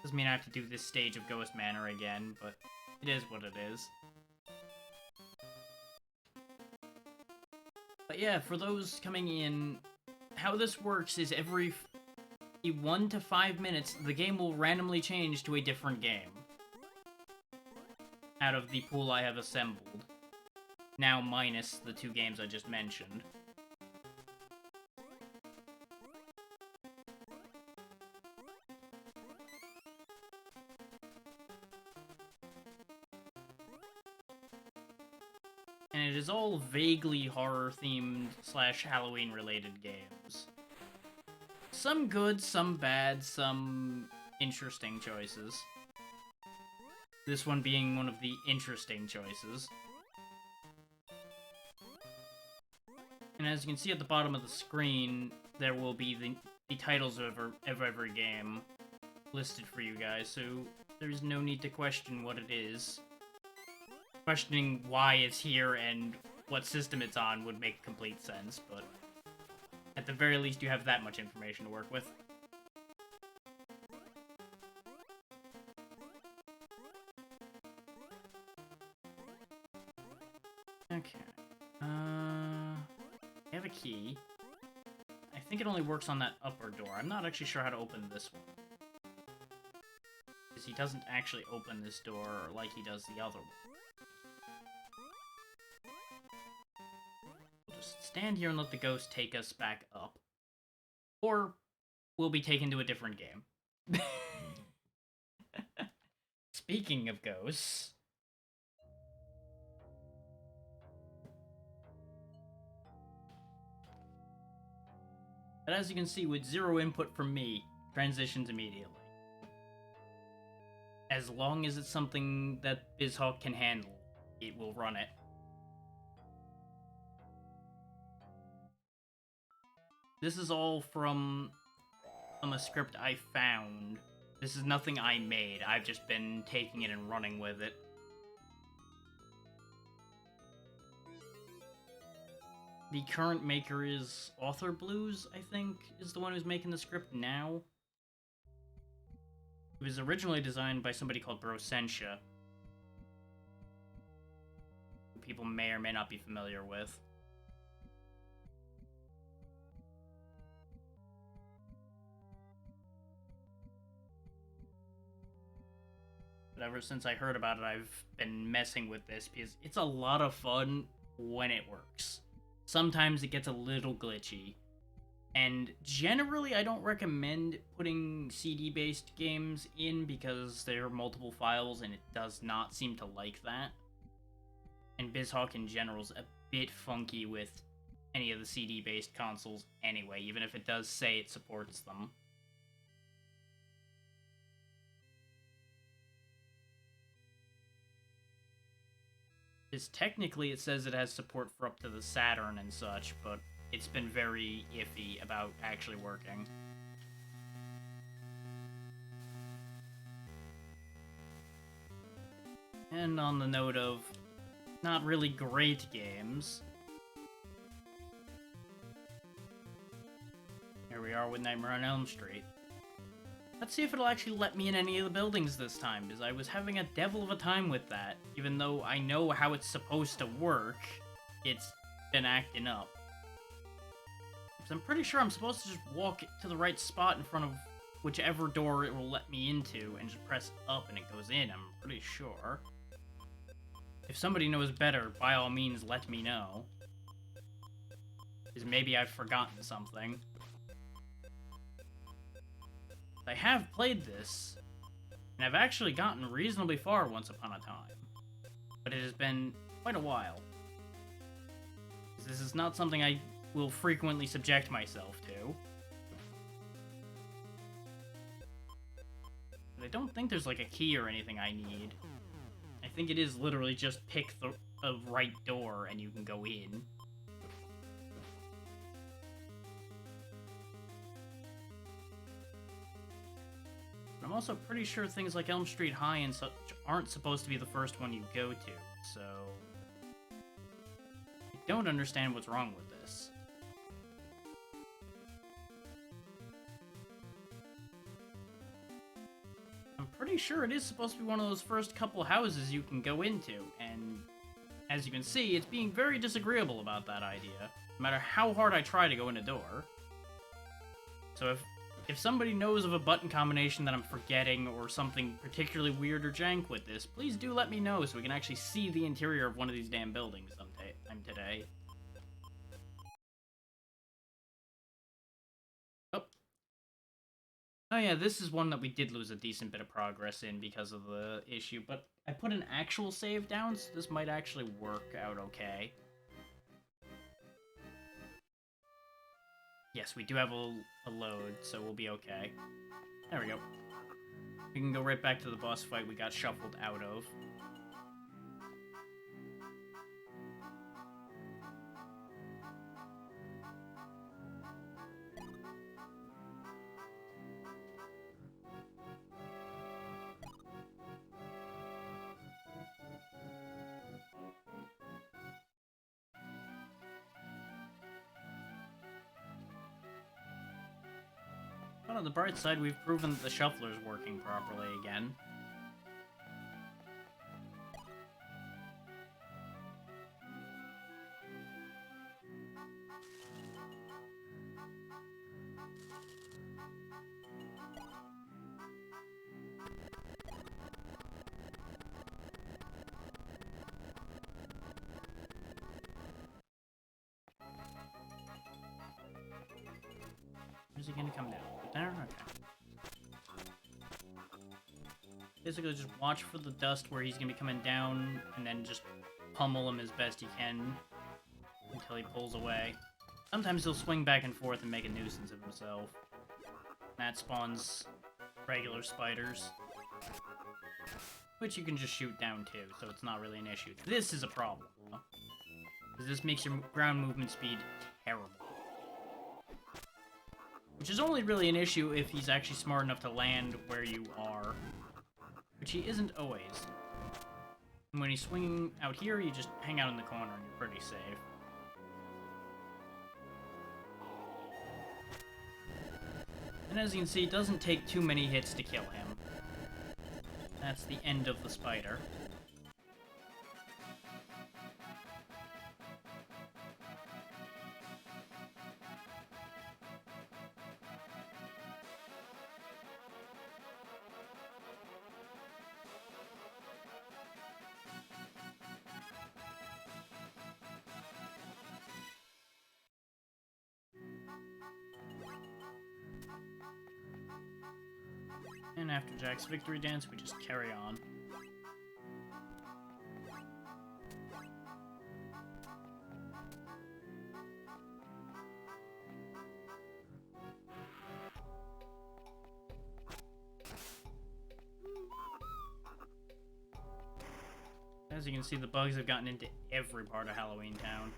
Doesn't mean I have to do this stage of Ghost Manor again, but it is what it is. But yeah, for those coming in, how this works is every 1 to 5 minutes, the game will randomly change to a different game out of the pool I have assembled. Now minus the 2 games I just mentioned. And it is all vaguely horror-themed / Halloween-related games. Some good, some bad, some interesting choices. This one being one of the interesting choices. And as you can see at the bottom of the screen, there will be the titles of every game listed for you guys, so there's no need to question what it is. Questioning why it's here and what system it's on would make complete sense, but at the very least you have that much information to work with. Okay. I have a key. I think it only works on that upper door. I'm not actually sure how to open this one. Because he doesn't actually open this door like he does the other one. We'll just stand here and let the ghost take us back up. Or we'll be taken to a different game. Speaking of ghosts... But as you can see, with 0 input from me, transitions immediately. As long as it's something that BizHawk can handle, it will run it. This is all from a script I found. This is nothing I made, I've just been taking it and running with it. The current maker is Author Blues, I think, is the one who's making the script now. It was originally designed by somebody called Brosentia, who people may or may not be familiar with. But ever since I heard about it, I've been messing with this because it's a lot of fun when it works. Sometimes it gets a little glitchy, and generally I don't recommend putting CD-based games in because there are multiple files and it does not seem to like that. And BizHawk in general is a bit funky with any of the CD-based consoles anyway, even if it does say it supports them. Because technically it says it has support for up to the Saturn and such, but it's been very iffy about actually working. And on the note of not really great games, here we are with Nightmare on Elm Street. Let's see if it'll actually let me in any of the buildings this time, because I was having a devil of a time with that. Even though I know how it's supposed to work, it's been acting up. So I'm pretty sure I'm supposed to just walk to the right spot in front of whichever door it will let me into, and just press up and it goes in, I'm pretty sure. If somebody knows better, by all means let me know. Because maybe I've forgotten something. I have played this, and I've actually gotten reasonably far once upon a time. But it has been quite a while. This is not something I will frequently subject myself to. But I don't think there's like a key or anything I need. I think it is literally just pick the right door and you can go in. I'm also pretty sure things like Elm Street High and such aren't supposed to be the first one you go to, so I don't understand what's wrong with this. I'm pretty sure it is supposed to be one of those first couple houses you can go into, and as you can see, it's being very disagreeable about that idea, no matter how hard I try to go in a door. So if somebody knows of a button combination that I'm forgetting or something particularly weird or jank with this, please do let me know so we can actually see the interior of one of these damn buildings sometime today. Oh yeah, this is one that we did lose a decent bit of progress in because of the issue, but I put an actual save down, so this might actually work out okay. Yes, we do have a load, so we'll be okay. There we go. We can go right back to the boss fight we got shuffled out of. But on the bright side, we've proven that the shuffler's working properly again. Where's he gonna come down? There? Okay. Basically, just watch for the dust where he's gonna be coming down, and then just pummel him as best you can until he pulls away. Sometimes he'll swing back and forth and make a nuisance of himself. That spawns regular spiders, which you can just shoot down too, so it's not really an issue. This is a problem, because this makes your ground movement speed terrible. Which is only really an issue if he's actually smart enough to land where you are, which he isn't always. And when he's swinging out here, you just hang out in the corner and you're pretty safe. And as you can see, it doesn't take too many hits to kill him. That's the end of the spider. And after Jack's victory dance, we just carry on. As you can see, the bugs have gotten into every part of Halloween Town.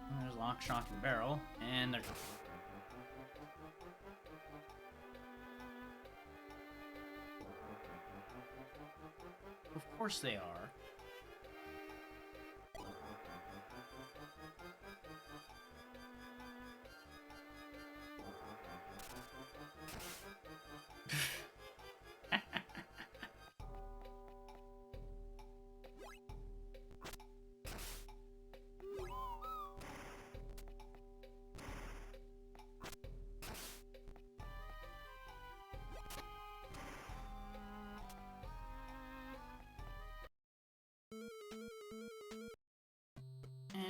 And there's Lock, Shock, and Barrel, and they're gone. Of course they are.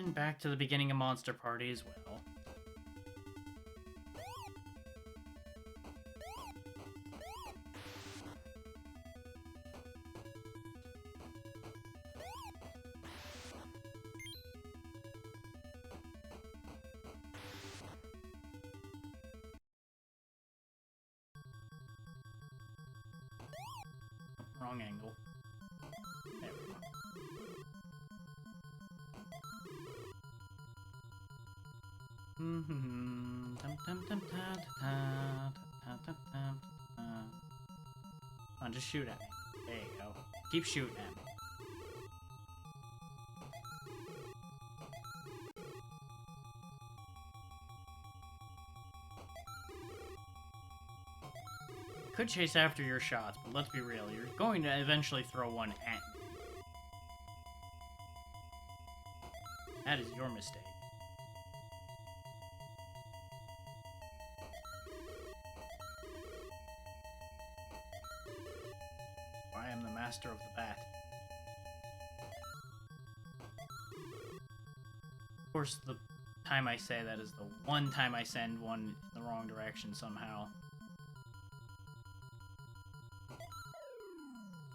And back to the beginning of Monster Party as well. Wrong angle. There we go. Come on, just shoot at me. There you go. Keep shooting at me. Could chase after your shots, but let's be real, you're going to eventually throw one at me. That is your mistake. I am the master of the bat. Of course, the time I say that is the one time I send one in the wrong direction somehow.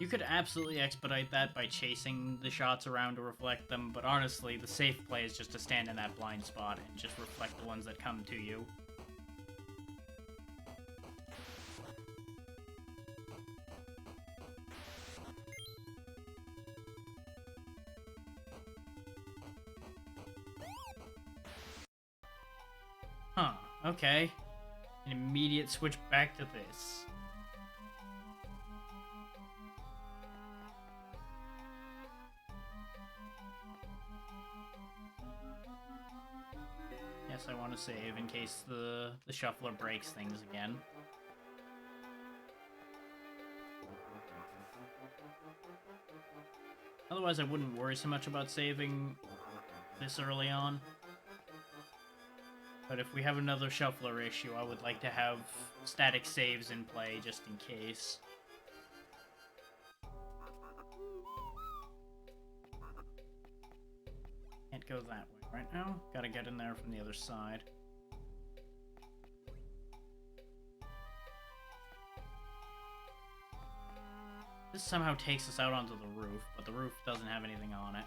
You could absolutely expedite that by chasing the shots around to reflect them, but honestly, the safe play is just to stand in that blind spot and just reflect the ones that come to you. Huh, okay. An immediate switch back to this. Yes, I want to save in case the shuffler breaks things again. Otherwise, I wouldn't worry so much about saving this early on. But if we have another shuffler issue, I would like to have static saves in play just in case. Can't go that way right now. Gotta get in there from the other side. This somehow takes us out onto the roof, but the roof doesn't have anything on it.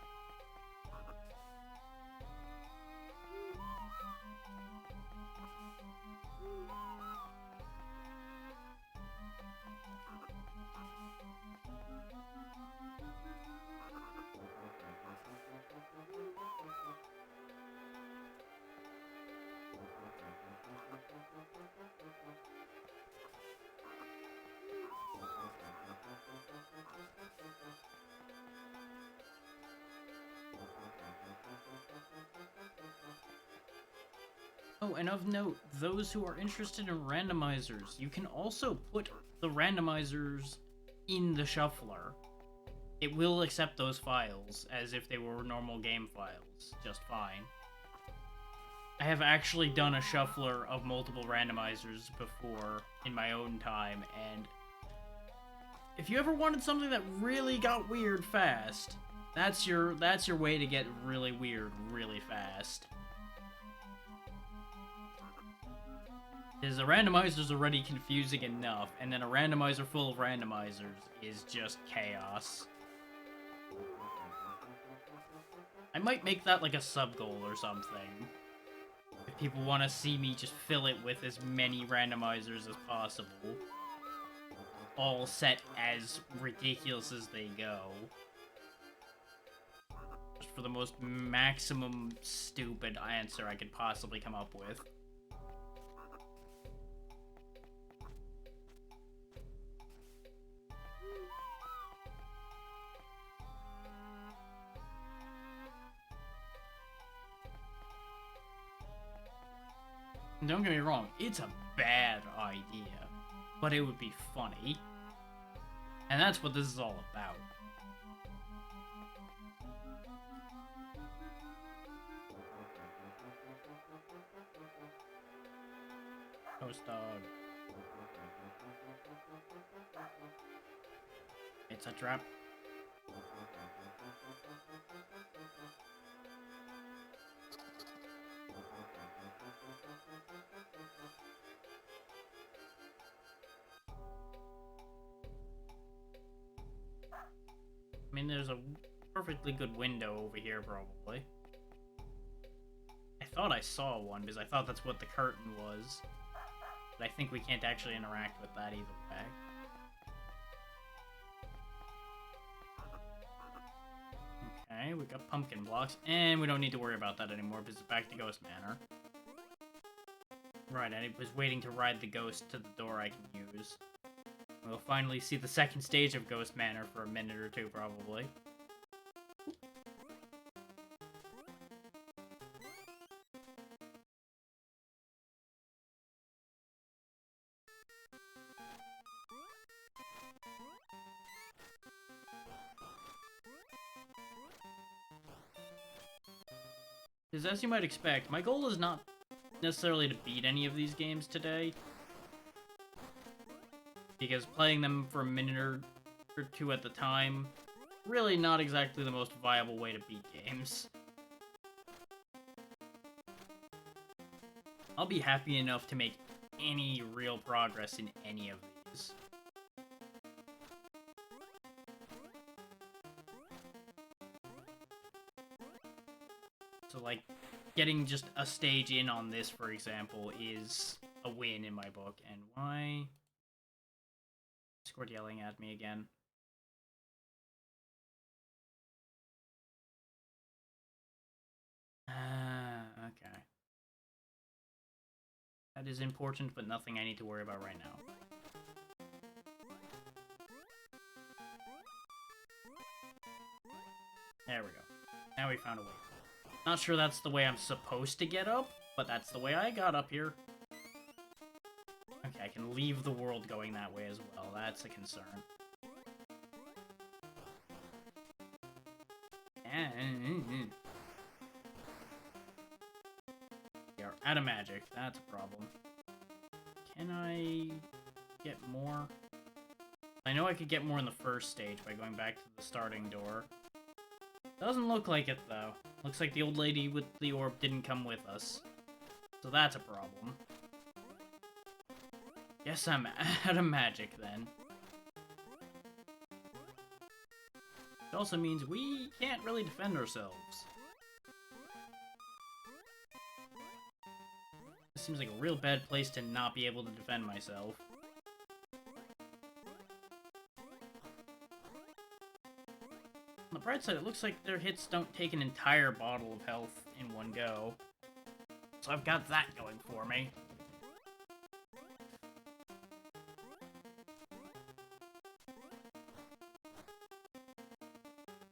Oh, and of note, those who are interested in randomizers, you can also put the randomizers in the shuffler. It will accept those files as if they were normal game files, just fine. I have actually done a shuffler of multiple randomizers before in my own time, and if you ever wanted something that really got weird fast, that's your way to get really weird really fast. Is a randomizer's already confusing enough, and then a randomizer full of randomizers is just chaos. I might make that like a sub-goal or something. If people want to see me just fill it with as many randomizers as possible. All set as ridiculous as they go. Just for the most maximum stupid answer I could possibly come up with. Don't get me wrong, it's a bad idea, but it would be funny. And that's what this is all about. Toast dog. It's a trap. I mean, there's a perfectly good window over here, probably. I thought I saw one, because I thought that's what the curtain was. But I think we can't actually interact with that either way. Okay, we got pumpkin blocks, and we don't need to worry about that anymore, because it's back to Ghost Manor. Right, I was waiting to ride the ghost to the door I can use. We'll finally see the second stage of Ghost Manor for a minute or two, probably. Because as you might expect, my goal is not necessarily to beat any of these games today. Because playing them for a minute or two at the time, really not exactly the most viable way to beat games. I'll be happy enough to make any real progress in any of these. So, like, getting just a stage in on this, for example, is a win in my book. And why? Discord yelling at me again. Okay. That is important, but nothing I need to worry about right now. There we go. Now we found a way. Not sure that's the way I'm supposed to get up, but that's the way I got up here. Okay, I can leave the world going that way as well. That's a concern. We are out of magic. That's a problem. Can I get more? I know I could get more in the first stage by going back to the starting door. Doesn't look like it, though. Looks like the old lady with the orb didn't come with us. So that's a problem. Guess I'm out of magic, then. It also means we can't really defend ourselves. This seems like a real bad place to not be able to defend myself. On the bright side, it looks like their hits don't take an entire bottle of health in one go. So I've got that going for me.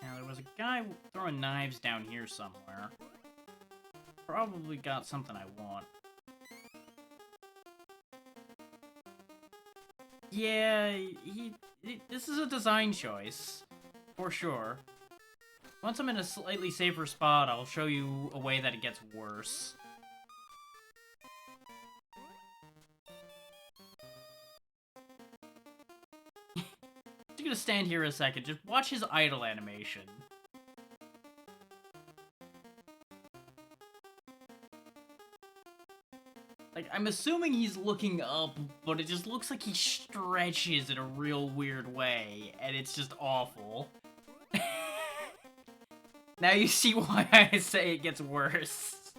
Now, there was a guy throwing knives down here somewhere. Probably got something I want. Yeah, this is a design choice. For sure. Once I'm in a slightly safer spot, I'll show you a way that it gets worse. I'm gonna stand here a second, just watch his idle animation. Like, I'm assuming he's looking up, but it just looks like he stretches in a real weird way, and it's just awful. Now you see why I say it gets worse.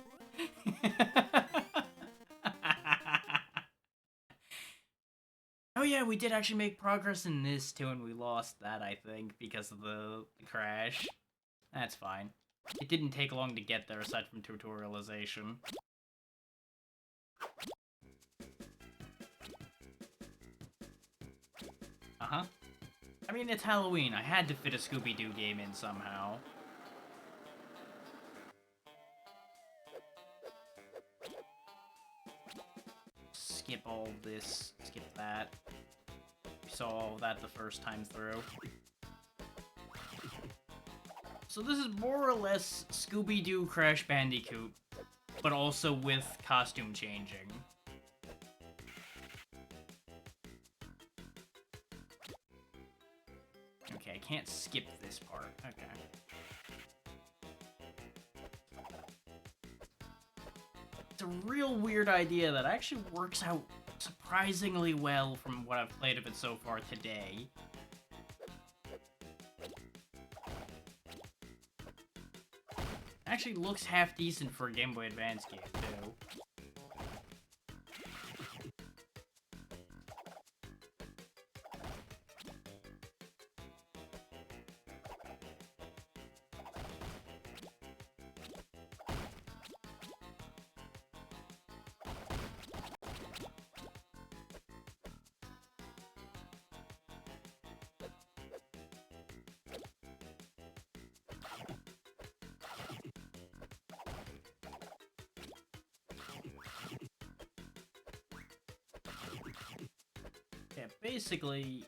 Oh yeah, we did actually make progress in this too, and we lost that, I think, because of the crash. That's fine. It didn't take long to get there, aside from tutorialization. Uh-huh. I mean, it's Halloween. I had to fit a Scooby-Doo game in somehow. Skip all this, skip that. We saw all that the first time through. So this is more or less Scooby-Doo Crash Bandicoot, but also with costume changing. Okay, I can't skip this part. Okay. It's a real weird idea that actually works out surprisingly well from what I've played of it so far today. Actually looks half decent for a Game Boy Advance game, too. Yeah, basically,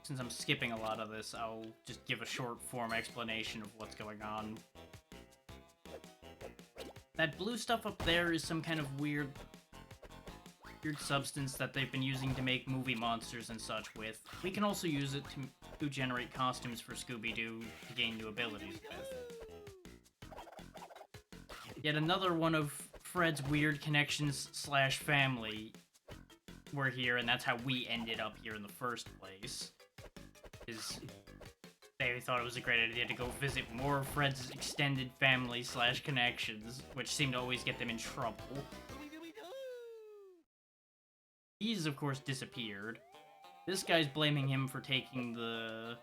since I'm skipping a lot of this, I'll just give a short form explanation of what's going on. That blue stuff up there is some kind of weird substance that they've been using to make movie monsters and such with. We can also use it to generate costumes for Scooby-Doo to gain new abilities with. Yet another one of Fred's weird connections / family were here, and that's how we ended up here in the first place. They thought it was a great idea to go visit more of Fred's extended family / connections, which seemed to always get them in trouble. He's, of course, disappeared. This guy's blaming him for taking the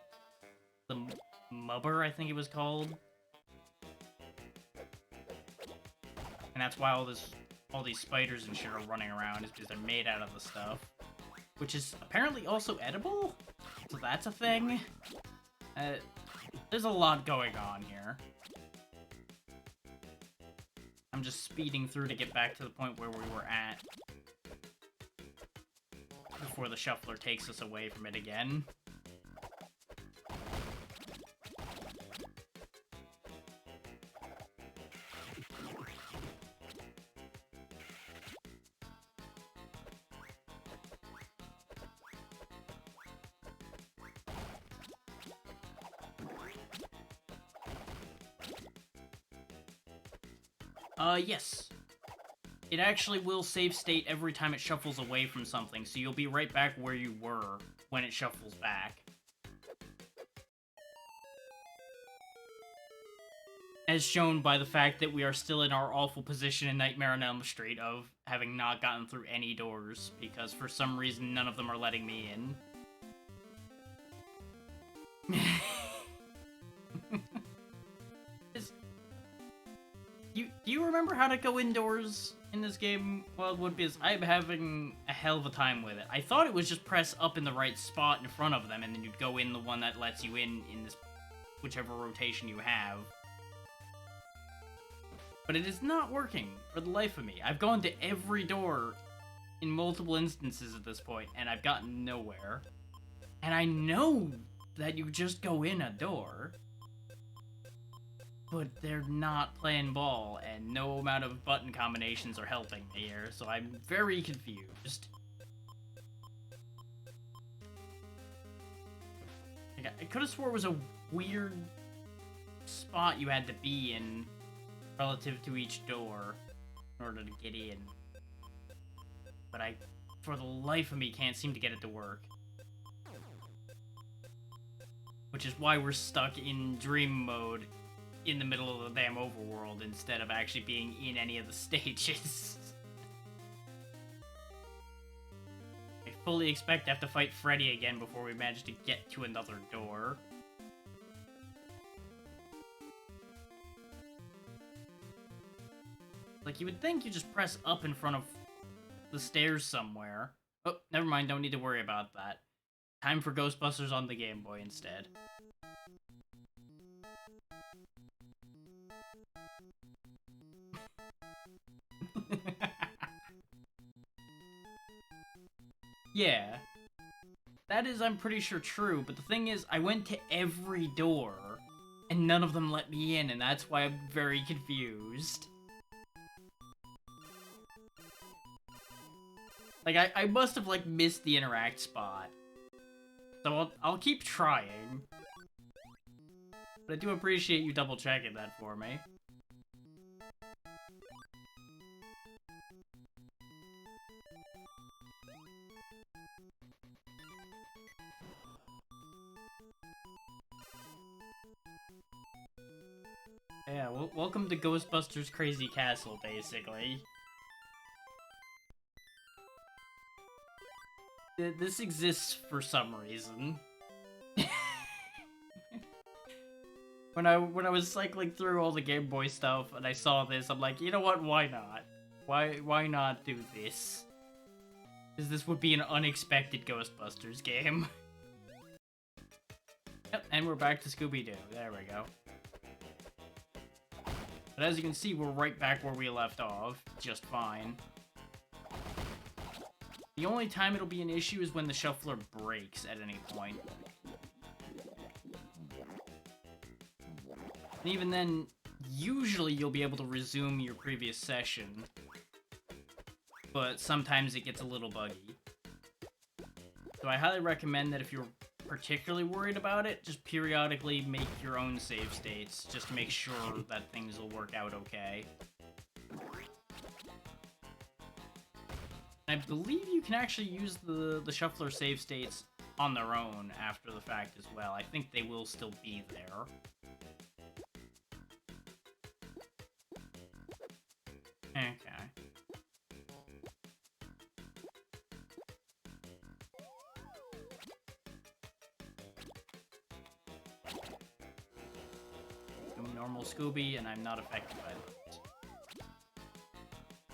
mubber, I think it was called. And that's why all these spiders and shit are running around, is because they're made out of the stuff. Which is apparently also edible? So that's a thing? There's a lot going on here. I'm just speeding through to get back to the point where we were at before the shuffler takes us away from it again. Yes. It actually will save state every time it shuffles away from something, so you'll be right back where you were when it shuffles back. As shown by the fact that we are still in our awful position in Nightmare on Elm Street of having not gotten through any doors, because for some reason none of them are letting me in. Do you remember how to go indoors in this game? Well, because I'm having a hell of a time with it. I thought it was just press up in the right spot in front of them, and then you'd go in the one that lets you in this whichever rotation you have. But it is not working for the life of me. I've gone to every door in multiple instances at this point, and I've gotten nowhere. And I know that you just go in a door, but they're not playing ball, and no amount of button combinations are helping me here, so I'm very confused. I could have swore it was a weird spot you had to be in relative to each door in order to get in. But I, for the life of me, can't seem to get it to work. Which is why we're stuck in dream mode in the middle of the damn overworld instead of actually being in any of the stages. I fully expect to have to fight Freddy again before we manage to get to another door. Like, you would think you just press up in front of the stairs somewhere. Oh, never mind, don't need to worry about that. Time for Ghostbusters on the Game Boy instead. Yeah. That is, I'm pretty sure, true, but the thing is, I went to every door, and none of them let me in, and that's why I'm very confused. Like, I must have, like, missed the interact spot. So I'll keep trying. But I do appreciate you double-checking that for me. Yeah, welcome to Ghostbusters Crazy Castle, basically. This exists for some reason. When I was cycling through all the Game Boy stuff and I saw this, I'm like, you know what? Why not? Why not do this? Because this would be an unexpected Ghostbusters game. Yep, and we're back to Scooby-Doo. There we go. But as you can see, we're right back where we left off, just fine. The only time it'll be an issue is when the shuffler breaks at any point. And even then, usually you'll be able to resume your previous session. But sometimes it gets a little buggy. So I highly recommend that if you're particularly worried about it, just periodically make your own save states, just to make sure that things will work out okay. I believe you can actually use the shuffler save states on their own after the fact as well. I think they will still be there. Okay. I'm normal Scooby, and I'm not affected by that.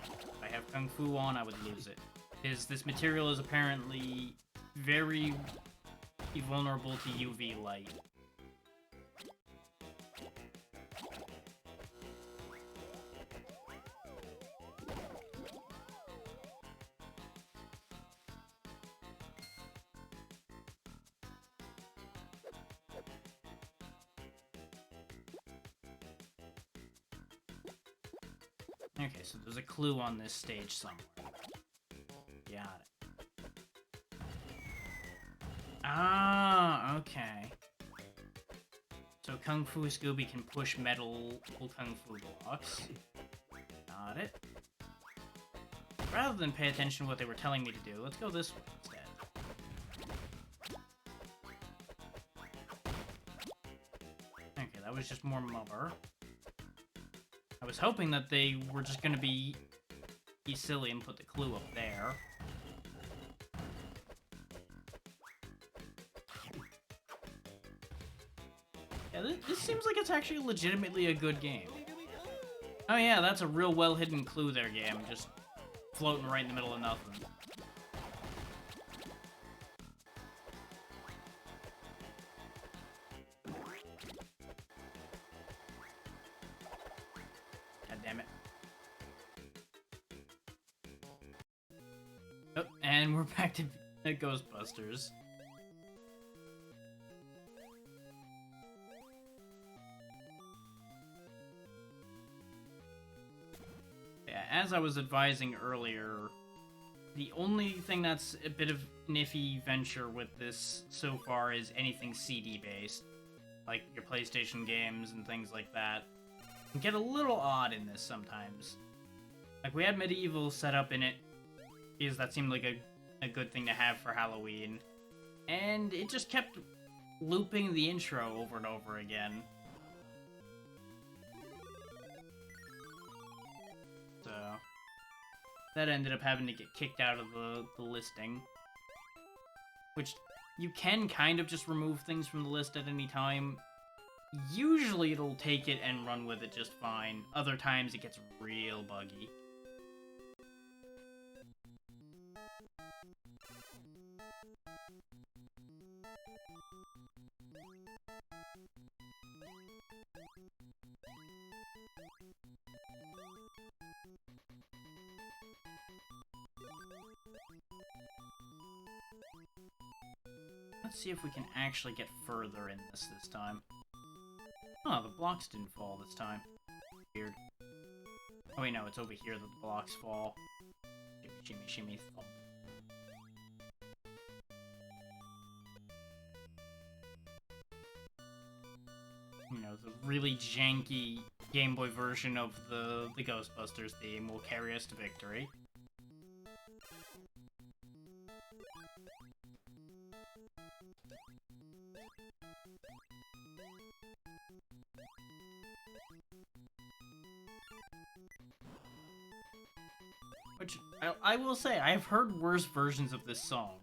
If I have Kung Fu on, I would lose it. Because this material is apparently very vulnerable to UV light. Okay, so there's a clue on this stage somewhere. Got it. Ah, okay. So Kung Fu Scooby can push metal Kung Fu blocks. Got it. Rather than pay attention to what they were telling me to do, let's go this way instead. Okay, that was just more mubber. I was hoping that they were just gonna be silly and put the clue up there. Yeah, this seems like it's actually legitimately a good game. Oh yeah, that's a real well-hidden clue there, game. Just floating right in the middle of nothing. God damn it. Oh, and we're back to Ghostbusters. Yeah, as I was advising earlier, the only thing that's a bit of an iffy venture with this so far is anything CD-based. Like your PlayStation games and things like that. Can get a little odd in this sometimes. Like, we had Medieval set up in it, because that seemed like a good thing to have for Halloween. And it just kept looping the intro over and over again. So that ended up having to get kicked out of the listing. Which, you can kind of just remove things from the list at any time. Usually it'll take it and run with it just fine. Other times it gets real buggy. Let's see if we can actually get further in this time. Oh, the blocks didn't fall this time. Weird. Oh wait, no, it's over here that the blocks fall. Shimmy, shimmy, shimmy, thump. You know, the really janky Game Boy version of the Ghostbusters theme will carry us to victory. Which, I will say, I have heard worse versions of this song.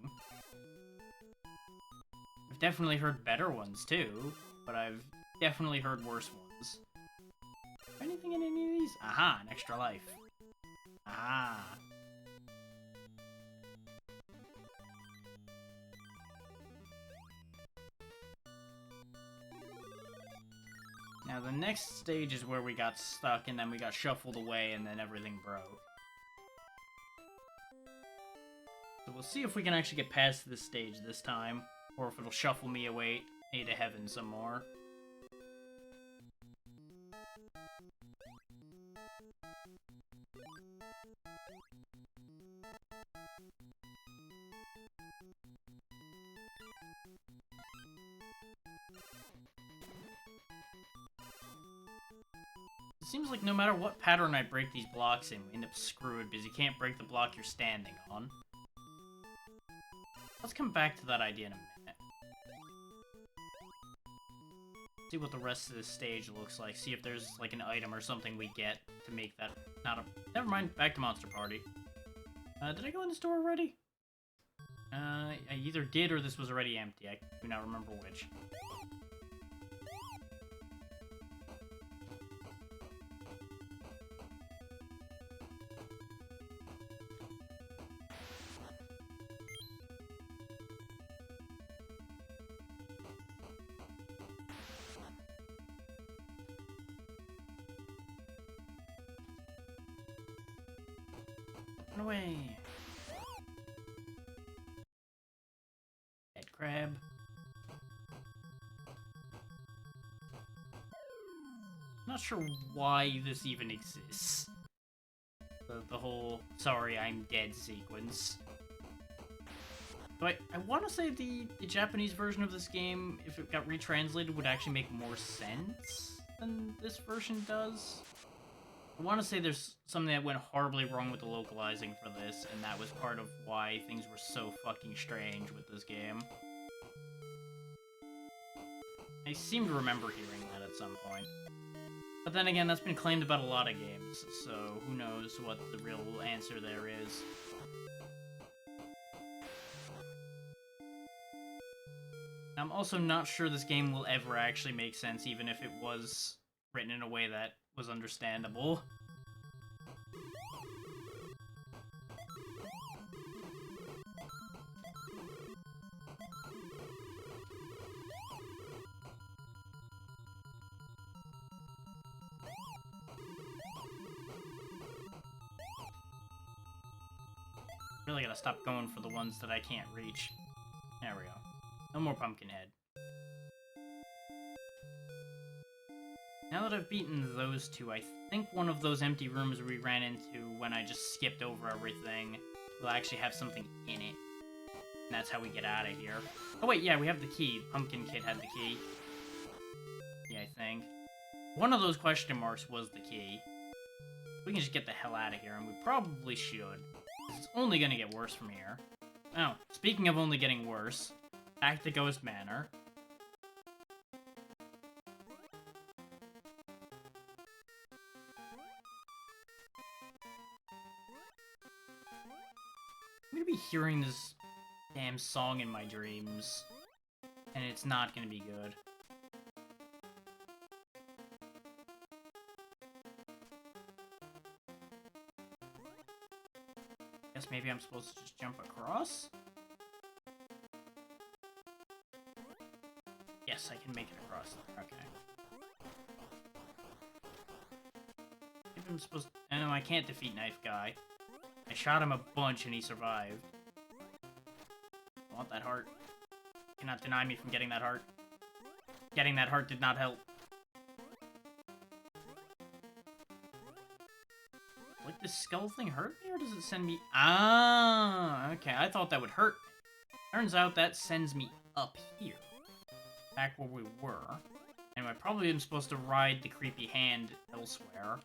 I've definitely heard better ones, too, but I've definitely heard worse ones. Anything in any of these? Aha, an extra life. Ah. Now, the next stage is where we got stuck, and then we got shuffled away, and then everything broke. So we'll see if we can actually get past this stage this time, or if it'll shuffle me away to heaven some more. It seems like no matter what pattern I break these blocks in, we end up screwed because you can't break the block you're standing on. Let's come back to that idea in a minute. See what the rest of this stage looks like. See if there's like an item or something we get to make that not a... Never mind, back to Monster Party. Did I go in the store already? I either did or this was already empty. I do not remember which. Run away! Dead crab. Not sure why this even exists. The whole "sorry, I'm dead" sequence. But I want to say the Japanese version of this game, if it got retranslated, would actually make more sense than this version does. I want to say there's something that went horribly wrong with the localizing for this, and that was part of why things were so fucking strange with this game. I seem to remember hearing that at some point. But then again, that's been claimed about a lot of games, so who knows what the real answer there is. I'm also not sure this game will ever actually make sense, even if it was written in a way that was understandable. Really gotta stop going for the ones that I can't reach. There we go. No more Pumpkinhead. Now that I've beaten those two, I think one of those empty rooms we ran into when I just skipped over everything will actually have something in it. And that's how we get out of here. Oh wait, yeah, we have the key. Pumpkin Kid had the key. Yeah, I think. One of those question marks was the key. We can just get the hell out of here, and we probably should. It's only gonna get worse from here. Oh, speaking of only getting worse, back to Ghost Manor. I'm gonna be hearing this damn song in my dreams, and it's not gonna be good. Guess maybe I'm supposed to just jump across? Yes, I can make it across there. Okay. Maybe I'm supposed to... No, I can't defeat Knife Guy. I shot him a bunch and he survived. I want that heart. You cannot deny me from getting that heart. Getting that heart did not help. Like, this skull thing hurt me, or does it send me... Ah, okay, I thought that would hurt me. Turns out that sends me up here. Back where we were. And I probably am supposed to ride the creepy hand elsewhere.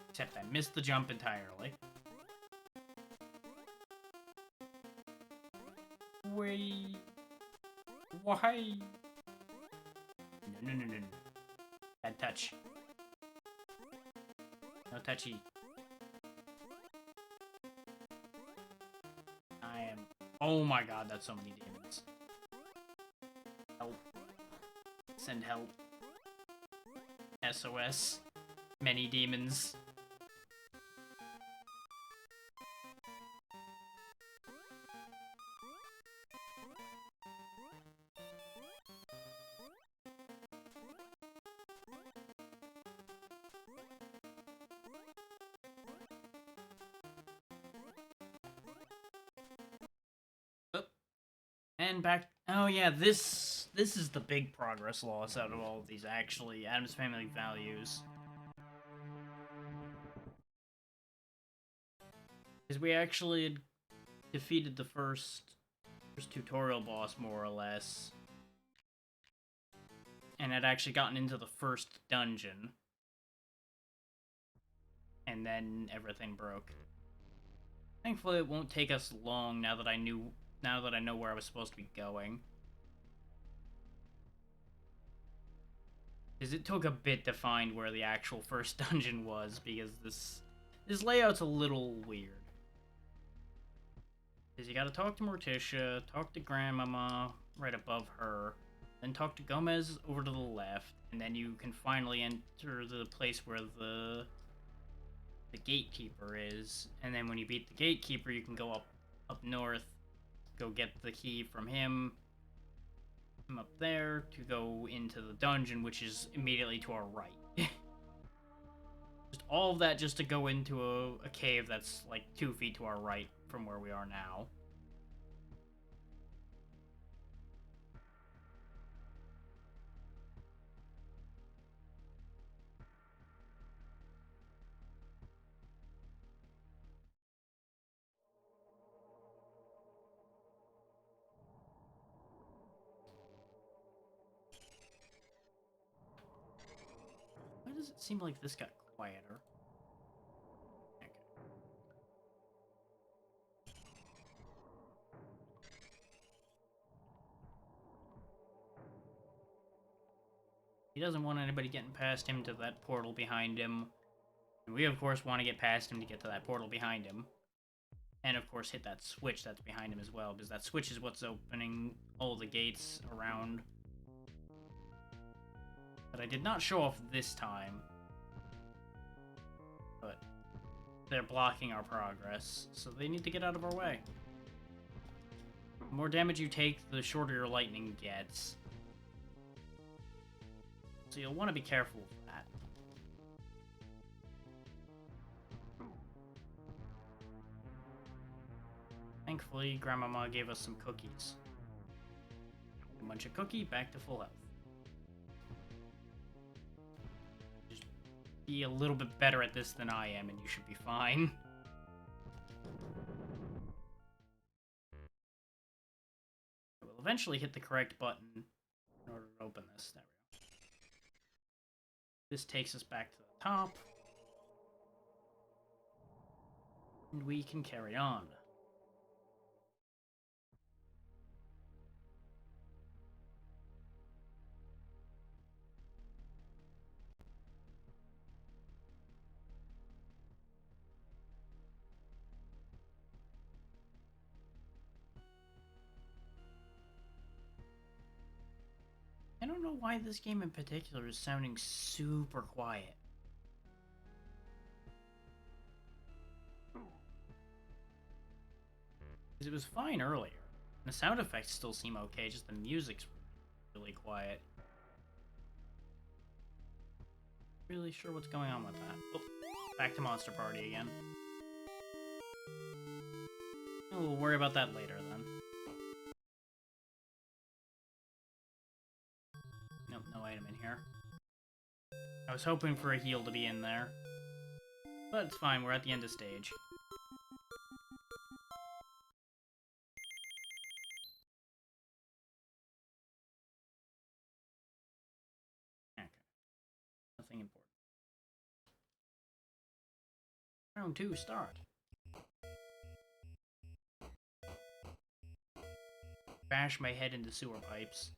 Except I missed the jump entirely. Wait... Why? No. Bad touch. No touchy. I am... Oh my god, that's so many demons. Help. Send help. SOS. Many demons. And back... Oh yeah, this is the big progress loss out of all of these, actually. Addams Family values. Because we actually had defeated the first tutorial boss, more or less. And had actually gotten into the first dungeon. And then everything broke. Thankfully, it won't take us long now that I know where I was supposed to be going. Because it took a bit to find where the actual first dungeon was, because this layout's a little weird. Because you gotta talk to Morticia, talk to Grandmama right above her, then talk to Gomez over to the left, and then you can finally enter the place where the gatekeeper is. And then when you beat the gatekeeper, you can go up north, go get the key from him up there to go into the dungeon, which is immediately to our right. Just all of that just to go into a cave that's like 2 feet to our right from where we are now. Why does it seem like this got quieter? Okay. He doesn't want anybody getting past him to that portal behind him. And we, of course, want to get past him to get to that portal behind him. And, of course, hit that switch that's behind him as well, because that switch is what's opening all the gates around. But I did not show off this time. But they're blocking our progress, so they need to get out of our way. The more damage you take, the shorter your lightning gets. So you'll want to be careful of that. Thankfully, Grandmama gave us some cookies. A bunch of cookie, back to full health. Just be a little bit better at this than I am, and you should be fine. We'll eventually hit the correct button in order to open this. There we go. This takes us back to the top. And we can carry on. I don't know why this game in particular is sounding super quiet. Because it was fine earlier. The sound effects still seem okay, just the music's really quiet. Really sure what's going on with that. Oh, back to Monster Party again. We'll worry about that later then. Nope, no item in here. I was hoping for a heal to be in there. But it's fine, we're at the end of stage. Okay. Nothing important. Round 2, start. Bash my head into sewer pipes.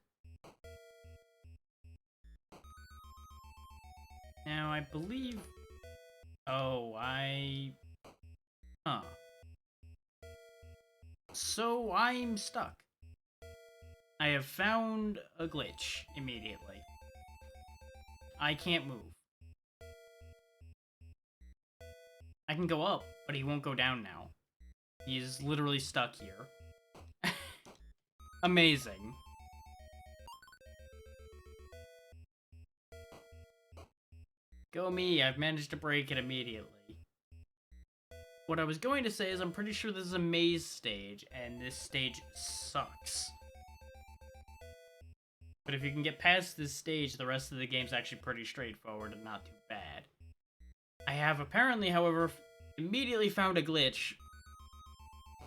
Now, I believe... Oh, Huh. So, I'm stuck. I have found a glitch immediately. I can't move. I can go up, but he won't go down now. He's literally stuck here. Amazing. Go me, I've managed to break it immediately. What I was going to say is I'm pretty sure this is a maze stage, and this stage sucks. But if you can get past this stage, the rest of the game's actually pretty straightforward and not too bad. I have apparently, however, immediately found a glitch,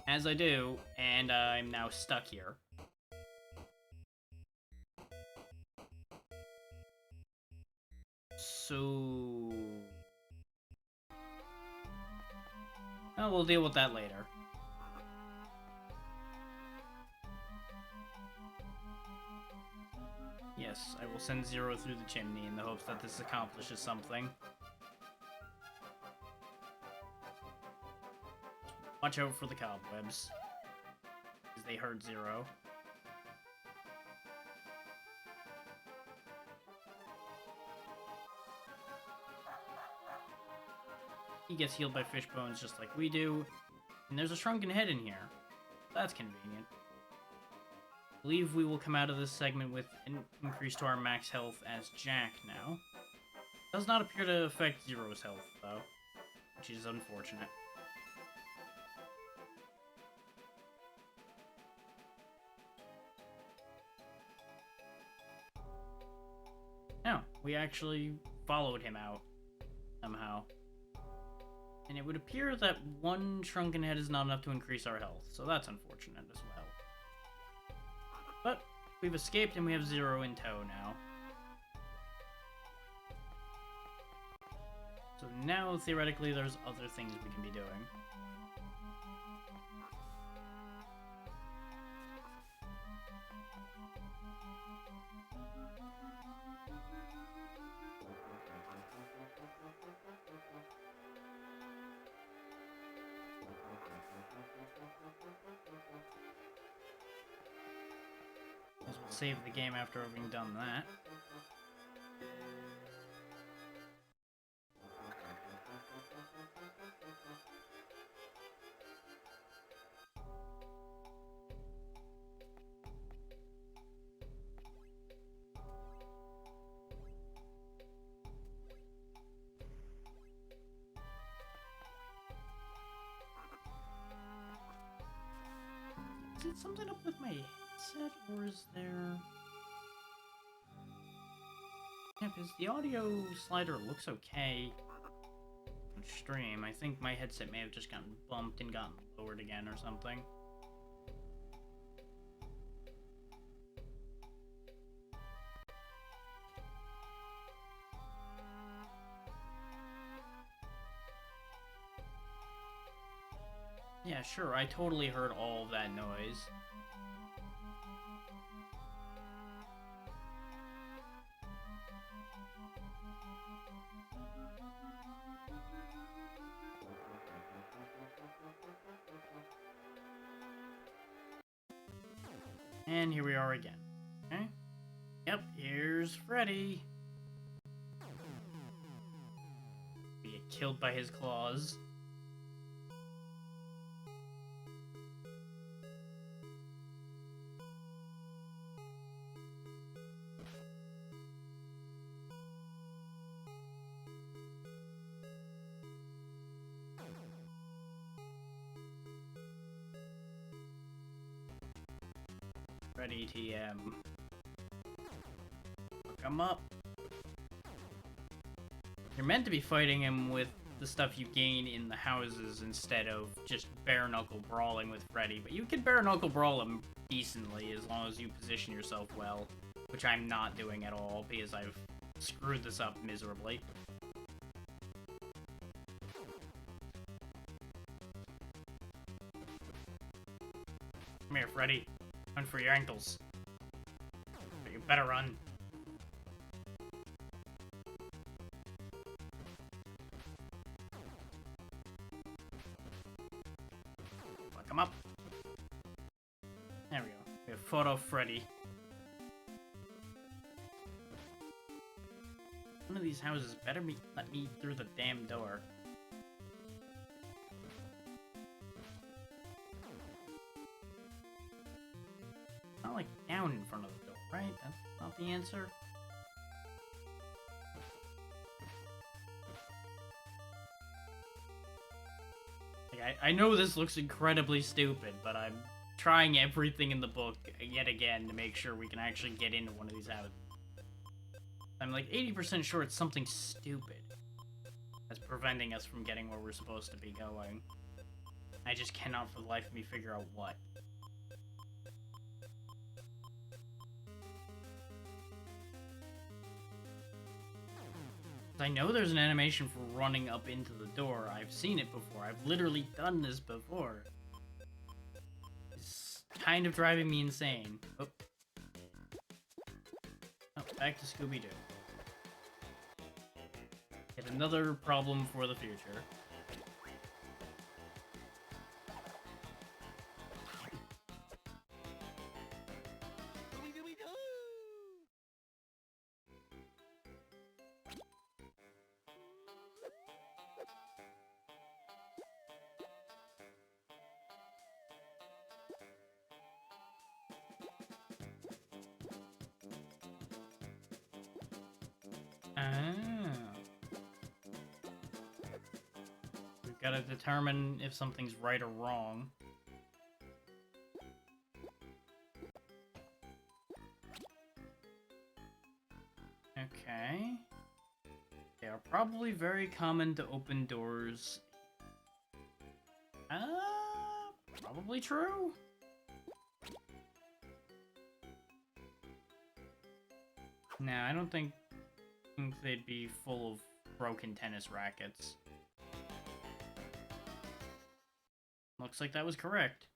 as I do, and I'm now stuck here. So... well, we'll deal with that later. Yes, I will send Zero through the chimney in the hopes that this accomplishes something. Watch out for the cobwebs, because they hurt Zero. He gets healed by fish bones just like we do. And there's a shrunken head in here. That's convenient. I believe we will come out of this segment with an increase to our max health as Jack now. Does not appear to affect Zero's health, though, which is unfortunate. No, we actually followed him out somehow. And it would appear that one shrunken head is not enough to increase our health, so that's unfortunate as well. But we've escaped and we have Zero in tow now. So now, theoretically, there's other things we can be doing. We'll save the game after having done that. Is it something up with my headset, or is there... yeah, because the audio slider looks okay on stream. I think my headset may have just gotten bumped and gotten lowered again or something. Yeah, sure, I totally heard all of that noise. And here we are again. Okay? Yep, here's Freddy. We get killed by his claws. Freddy TM. Look him up. You're meant to be fighting him with the stuff you gain in the houses instead of just bare-knuckle brawling with Freddy, but you can bare-knuckle brawl him decently as long as you position yourself well, which I'm not doing at all because I've screwed this up miserably. Come here, Freddy. Run for your ankles. But you better run. come up. There we go. We have Photo Freddy. One of these houses better let me through the damn door. Not like down in front of the door, right? That's not the answer. Like, I know this looks incredibly stupid, but I'm trying everything in the book yet again to make sure we can actually get into one of these houses. I'm like 80% sure it's something stupid that's preventing us from getting where we're supposed to be going. I just cannot for the life of me figure out what. I know there's an animation for running up into the door. I've seen it before. I've literally done this before. It's kind of driving me insane. Oh, back to Scooby-Doo. Yet another problem for the future. We've got to determine if something's right or wrong. Okay. They are probably very common to open doors. Probably true. Nah, I don't think they'd be full of broken tennis rackets. Looks like that was correct.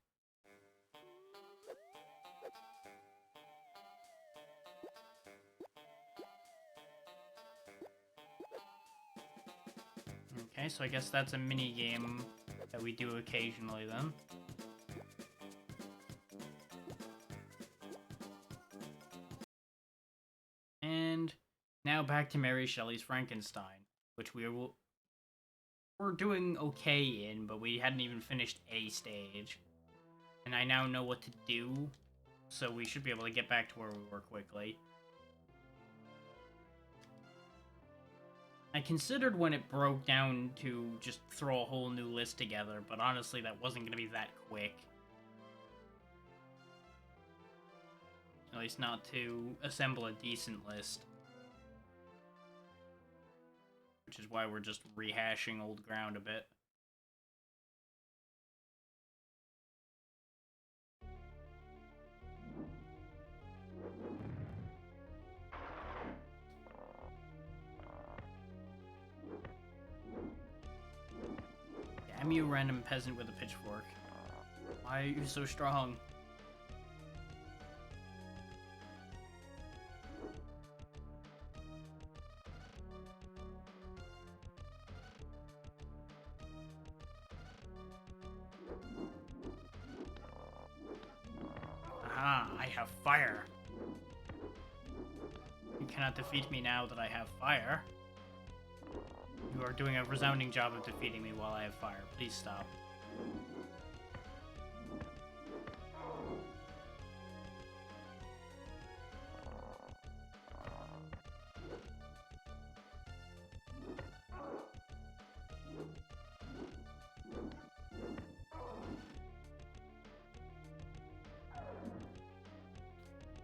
Okay, so I guess that's a mini game that we do occasionally then. And now back to Mary Shelley's Frankenstein, which we're doing okay in, but we hadn't even finished a stage. And I now know what to do, so we should be able to get back to where we were quickly. I considered when it broke down to just throw a whole new list together, but honestly that wasn't going to be that quick. At least not to assemble a decent list. Which is why we're just rehashing old ground a bit. Damn you, random peasant with a pitchfork. Why are you so strong? Aha, I have fire. You cannot defeat me now that I have fire. You are doing a resounding job of defeating me while I have fire. Please stop.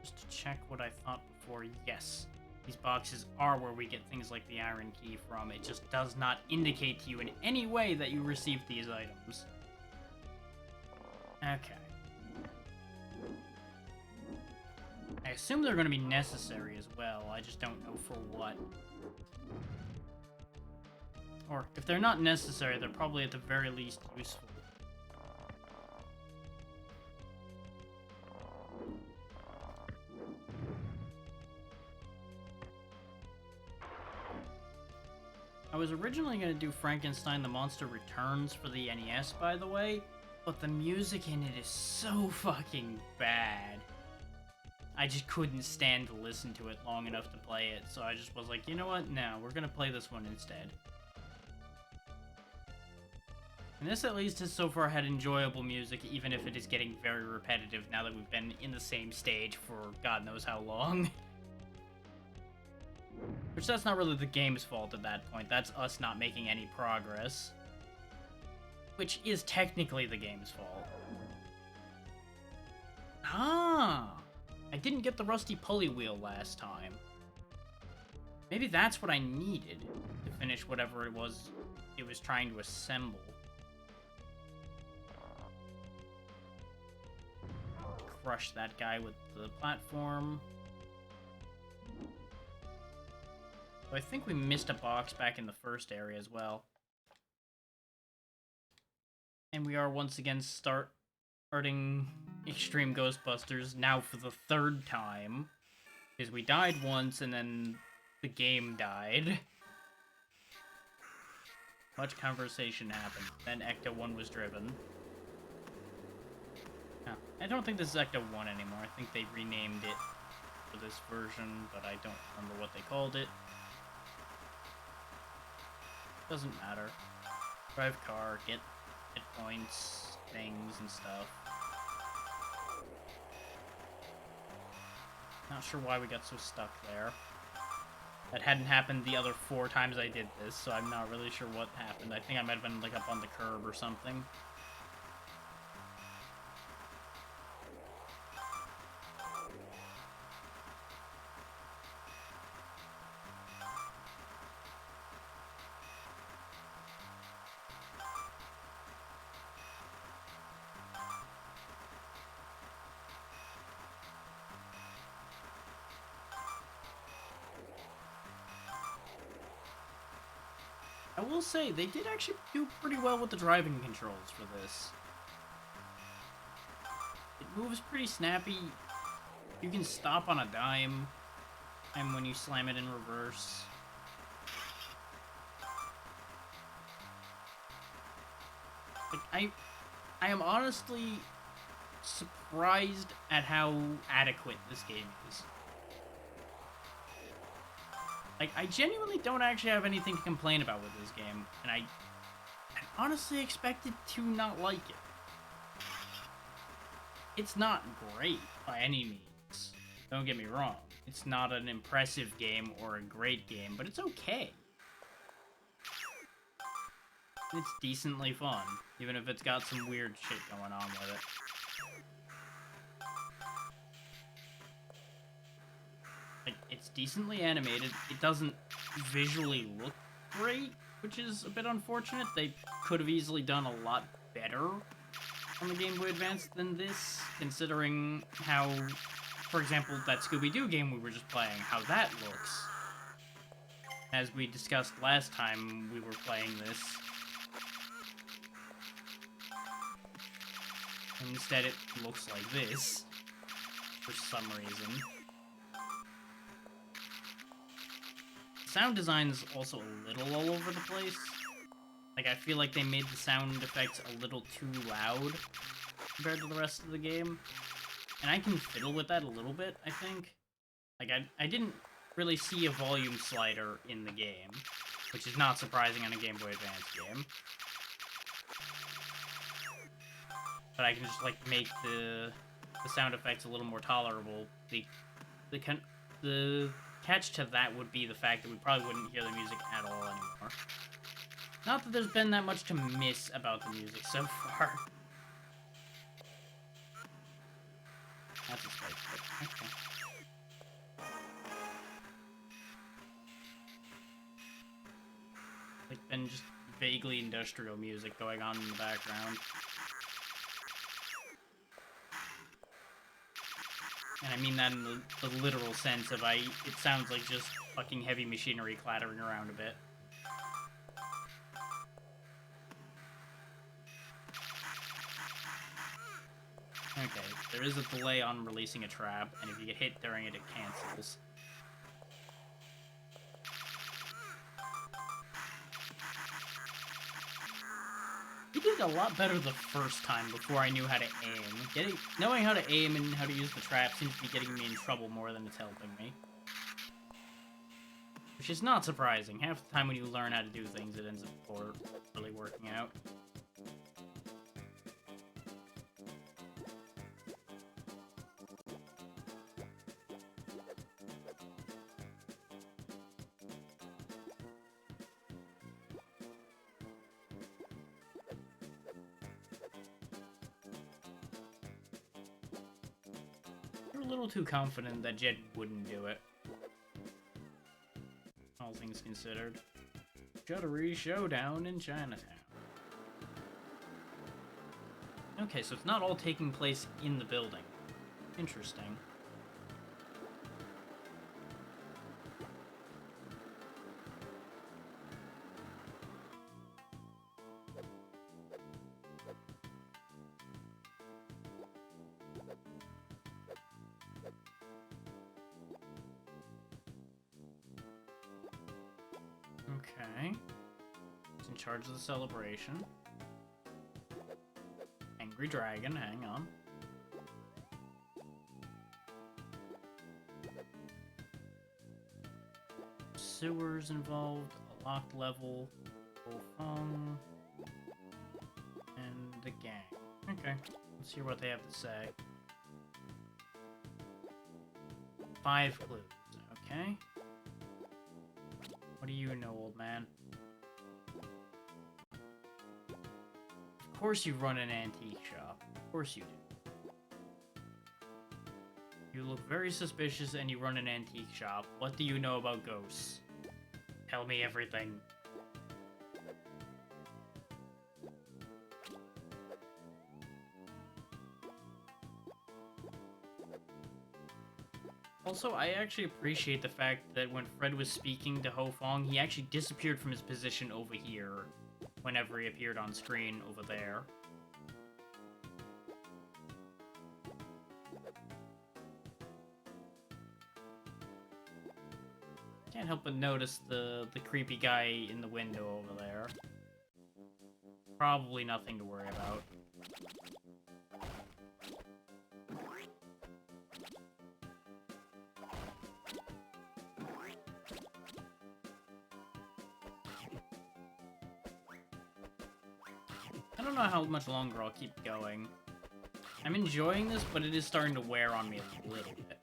Just to check what I thought before, yes. These boxes are where we get things like the Iron Key from. It just does not indicate to you in any way that you received these items. Okay. I assume they're going to be necessary as well. I just don't know for what. Or, if they're not necessary, they're probably at the very least useful. I was originally going to do Frankenstein the Monster Returns for the NES, by the way, But the music in it is so fucking bad. I just couldn't stand to listen to it long enough to play it, so I just was like, you know what? No, we're gonna play this one instead. And this at least has so far had enjoyable music, even if it is getting very repetitive now that we've been in the same stage for God knows how long. Which that's not really the game's fault at that point, that's us not making any progress. Which is technically the game's fault. Ah! I didn't get the rusty pulley wheel last time. Maybe that's what I needed to finish whatever it was trying to assemble. Crush that guy with the platform. So I think we missed a box back in the first area as well. And we are once again starting Extreme Ghostbusters, now for the third time. Because we died once and then the game died. Much conversation happened. Then Ecto 1 was driven. No, I don't think this is Ecto 1 anymore. I think they renamed it for this version, but I don't remember what they called it. Doesn't matter. Drive car, get hit points, things, and stuff. Not sure why we got so stuck there. That hadn't happened the other 4 times I did this, so I'm not really sure what happened. I think I might have been, like, up on the curb or something. I will say, they did actually do pretty well with the driving controls for this. It moves pretty snappy. You can stop on a dime, and when you slam it in reverse. Like, I am honestly surprised at how adequate this game is. Like, I genuinely don't actually have anything to complain about with this game, and I honestly expected to not like it. It's not great by any means, don't get me wrong. It's not an impressive game or a great game, but it's okay. It's decently fun, even if it's got some weird shit going on with it. It's decently animated. It doesn't visually look great, which is a bit unfortunate. They could have easily done a lot better on the Game Boy Advance than this, considering how, for example, that Scooby-Doo game we were just playing, how that looks. As we discussed last time we were playing this. Instead, it looks like this, for some reason. Sound design's also a little all over the place. Like, I feel like they made the sound effects a little too loud compared to the rest of the game. And I can fiddle with that a little bit, I think. Like, I didn't really see a volume slider in the game, which is not surprising on a Game Boy Advance game. But I can just, like, make the sound effects a little more tolerable. The catch to that would be the fact that we probably wouldn't hear the music at all anymore. Not that there's been that much to miss about the music so far. That's a spike. Okay. Like, been just vaguely industrial music going on in the background. And I mean that in the literal sense of it sounds like just fucking heavy machinery clattering around a bit. Okay, there is a delay on releasing a trap, and if you get hit during it, it cancels. He did a lot better the first time before I knew how to aim. Knowing how to aim and how to use the trap seems to be getting me in trouble more than it's helping me. Which is not surprising. Half the time when you learn how to do things, it ends up really working out. You're a little too confident that Jed wouldn't do it. All things considered. Shuttery Showdown in Chinatown. Okay, so it's not all taking place in the building. Interesting. Okay. He's in charge of the celebration. Angry Dragon, hang on. Sewers involved, a locked level, Feng, and the gang. Okay, let's hear what they have to say. 5 clues, okay. What do you know, old man? Of course you run an antique shop. Of course you do. You look very suspicious and you run an antique shop. What do you know about ghosts? Tell me everything. Also, I actually appreciate the fact that when Fred was speaking to Ho Fong, he actually disappeared from his position over here whenever he appeared on screen over there. Can't help but notice the creepy guy in the window over there. Probably nothing to worry about. I don't know how much longer I'll keep going. I'm enjoying this, but it is starting to wear on me a little bit.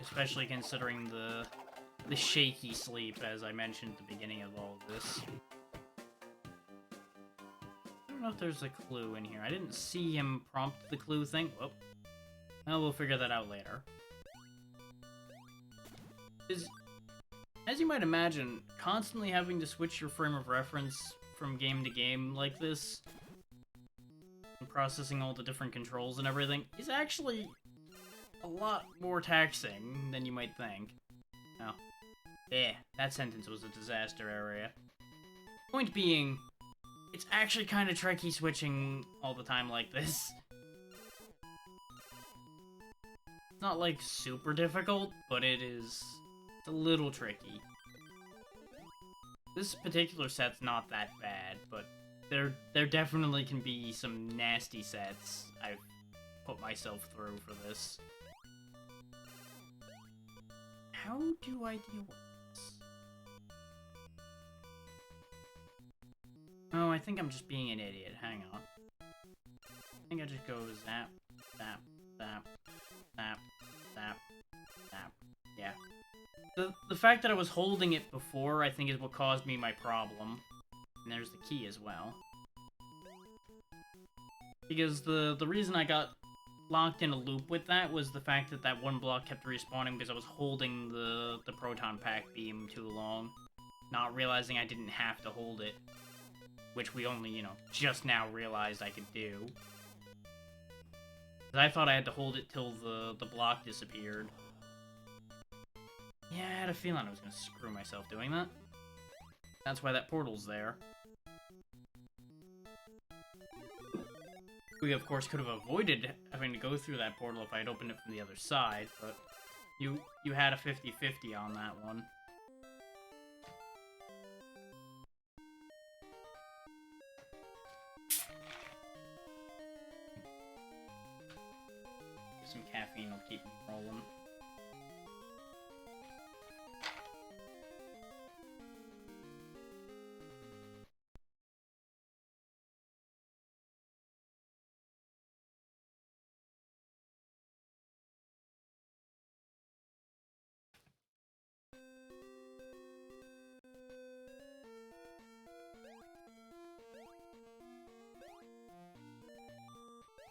Especially considering the shaky sleep, as I mentioned at the beginning of all of this. I don't know if there's a clue in here. I didn't see him prompt the clue thing. Whoop. Well, we'll figure that out later. As you might imagine, constantly having to switch your frame of reference from game to game like this, and processing all the different controls and everything, is actually a lot more taxing than you might think. Oh. Yeah, that sentence was a disaster area. Point being, it's actually kind of tricky switching all the time like this. It's not like super difficult, but it's a little tricky. This particular set's not that bad, but there definitely can be some nasty sets I've put myself through for this. How do I deal with this? Oh, I think I'm just being an idiot. Hang on. I think I just go zap, zap, zap, zap, zap, zap. Yeah. The fact that I was holding it before, I think, is what caused me my problem. And there's the key as well. Because the reason I got locked in a loop with that was the fact that that one block kept respawning because I was holding the proton pack beam too long, not realizing I didn't have to hold it, which we only, just now realized I could do. I thought I had to hold it till the block disappeared. Yeah, I had a feeling I was gonna screw myself doing that. That's why that portal's there. We, of course, could have avoided having to go through that portal if I had opened it from the other side, but you had a 50-50 on that one. some caffeine will keep me rolling.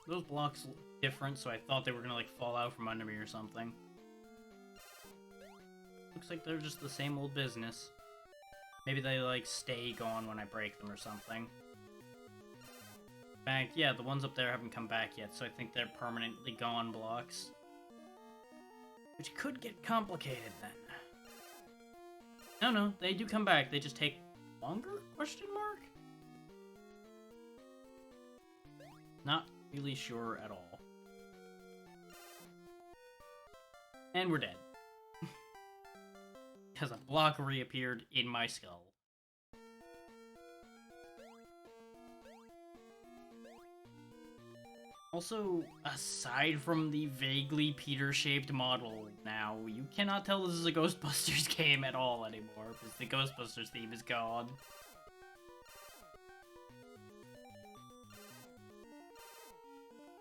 Those blocks look different, so I thought they were gonna like fall out from under me or something. Looks like they're just the same old business. Maybe they like stay gone when I break them or something. In fact, yeah, the ones up there haven't come back yet, so I think they're permanently gone blocks. Which could get complicated then. No, they do come back, they just take longer? Question mark? Not really sure at all. And we're dead. Because a block reappeared in my skull. Also, aside from the vaguely Peter-shaped model now, you cannot tell this is a Ghostbusters game at all anymore, because the Ghostbusters theme is gone.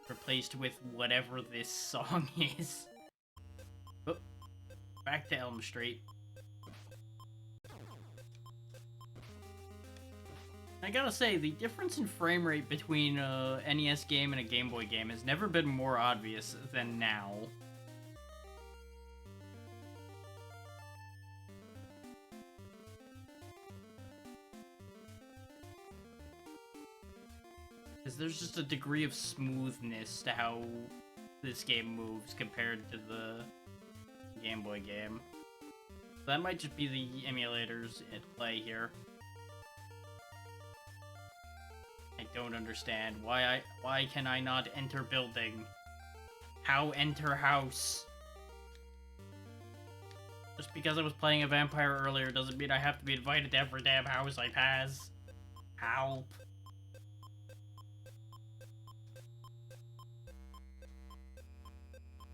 Replaced with whatever this song is. Oh, back to Elm Street. I gotta say, the difference in frame rate between a NES game and a Game Boy game has never been more obvious than now. Because there's just a degree of smoothness to how this game moves compared to the Game Boy game. That might just be the emulators at play here. I don't understand. Why can I not enter building? How enter house? Just because I was playing a vampire earlier doesn't mean I have to be invited to every damn house I pass. Help.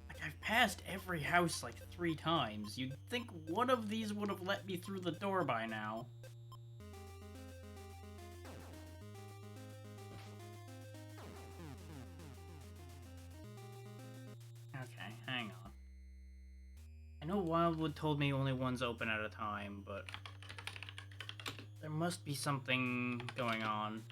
Like, I've passed every house like 3 times. You'd think one of these would have let me through the door by now. Okay, hang on. I know Wildwood told me only one's open at a time, but there must be something going on.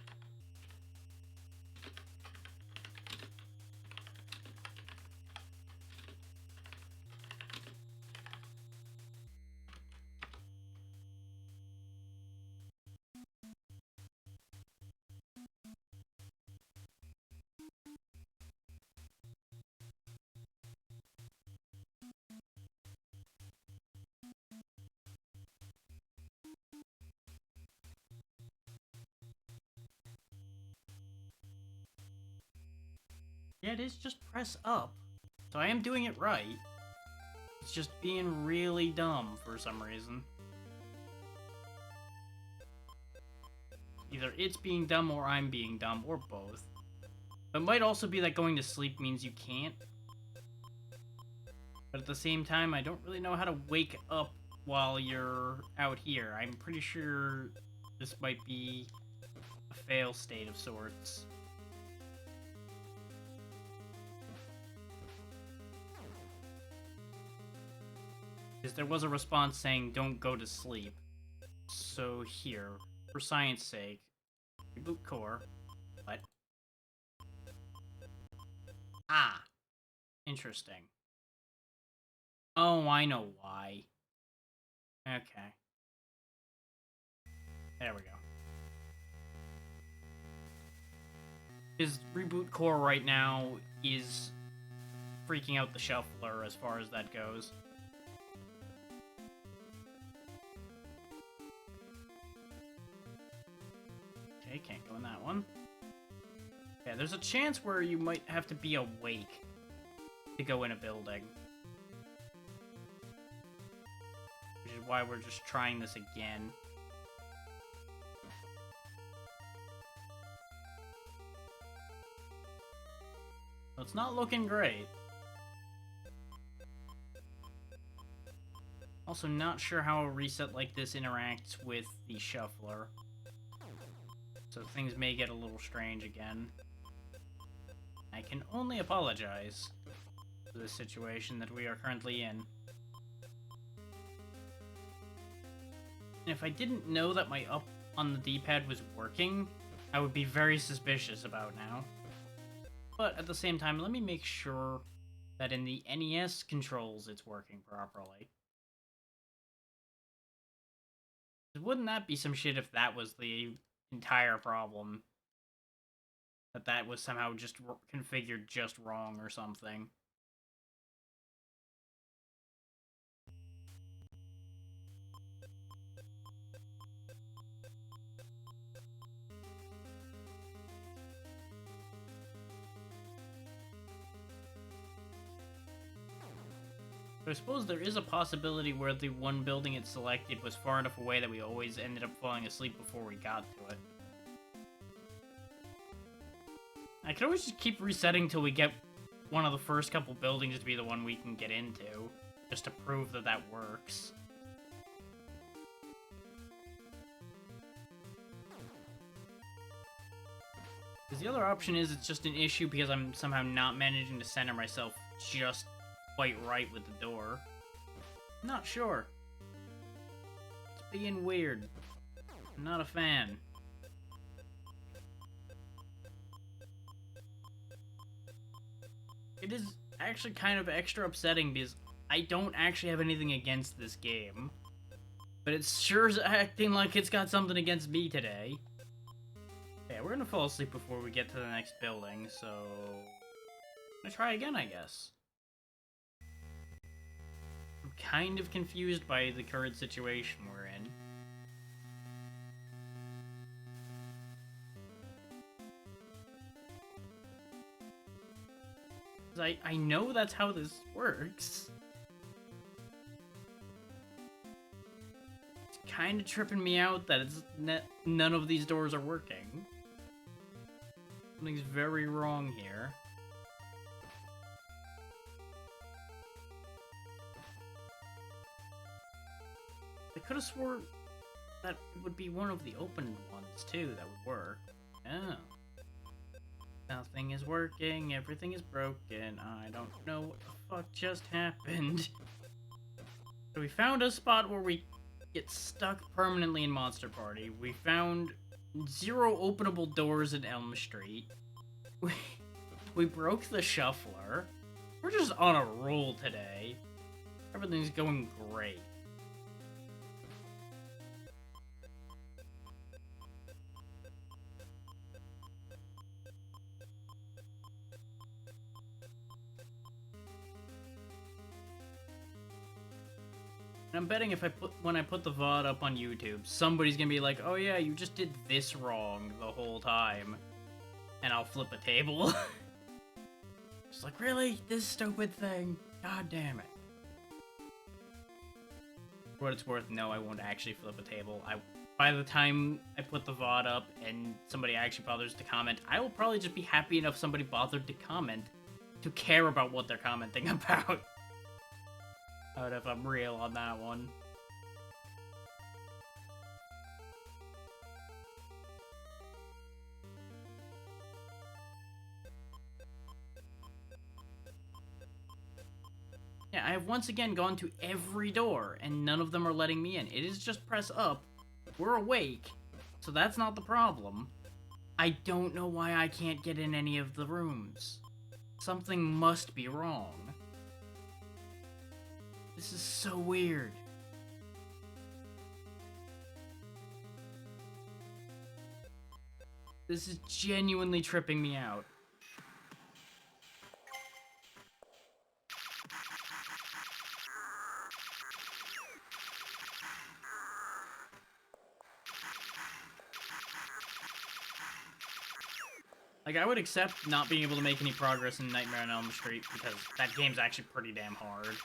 Yeah, it is just press up. So I am doing it right. It's just being really dumb for some reason. Either it's being dumb or I'm being dumb, or both. But it might also be that going to sleep means you can't. But at the same time, I don't really know how to wake up while you're out here. I'm pretty sure this might be a fail state of sorts. Because there was a response saying, don't go to sleep. So here, for science sake, reboot core. What? Ah! Interesting. Oh, I know why. Okay. There we go. His reboot core right now is freaking out the shuffler as far as that goes. Okay, can't go in that one. Yeah, there's a chance where you might have to be awake to go in a building. Which is why we're just trying this again. So it's not looking great. Also, not sure how a reset like this interacts with the shuffler. So things may get a little strange again. I can only apologize for the situation that we are currently in. And if I didn't know that my up on the D-pad was working, I would be very suspicious about now. But at the same time, let me make sure that in the NES controls it's working properly. Wouldn't that be some shit if that was the entire problem? That was somehow just configured just wrong or something. So I suppose there is a possibility where the one building it selected was far enough away that we always ended up falling asleep before we got to it. I could always just keep resetting till we get one of the first couple buildings to be the one we can get into, just to prove that that works. Because the other option is it's just an issue because I'm somehow not managing to center myself just quite right with the door. Not sure. It's being weird. I'm not a fan. It is actually kind of extra upsetting because I don't actually have anything against this game. But it's sure's acting like it's got something against me today. Yeah, we're gonna fall asleep before we get to the next building, so... I'm gonna try again, I guess. I'm kind of confused by the current situation we're in. I know that's how this works. It's kind of tripping me out that it's none of these doors are working. Something's very wrong here. I could have swore that it would be one of the open ones too that would work. Oh. Nothing is working, everything is broken, I don't know what the fuck just happened. So we found a spot where we get stuck permanently in Monster Party. We found 0 openable doors in Elm Street. We broke the shuffler. We're just on a roll today. Everything's going great. And I'm betting if when I put the VOD up on YouTube, somebody's gonna be like, oh yeah, you just did this wrong the whole time. And I'll flip a table. Just like, really? This stupid thing? God damn it. For what it's worth, no, I won't actually flip a table. By the time I put the VOD up and somebody actually bothers to comment, I will probably just be happy enough somebody bothered to comment to care about what they're commenting about. But if I'm real on that one. Yeah, I have once again gone to every door, and none of them are letting me in. It is just press up. We're awake, so that's not the problem. I don't know why I can't get in any of the rooms. Something must be wrong. This is so weird. This is genuinely tripping me out. Like, I would accept not being able to make any progress in Nightmare on Elm Street because that game's actually pretty damn hard.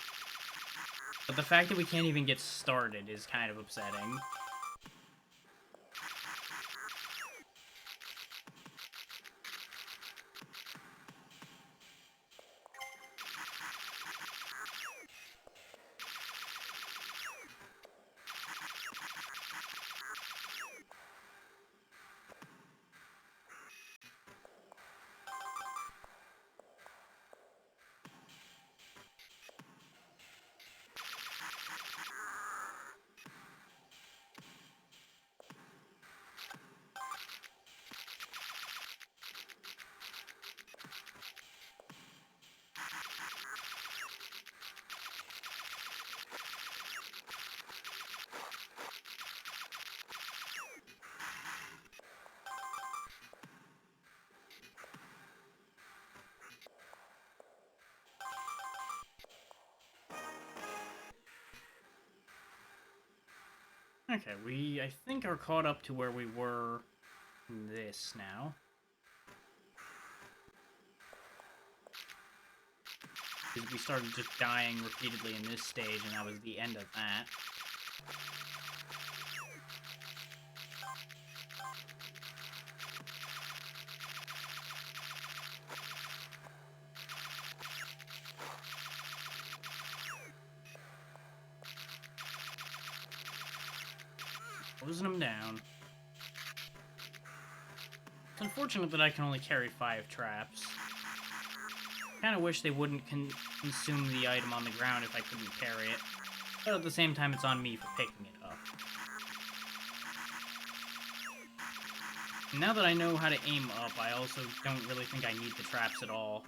But the fact that we can't even get started is kind of upsetting. Okay, we, I think, are caught up to where we were in this now. We started just dying repeatedly in this stage, and that was the end of that. Closing them down. It's unfortunate that I can only carry 5 traps. Kind of wish they wouldn't consume the item on the ground if I couldn't carry it. But at the same time, it's on me for picking it up. And now that I know how to aim up, I also don't really think I need the traps at all.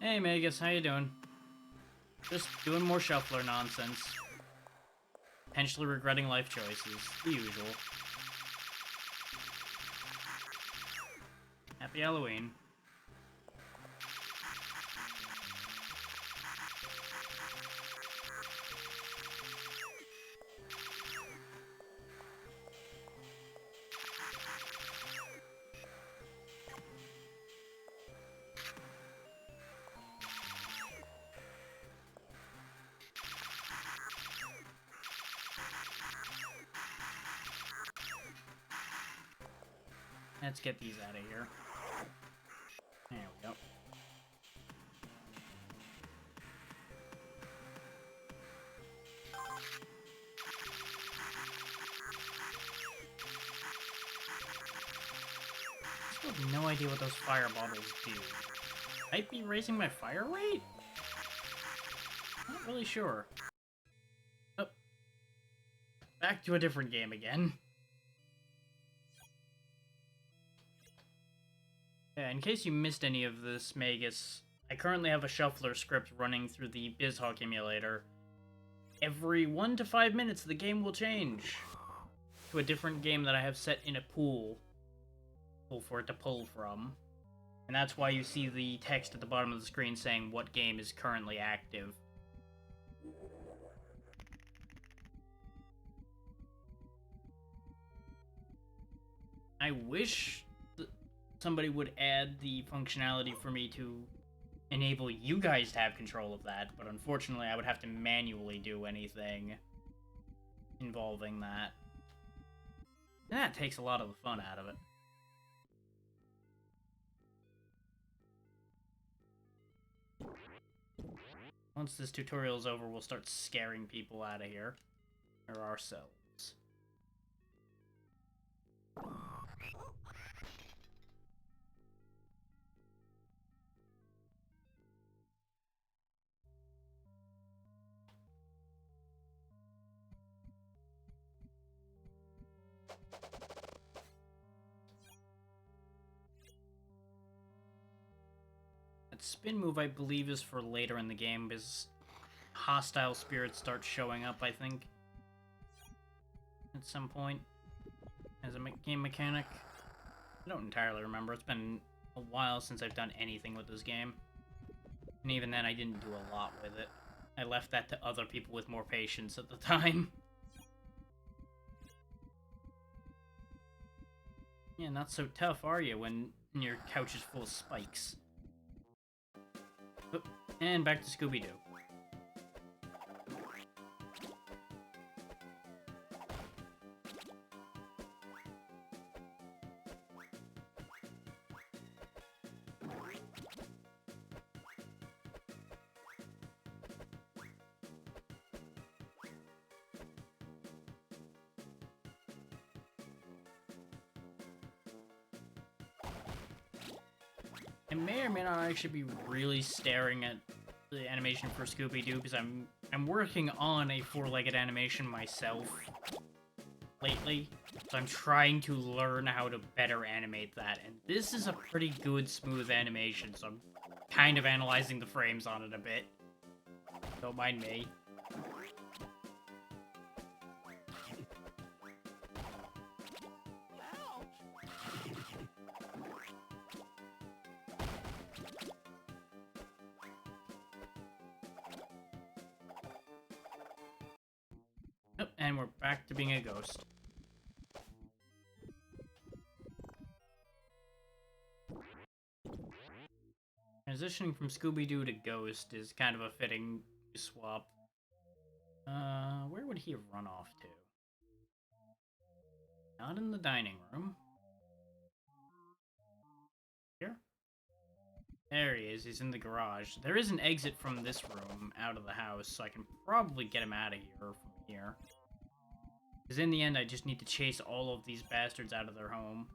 Hey, Magus, how you doing? Just doing more shuffler nonsense. Potentially regretting life choices. The usual. Happy Halloween. Let's get these out of here. There we go. Still have no idea what those fire bottles do. Might be raising my fire rate? Not really sure. Oh. Back to a different game again. Yeah, in case you missed any of this, Magus, I currently have a shuffler script running through the BizHawk emulator. Every 1 to 5 minutes, the game will change to a different game that I have set in a pool for it to pull from. And that's why you see the text at the bottom of the screen saying what game is currently active. I wish somebody would add the functionality for me to enable you guys to have control of that, but unfortunately I would have to manually do anything involving that. And that takes a lot of the fun out of it. Once this tutorial is over, we'll start scaring people out of here. Or ourselves. That spin move, I believe, is for later in the game, because hostile spirits start showing up, I think, at some point, as a game mechanic. I don't entirely remember. It's been a while since I've done anything with this game. And even then, I didn't do a lot with it. I left that to other people with more patience at the time. Yeah, not so tough, are you, when your couch is full of spikes? Oh, and back to Scooby-Doo. I may or may not actually be really staring at the animation for Scooby-Doo, because I'm working on a 4-legged animation myself lately, so I'm trying to learn how to better animate that, and this is a pretty good, smooth animation, so I'm kind of analyzing the frames on it a bit. Don't mind me. And we're back to being a ghost. Transitioning from Scooby-Doo to Ghost is kind of a fitting swap. Where would he have run off to? Not in the dining room. Here? There he is, he's in the garage. There is an exit from this room out of the house, so I can probably get him out of here from here. Because in the end, I just need to chase all of these bastards out of their home.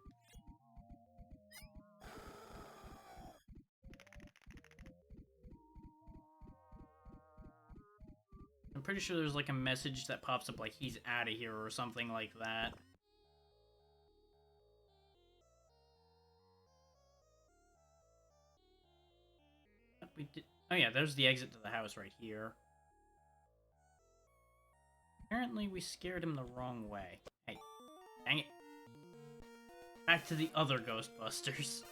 I'm pretty sure there's like a message that pops up like he's out of here or something like that. We did. Oh yeah, there's the exit to the house right here. Apparently we scared him the wrong way. Hey, dang it. Back to the other Ghostbusters.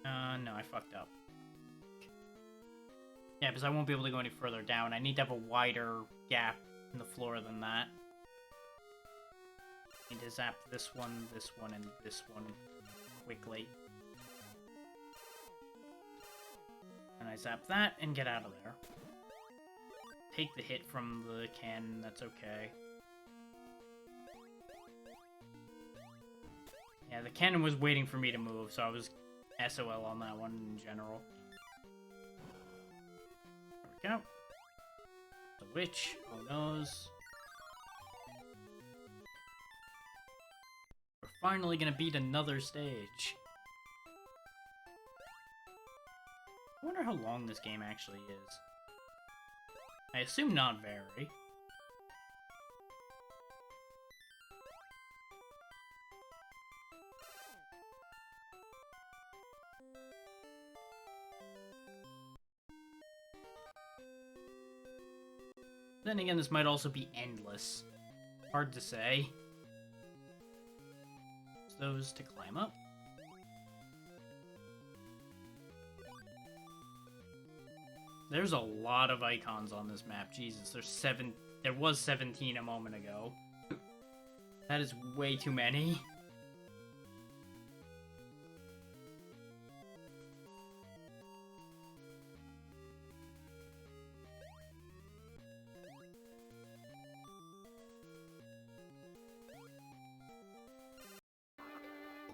No, I fucked up. Yeah, because I won't be able to go any further down. I need to have a wider gap in the floor than that. Need to zap this one, and this one quickly. And I zap that and get out of there. Take the hit from the cannon, that's okay. Yeah, the cannon was waiting for me to move, so I was SOL on that one in general. There we go. The witch, who knows? We're finally gonna beat another stage. I wonder how long this game actually is. I assume not very. Then again, this might also be endless. Hard to say. Those to climb up. There's a lot of icons on this map. Jesus, there was 17 a moment ago. That is way too many.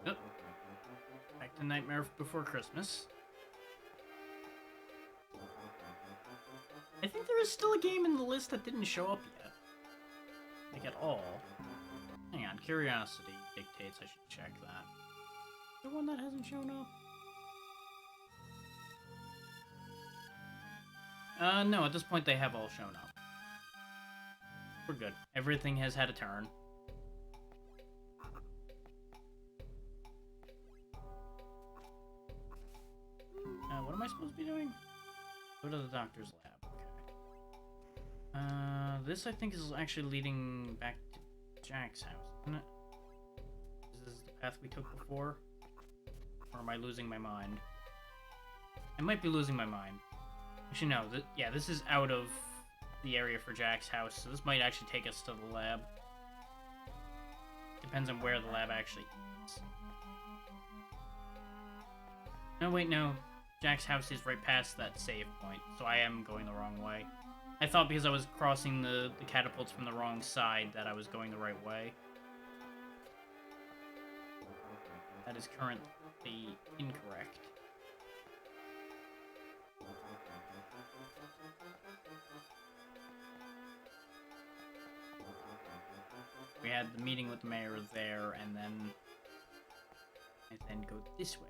Oh. Back to Nightmare Before Christmas. I think there is still a game in the list that didn't show up yet. Like at all. Hang on, curiosity dictates I should check that. The one that hasn't shown up? No, at this point they have all shown up. We're good. Everything has had a turn. What am I supposed to be doing? Go to the doctor's lab. This I think is actually leading back to Jack's house, isn't it? Is this the path we took before? Or am I losing my mind? I might be losing my mind. Actually, no. Yeah, this is out of the area for Jack's house, so this might actually take us to the lab. Depends on where the lab actually is. No, wait, no. Jack's house is right past that save point, so I am going the wrong way. I thought because I was crossing the catapults from the wrong side that I was going the right way. That is currently incorrect. We had the meeting with the mayor there, and then go this way.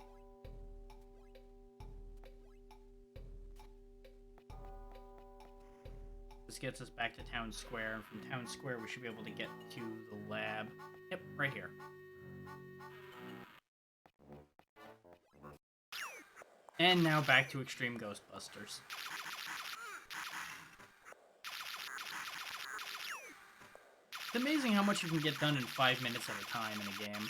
This gets us back to Town Square, and from Town Square we should be able to get to the lab. Yep, right here. And now back to Extreme Ghostbusters. It's amazing how much you can get done in 5 minutes at a time in a game.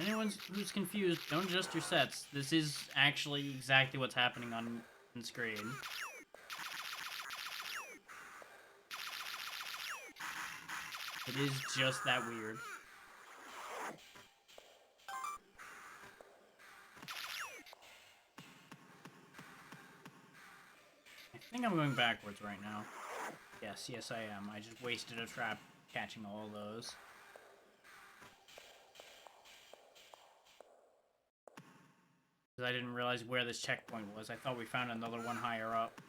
Anyone who's confused, don't adjust your sets. This is actually exactly what's happening on screen. It is just that weird. I think I'm going backwards right now. Yes, I am. I just wasted a trap catching all those. Because I didn't realize where this checkpoint was. I thought we found another one higher up.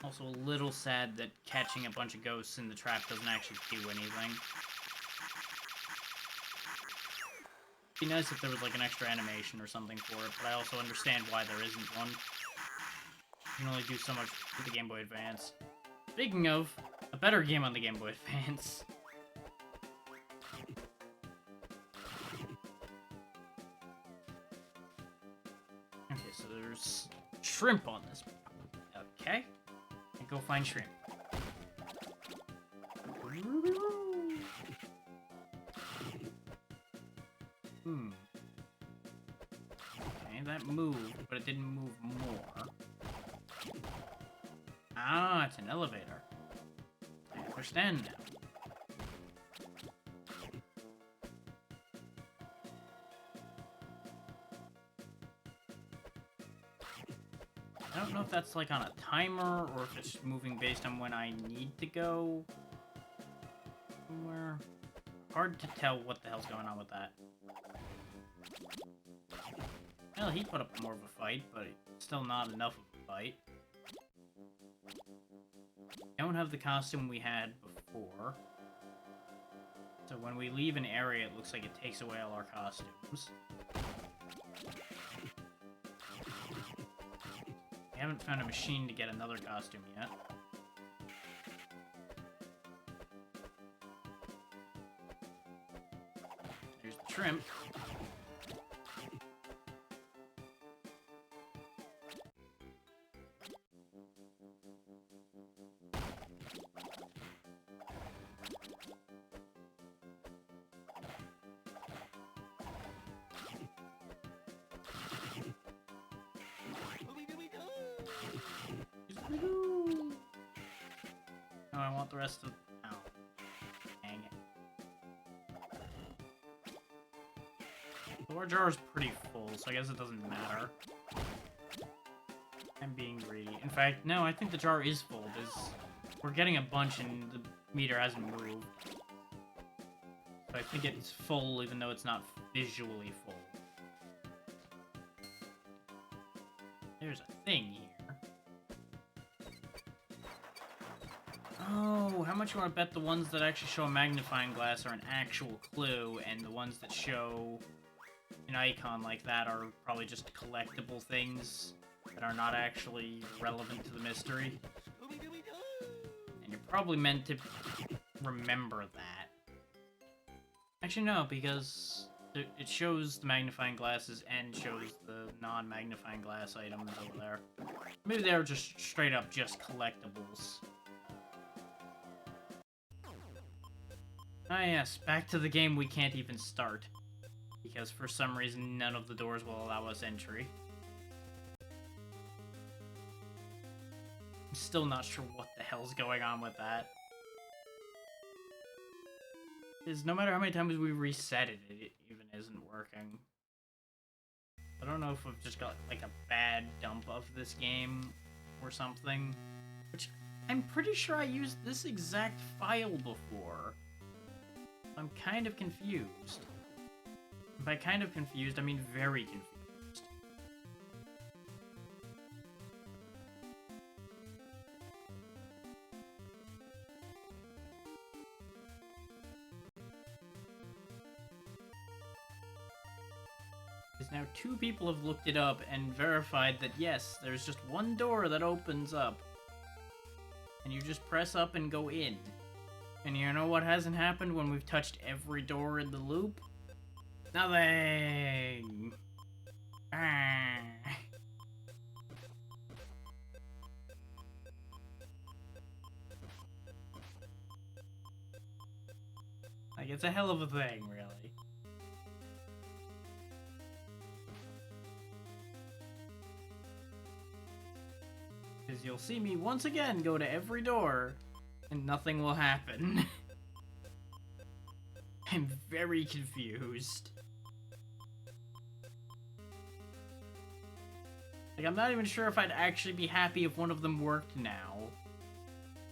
Also a little sad that catching a bunch of ghosts in the trap doesn't actually do anything. It'd be nice if there was like an extra animation or something for it, but I also understand why there isn't one. You can only do so much with the Game Boy Advance. Speaking of, a better game on the Game Boy Advance. Okay, so there's shrimp on this. Okay. And go find shrimp. Okay, that moved, but it didn't move more. Ah, it's an elevator. I understand now. I don't know if that's like on a timer or if it's moving based on when I need to go somewhere. Hard to tell what the hell's going on with that. Well, he put up more of a fight, but still not enough of a fight. We don't have the costume we had before. So when we leave an area, it looks like it takes away all our costumes. We haven't found a machine to get another costume yet. There's the shrimp. Oh, I want the rest of... Oh. Dang it. The our jar is pretty full, so I guess it doesn't matter. I'm being greedy. In fact, no, I think the jar is full, because we're getting a bunch and the meter hasn't moved. So I think it's full, even though it's not visually full. There's a thing here. Oh, how much you want to bet the ones that actually show a magnifying glass are an actual clue, and the ones that show an icon like that are probably just collectible things that are not actually relevant to the mystery? And you're probably meant to remember that. Actually, no, because it shows the magnifying glasses and shows the non-magnifying glass items over there. Maybe they're just straight up just collectibles. Ah yes, back to the game we can't even start. Because for some reason none of the doors will allow us entry. I'm still not sure what the hell's going on with that. Because no matter how many times we reset it, it even isn't working. I don't know if we've just got like a bad dump of this game or something. Which I'm pretty sure I used this exact file before. I'm kind of confused. By kind of confused, I mean very confused. Because now 2 people have looked it up and verified that yes, there's just one door that opens up. And you just press up and go in. And you know what hasn't happened when we've touched every door in the loop? Nothing! Ah. Like, it's a hell of a thing, really. Because you'll see me once again go to every door, and nothing will happen. I'm very confused. Like, I'm not even sure if I'd actually be happy if one of them worked now.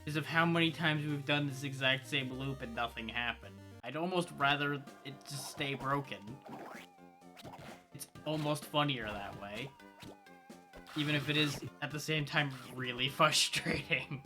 Because of how many times we've done this exact same loop and nothing happened. I'd almost rather it just stay broken. It's almost funnier that way. Even if it is, at the same time, really frustrating.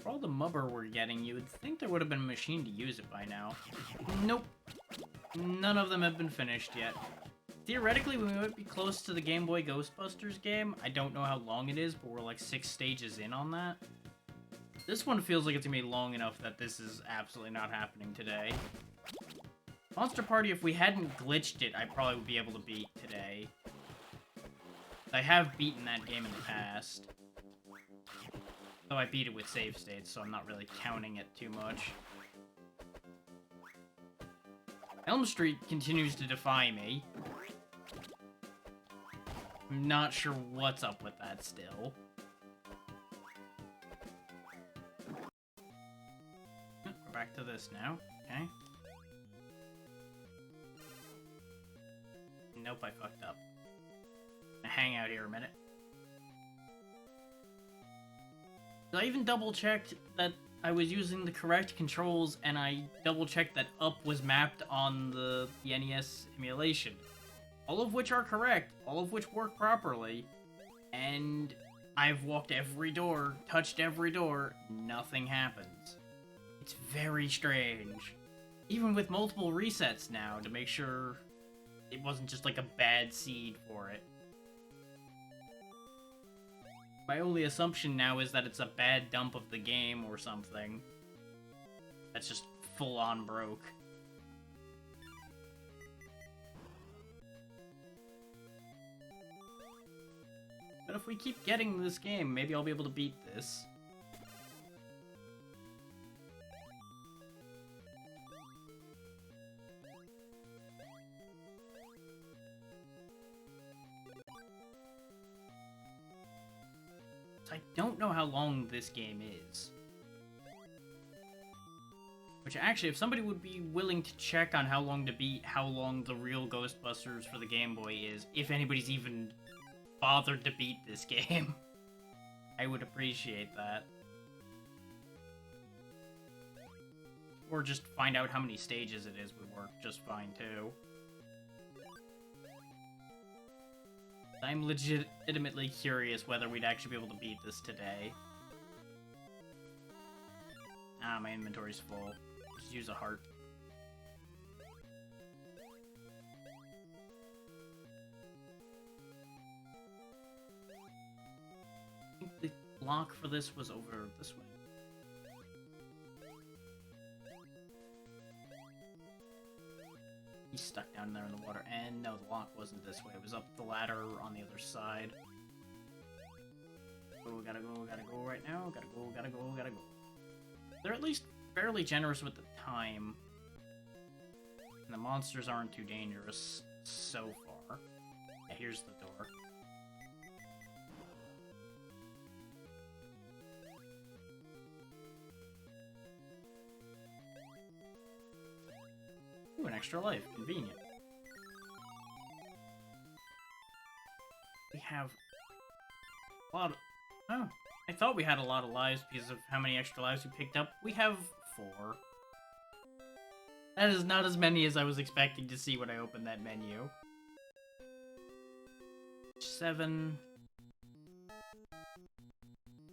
For all the mubber we're getting, you would think there would have been a machine to use it by now. Nope. None of them have been finished yet. Theoretically, we might be close to the Game Boy Ghostbusters game. I don't know how long it is, but we're like 6 stages in on that. This one feels like it's gonna be long enough that this is absolutely not happening today. Monster Party, if we hadn't glitched it, I probably would be able to beat today. I have beaten that game in the past. Though I beat it with save states, so I'm not really counting it too much. Elm Street continues to defy me. I'm not sure what's up with that still. We're back to this now, okay. Nope, I fucked up. Hang out here a minute. I even double-checked that I was using the correct controls, and I double-checked that up was mapped on the NES emulation. All of which are correct, all of which work properly, and I've walked every door, touched every door, nothing happens. It's very strange. Even with multiple resets now, to make sure it wasn't just like a bad seed for it. My only assumption now is that it's a bad dump of the game or something. That's just full-on broke. But if we keep getting this game, maybe I'll be able to beat this. I don't know how long this game is. Which actually, if somebody would be willing to check on how long to beat how long the real Ghostbusters for the Game Boy is, if anybody's even bothered to beat this game, I would appreciate that. Or just find out how many stages it is would work just fine too. I'm legitimately curious whether we'd actually be able to beat this today. Ah, my inventory's full. Just use a heart. I think the block for this was over this way. He's stuck down there in the water, and no, the lock wasn't this way. It was up the ladder on the other side. Oh, gotta go right now. Gotta go. They're at least fairly generous with the time. And the monsters aren't too dangerous so far. Yeah, here's the door. Ooh, an extra life. Convenient. We have a lot of... Oh, I thought we had a lot of lives because of how many extra lives we picked up. We have 4. That is not as many as I was expecting to see when I opened that menu. 7.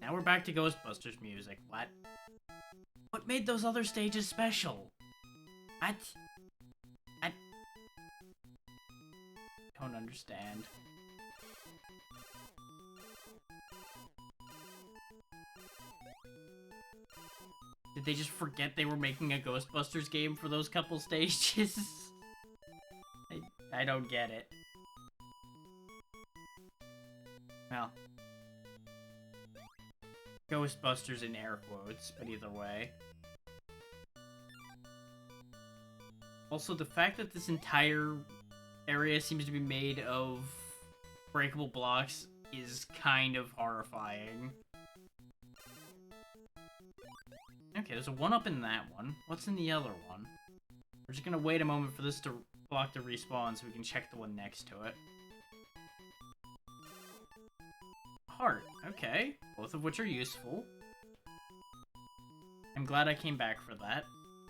Now we're back to Ghostbusters music. What? What made those other stages special? What? understand. Did they just forget they were making a Ghostbusters game for those couple stages? I don't get it. Well. Ghostbusters in air quotes, but either way. Also, the fact that this entire area seems to be made of breakable blocks is kind of horrifying. Okay, there's a 1-up in that one. What's in the other one? We're just gonna wait a moment for this block to respawn so we can check the one next to it. Heart. Okay. Both of which are useful. I'm glad I came back for that.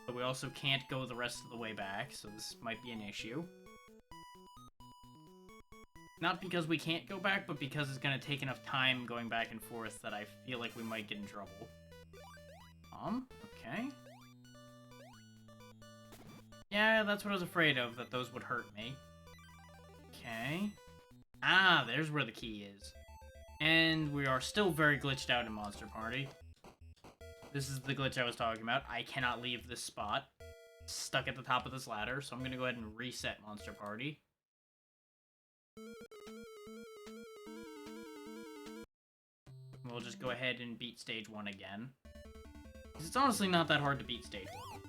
But we also can't go the rest of the way back, so this might be an issue. Not because we can't go back, but because it's gonna take enough time going back and forth that I feel like we might get in trouble. Okay. Yeah, that's what I was afraid of, that those would hurt me. Okay. Ah, there's where the key is. And we are still very glitched out in Monster Party. This is the glitch I was talking about. I cannot leave this spot. Stuck at the top of this ladder, so I'm gonna go ahead and reset Monster Party. We'll just go ahead and beat Stage 1 again. It's honestly not that hard to beat Stage 1.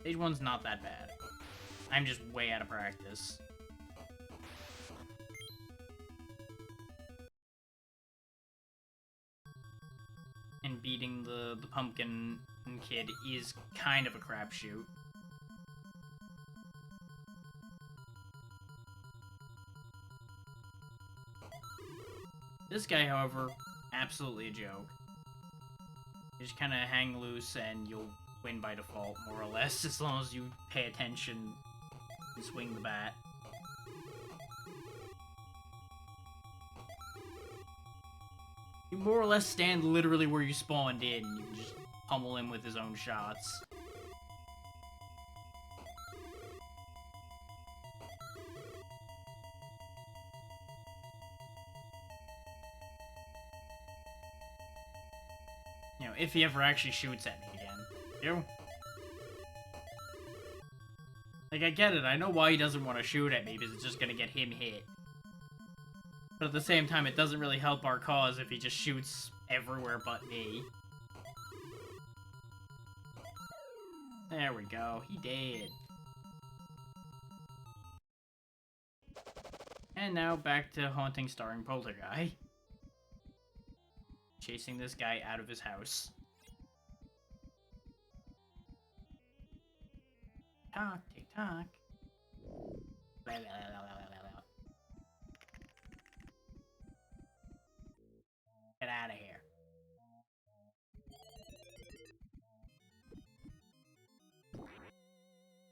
Stage 1's not that bad. I'm just way out of practice. And beating the pumpkin kid is kind of a crapshoot. This guy, however, absolutely a joke. You just kind of hang loose and you'll win by default, more or less, as long as you pay attention and swing the bat. You more or less stand literally where you spawned in. You can just pummel him with his own shots. You know, if he ever actually shoots at me again. You? Like, I get it. I know why he doesn't want to shoot at me, because it's just gonna get him hit. But at the same time, it doesn't really help our cause if he just shoots everywhere but me. There we go. He did. And now back to haunting starring Poltergeist. Chasing this guy out of his house. Talk, tick tock. Blah, blah, blah, blah, blah, blah. Get out of here.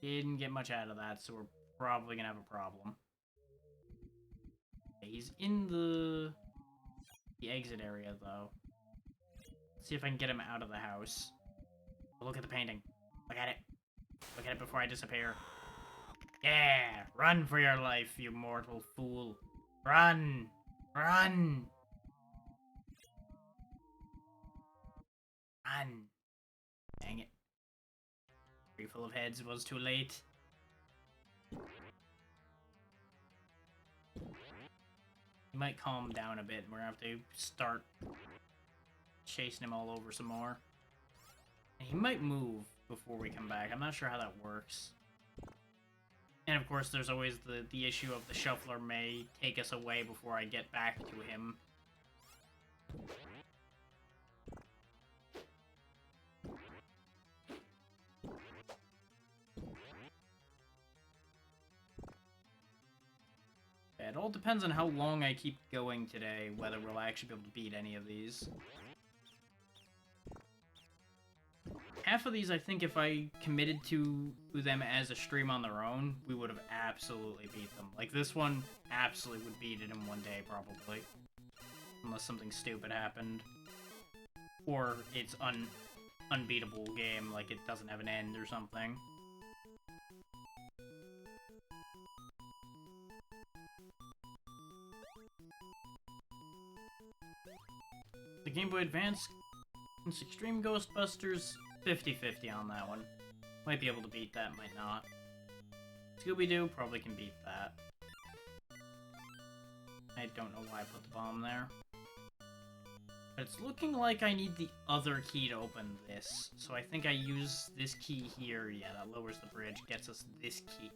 Didn't get much out of that, so we're probably gonna have a problem. He's in the exit area, though. Let's see if I can get him out of the house. Oh, look at the painting. Look at it. Look at it before I disappear. Yeah! Run for your life, you mortal fool. Run! Run! Run! Dang it. Tree full of heads, it was too late. He might calm down a bit, and we're gonna have to start chasing him all over some more. And he might move before we come back. I'm not sure how that works. And of course, there's always the issue of the shuffler may take us away before I get back to him. It all depends on how long I keep going today, whether we'll actually be able to beat any of these. Half of these, I think, if I committed to them as a stream on their own, we would have absolutely beat them. Like, this one absolutely would beat it in one day, probably. Unless something stupid happened. Or it's unbeatable game, like it doesn't have an end or something. the Game Boy Advance against Extreme Ghostbusters, 50-50 on that one. Might be able to beat that, might not. Scooby-Doo probably can beat that. I don't know why I put the bomb there. But it's looking like I need the other key to open this. So I think I use this key here. Yeah, that lowers the bridge, gets us this key.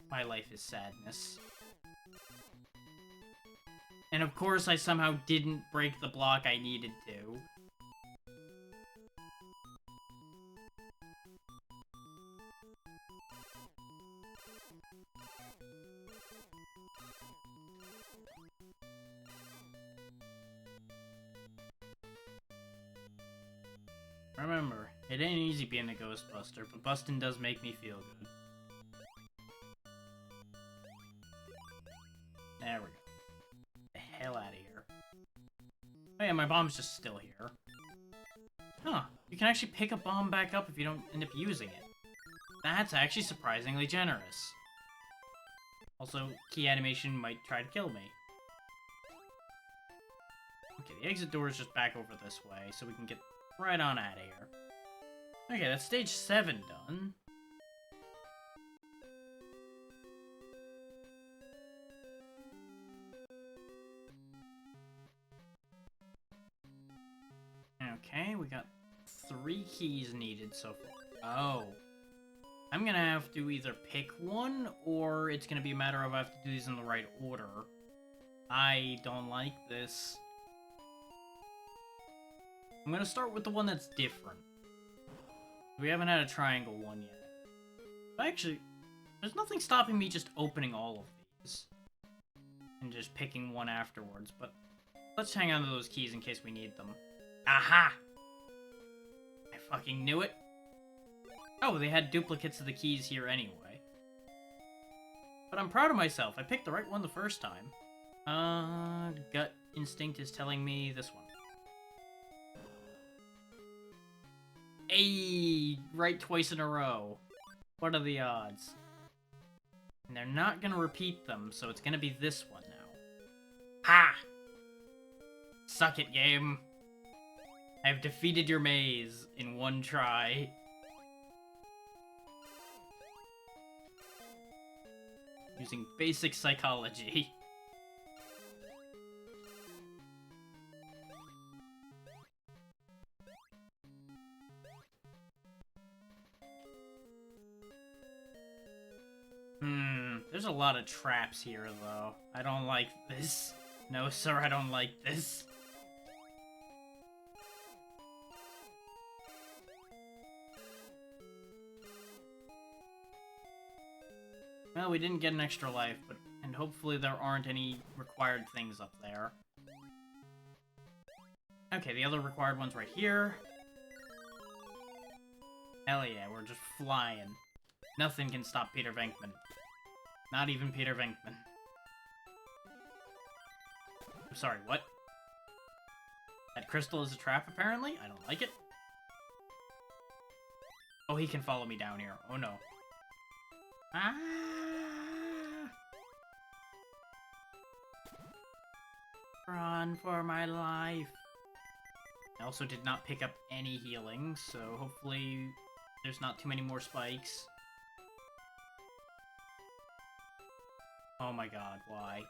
My life is sadness. And of course I somehow didn't break the block I needed to. Remember, it ain't easy being a Ghostbuster, but bustin' does make me feel good. There we go. The hell out of here. Oh yeah, my bomb's just still here. Huh, you can actually pick a bomb back up if you don't end up using it. That's actually surprisingly generous. Also, key animation might try to kill me. Okay, the exit door is just back over this way, so we can get right on out of here. Okay, that's stage 7 done. Okay, we got 3 keys needed so far. Oh. I'm gonna have to either pick one, or it's gonna be a matter of I have to do these in the right order. I don't like this. I'm gonna start with the one that's different. We haven't had a triangle one yet. But actually, there's nothing stopping me just opening all of these. And just picking one afterwards, but let's hang on to those keys in case we need them. Aha! I fucking knew it. Oh, they had duplicates of the keys here anyway. But I'm proud of myself. I picked the right one the first time. Gut instinct is telling me this one. Ayy, right twice in a row. What are the odds? And they're not gonna repeat them, so it's gonna be this one now. Ha! Suck it, game. I've defeated your maze in one try. Using basic psychology. There's a lot of traps here, though. I don't like this. No, sir, I don't like this. Well, we didn't get an extra life, and hopefully there aren't any required things up there. Okay, the other required one's right here. Hell yeah, we're just flying. Nothing can stop Peter Venkman. Not even Peter Venkman. I'm sorry, what? That crystal is a trap, apparently? I don't like it. Oh, he can follow me down here. Oh no. Ah! Run for my life. I also did not pick up any healing, so hopefully there's not too many more spikes. Oh my god, why?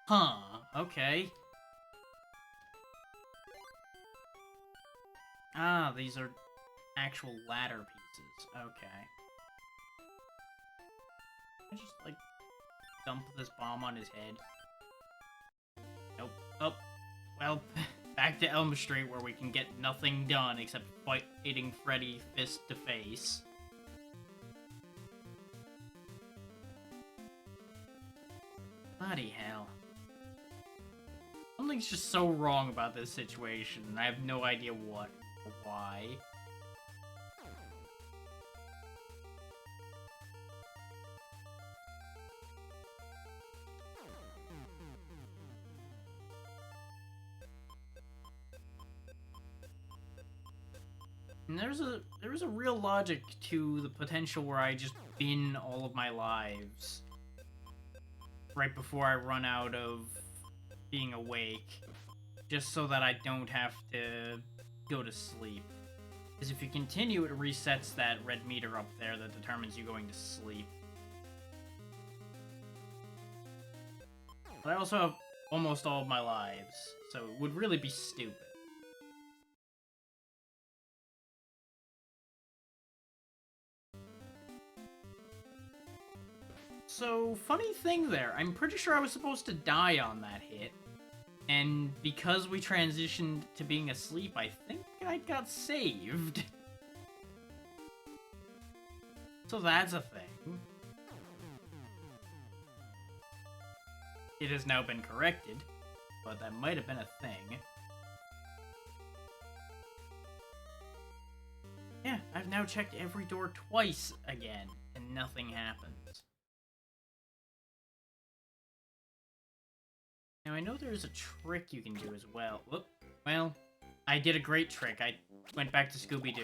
Huh, okay. Ah, these are actual ladder pieces. Okay. I just, like, dump this bomb on his head. Nope. Oh, well, back to Elm Street where we can get nothing done except fighting Freddy fist to face. Bloody hell. Something's just so wrong about this situation, and I have no idea what or why. And there's a real logic to the potential where I just bin all of my lives right before I run out of being awake, just so that I don't have to go to sleep. Because if you continue, it resets that red meter up there that determines you going to sleep. But I also have almost all of my lives, so it would really be stupid. So, funny thing there, I'm pretty sure I was supposed to die on that hit, and because we transitioned to being asleep, I think I got saved. So that's a thing. It has now been corrected, but that might have been a thing. Yeah, I've now checked every door twice again, and nothing happens. Now, I know there's a trick you can do as well. Whoop. Well, I did a great trick. I went back to Scooby-Doo.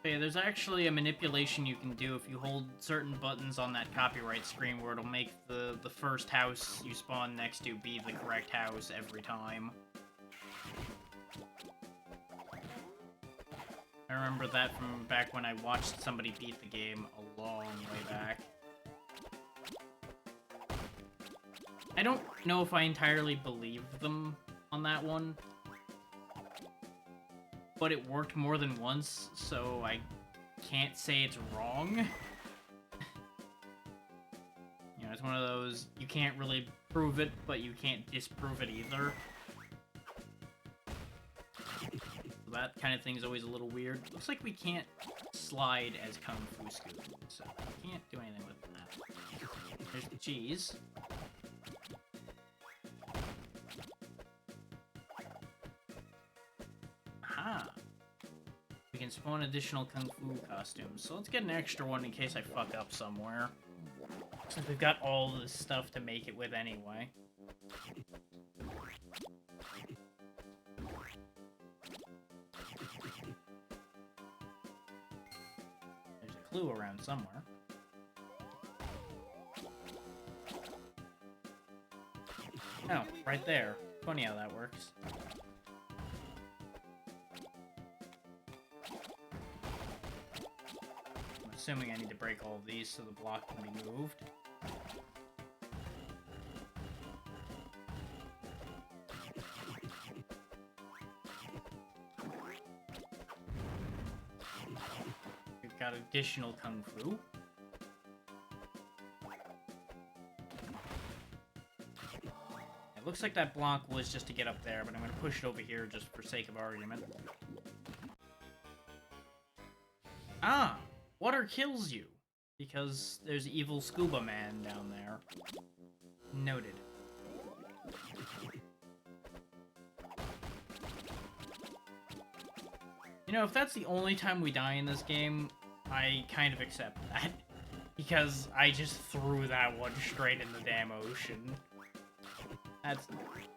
Okay, there's actually a manipulation you can do if you hold certain buttons on that copyright screen where it'll make the first house you spawn next to be the correct house every time. I remember that from back when I watched somebody beat the game a long way back. I don't know if I entirely believe them on that one, but it worked more than once, so I can't say it's wrong. You know, it's one of those, you can't really prove it, but you can't disprove it either. That kind of thing is always a little weird. Looks like we can't slide as Kung Fu Scooby, so we can't do anything with that. There's the cheese. Aha! We can spawn additional Kung Fu costumes, so let's get an extra one in case I fuck up somewhere. Since we've got all this stuff to make it with anyway. Clue around somewhere. Oh, right there. Funny how that works. I'm assuming I need to break all of these so the block can be moved. Got additional Kung Fu. It looks like that block was just to get up there, but I'm going to push it over here just for sake of argument. Ah! Water kills you, because there's evil scuba man down there. Noted. You know, if that's the only time we die in this game, I kind of accept that. Because I just threw that one straight in the damn ocean.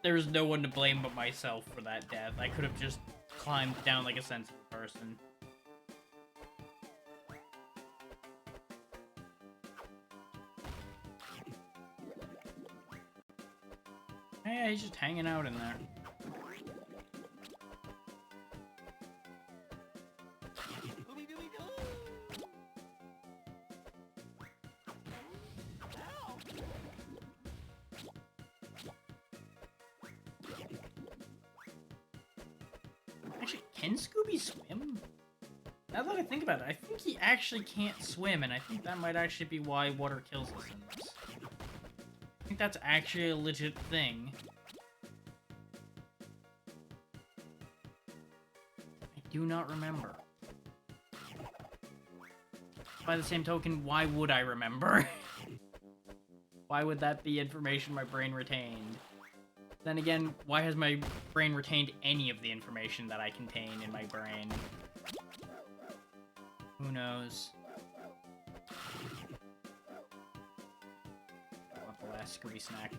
There's no one to blame but myself for that death. I could have just climbed down like a sensible person. Hey, he's just hanging out in there. Actually, can Scooby swim? Now that I think about it, I think he actually can't swim, and I think that might actually be why water kills us in this. I think that's actually a legit thing. I do not remember. By the same token, why would I remember? Why would that be information my brain retained? Then again, why has my brain retained any of the information that I contain in my brain? Who knows? I want the last Scooby snack.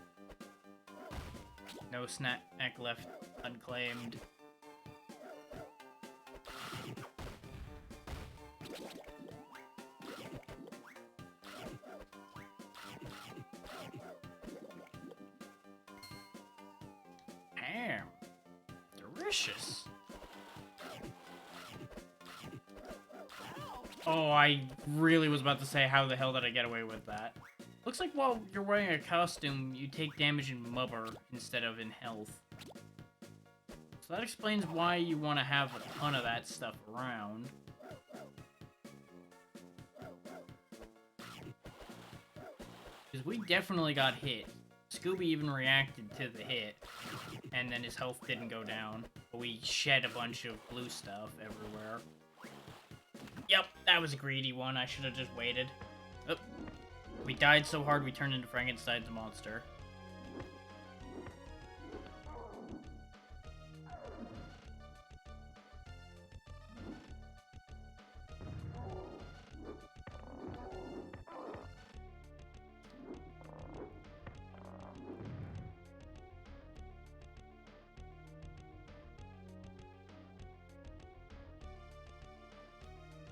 No snack left unclaimed. Damn. Delicious. Oh, I really was about to say, how the hell did I get away with that? Looks like while you're wearing a costume, you take damage in mubber instead of in health. So that explains why you want to have a ton of that stuff around. Because we definitely got hit. Scooby even reacted to the hit, and then his health didn't go down. But we shed a bunch of blue stuff everywhere. Yep, that was a greedy one. I should have just waited. Oh. We died so hard we turned into Frankenstein's monster.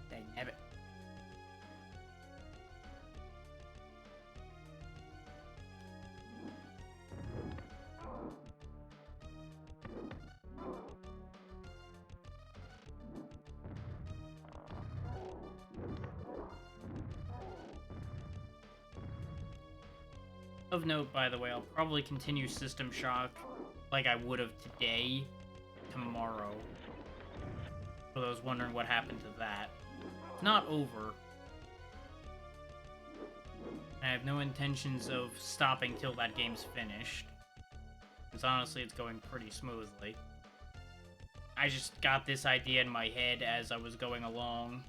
Dang it. Of note, by the way, I'll probably continue System Shock like I would have today, tomorrow. For those wondering what happened to that. It's not over. I have no intentions of stopping till that game's finished. Because honestly, it's going pretty smoothly. I just got this idea in my head as I was going along.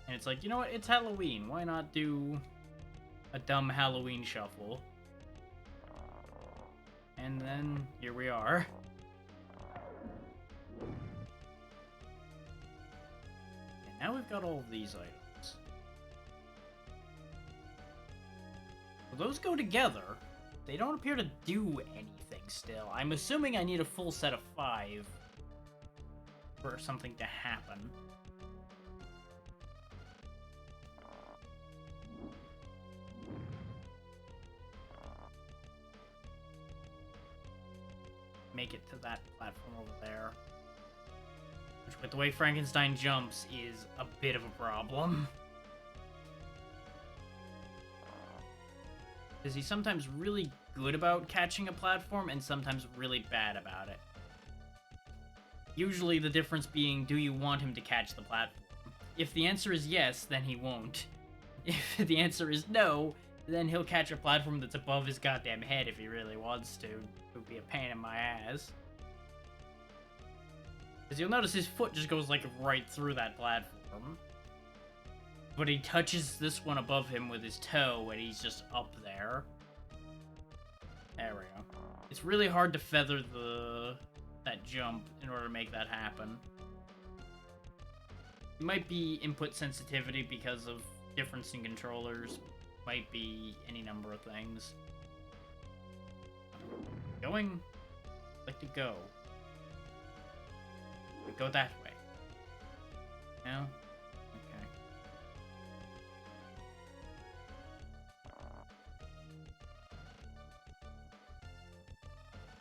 And it's like, you know what? It's Halloween. Why not do a dumb Halloween shuffle? And then, here we are. And now we've got all of these items. Well, those go together. They don't appear to do anything still. I'm assuming I need a full set of 5 for something to happen. Make it to that platform over there. Which, with the way Frankenstein jumps, is a bit of a problem. Because he's sometimes really good about catching a platform and sometimes really bad about it. Usually the difference being, do you want him to catch the platform? If the answer is yes, then he won't. If the answer is no, then he'll catch a platform that's above his goddamn head if he really wants to. It would be a pain in my ass. Because you'll notice his foot just goes, like, right through that platform. But he touches this one above him with his toe, and he's just up there. There we go. It's really hard to feather that jump in order to make that happen. It might be input sensitivity because of difference in controllers. Might be any number of things. Going? I'd like to go. We go that way. No? Okay.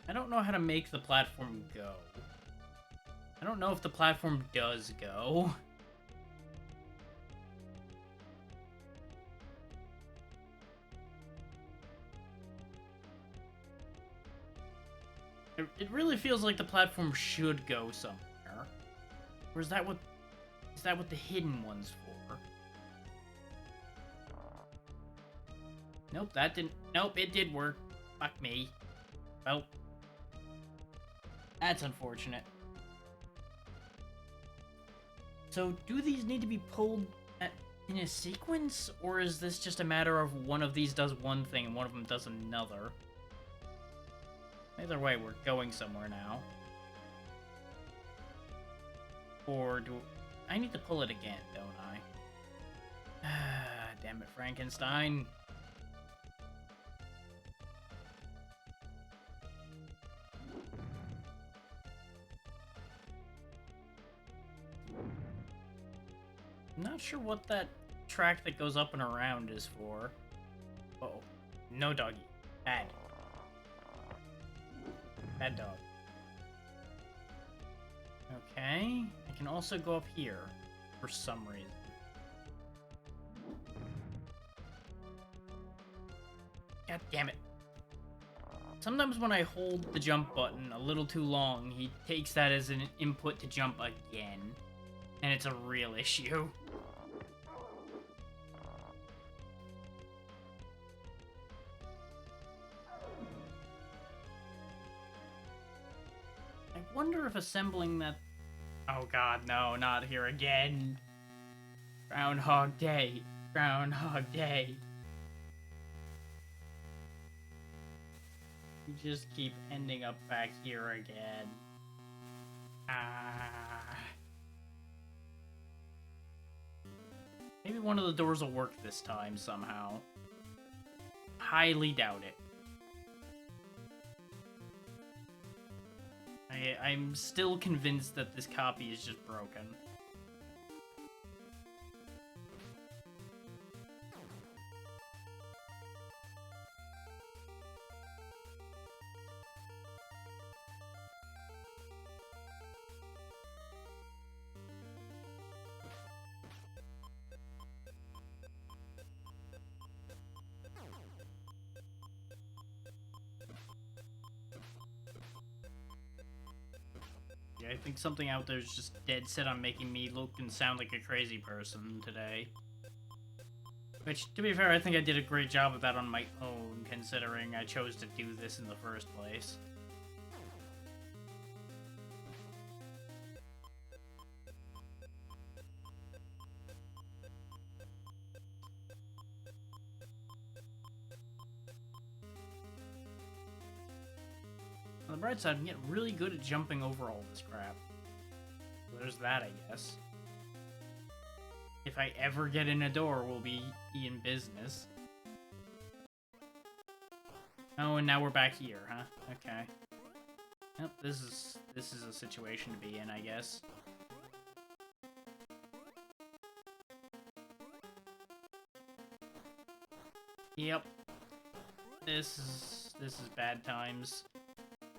I don't know how to make the platform go. I don't know if the platform does go. It really feels like the platform should go somewhere. Or is that what the hidden one's for? Nope, that didn't. Nope, it did work. Fuck me. Well, that's unfortunate. So, do these need to be pulled in a sequence, or is this just a matter of one of these does one thing and one of them does another? Either way, we're going somewhere now. Or do I need to pull it again, don't I? Damn it, Frankenstein. I'm not sure what that track that goes up and around is for. Uh-oh. No doggy. Bad. Bad dog. Okay. I can also go up here for some reason. God damn it. Sometimes when I hold the jump button a little too long, he takes that as an input to jump again. And it's a real issue. I wonder if assembling that... Oh god, no, not here again. Groundhog Day. Groundhog Day. You just keep ending up back here again. Maybe one of the doors will work this time somehow. Highly doubt it. I'm still convinced that this copy is just broken. I think something out there is just dead set on making me look and sound like a crazy person today. Which, to be fair, I think I did a great job of that on my own, considering I chose to do this in the first place. On the bright side, I'm getting really good at jumping over all this crap. So there's that, I guess. If I ever get in a door, we'll be in business. Oh, and now we're back here, huh? Okay. Yep, this is a situation to be in, I guess. Yep. This is bad times.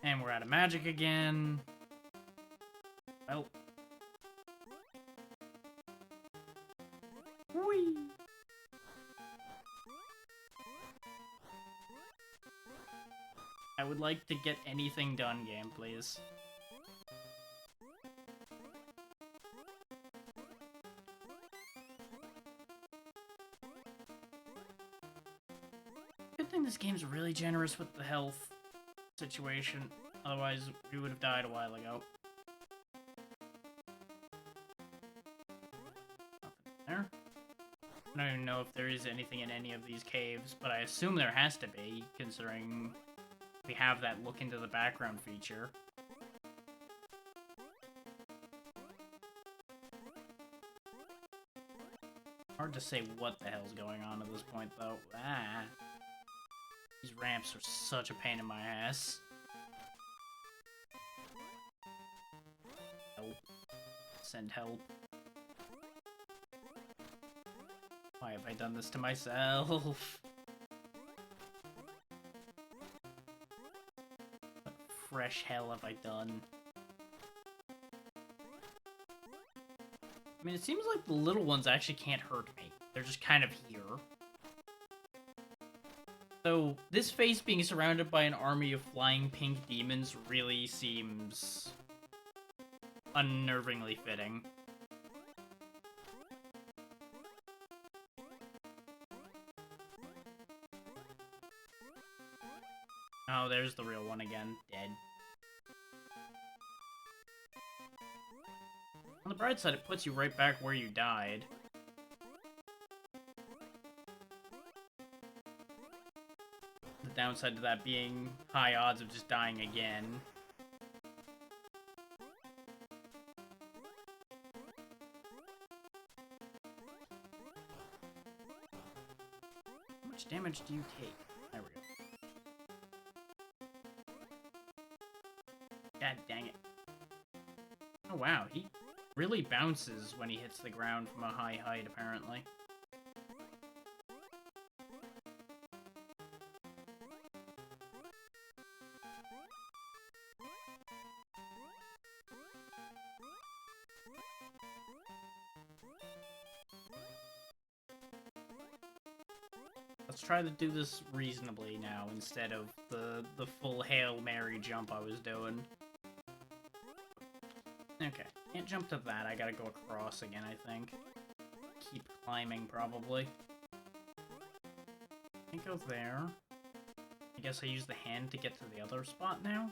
And we're out of magic again. Well. Whee! I would like to get anything done, game, please. Good thing this game's really generous with the health situation. Otherwise, we would have died a while ago. Nothing there. I don't even know if there is anything in any of these caves, but I assume there has to be, considering we have that look into the background feature. Hard to say what the hell's going on at this point, though. These ramps are such a pain in my ass. Help. Send help. Why have I done this to myself? What fresh hell have I done? I mean, it seems like the little ones actually can't hurt me. They're just kind of here. So, this face being surrounded by an army of flying pink demons really seems unnervingly fitting. Oh, there's the real one again, dead. On the bright side, it puts you right back where you died. The downside to that being high odds of just dying again. How much damage do you take? There we go. God dang it. Oh wow, he Really bounces when he hits the ground from a high height, apparently. Let's try to do this reasonably now, instead of the full Hail Mary jump I was doing. Okay, can't jump to that, I gotta go across again, I think. Keep climbing, probably. Can't go there. I guess I use the hand to get to the other spot now?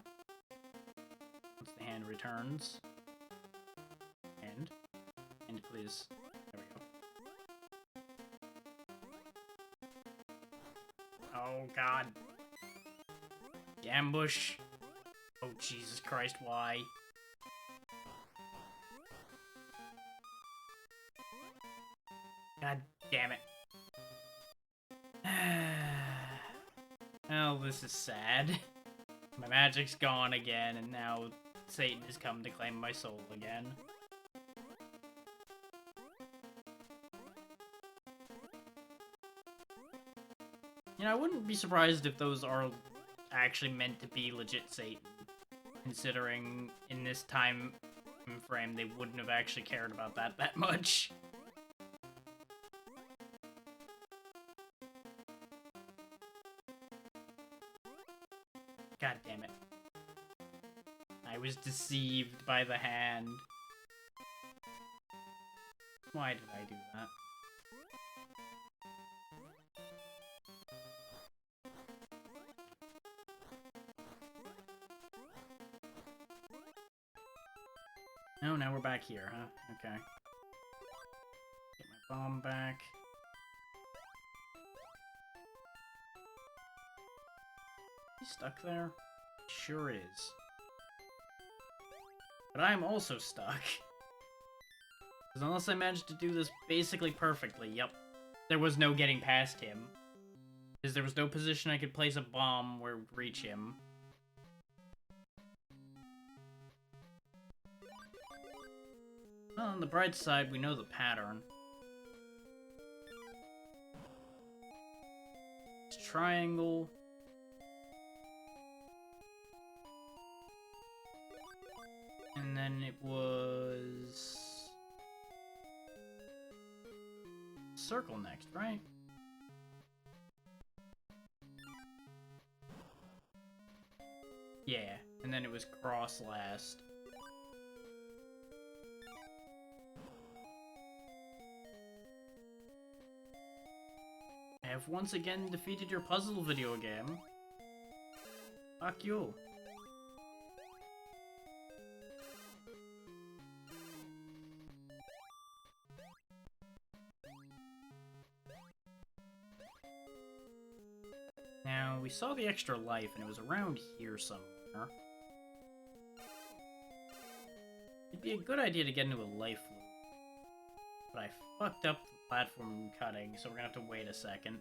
Once the hand returns. And please. There we go. Oh, God. The ambush. Oh, Jesus Christ, why? God damn it. Oh, this is sad. My magic's gone again, and now Satan has come to claim my soul again. You know, I wouldn't be surprised if those are actually meant to be legit Satan, considering in this time frame they wouldn't have actually cared about that much. God damn it. I was deceived by the hand. Why did I do that? Oh, now we're back here, huh? Okay. Get my bomb back. He's stuck there? Sure is. But I'm also stuck. Because unless I managed to do this basically perfectly, yep. There was no getting past him. Because there was no position I could place a bomb where it would reach him. Well, on the bright side, we know the pattern. It's triangle. And then it was... circle next, right? Yeah, and then it was cross last. I have once again defeated your puzzle video game. Fuck you. Now, we saw the extra life, and it was around here somewhere. It'd be a good idea to get into a life loop. But I fucked up the platform cutting, so we're gonna have to wait a second.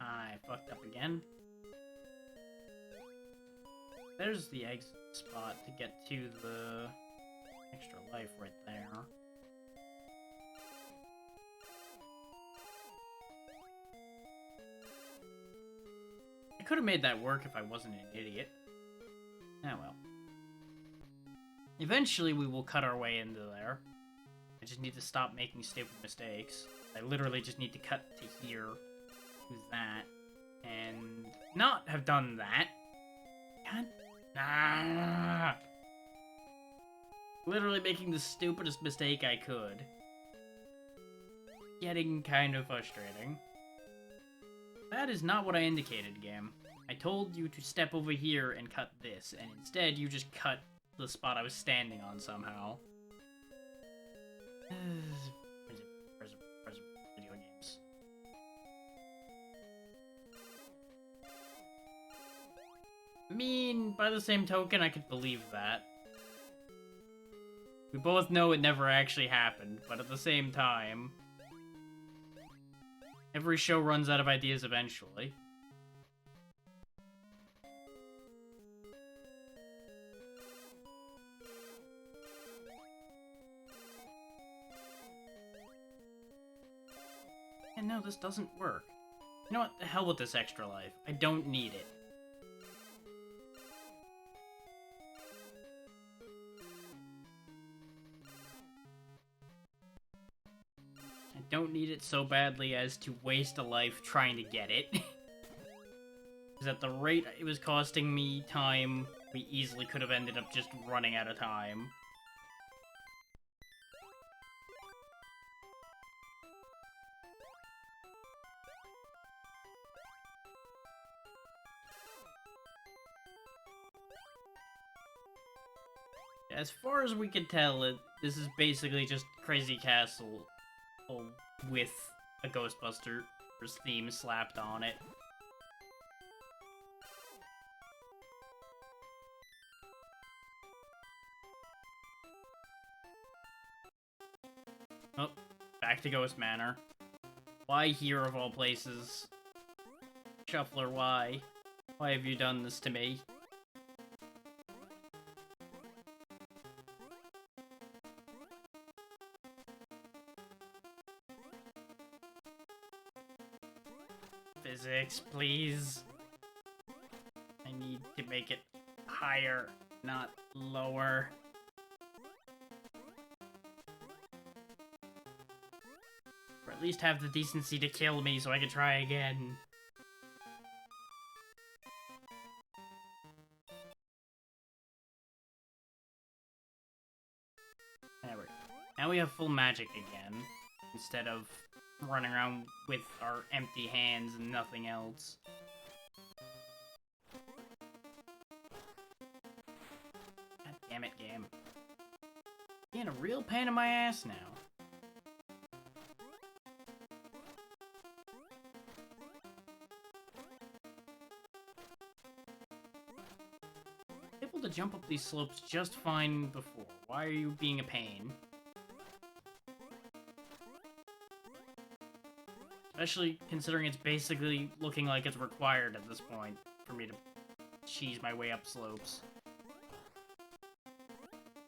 I fucked up again. There's the exit spot to get to the extra life right there. I could have made that work if I wasn't an idiot. Oh well. Eventually we will cut our way into there. I just need to stop making stupid mistakes. I literally just need to cut to here. Do that. And not have done that. God. Ah! Literally making the stupidest mistake I could. Getting kind of frustrating. That is not what I indicated, game. I told you to step over here and cut this, and instead you just cut the spot I was standing on somehow. Video games. I mean, by the same token, I could believe that. We both know it never actually happened, but at the same time... Every show runs out of ideas eventually. And no, this doesn't work. You know what? The hell with this extra life. I don't need it. I don't need it so badly as to waste a life trying to get it. Because at the rate it was costing me time, we easily could have ended up just running out of time. As far as we can tell, this is basically just Crazy Castle with a Ghostbusters theme slapped on it. Oh, back to Ghost Manor. Why here of all places? Shuffler, why? Why have you done this to me? Physics, please. I need to make it higher, not lower. Or at least have the decency to kill me so I can try again. There we go. Now we have full magic again, instead of running around with our empty hands and nothing else. God damn it, game. Being a real pain in my ass now. Able to jump up these slopes just fine before. Why are you being a pain? Especially considering it's basically looking like it's required at this point for me to cheese my way up slopes.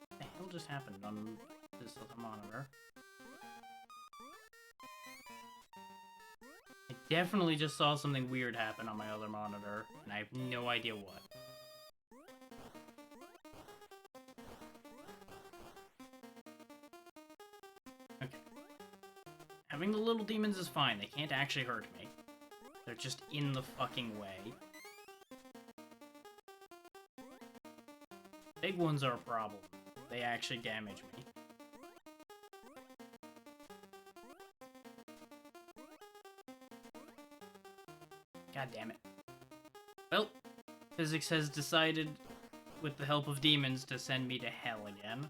What the hell just happened on this little monitor? I definitely just saw something weird happen on my other monitor, and I have no idea what. Okay. Having the little demons is fine. They can't actually hurt me. They're just in the fucking way. Big ones are a problem. They actually damage me. God damn it. Well, physics has decided, with the help of demons, to send me to hell again.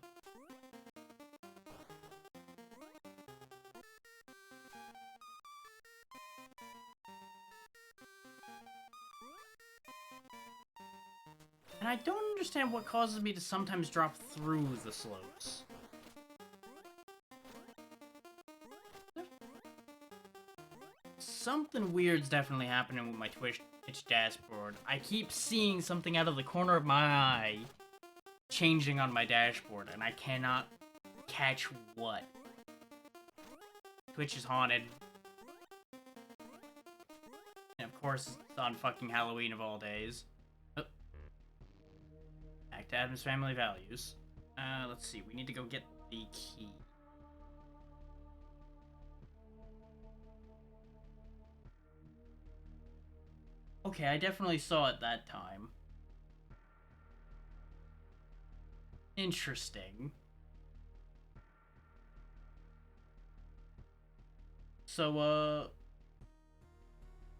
And I don't understand what causes me to sometimes drop through the slopes. Something weird's definitely happening with my Twitch dashboard. I keep seeing something out of the corner of my eye changing on my dashboard, and I cannot catch what. Twitch is haunted. And of course, it's on fucking Halloween of all days. Oh. Back to Addams Family Values. Let's see, we need to go get the key. Okay, I definitely saw it that time. Interesting. So,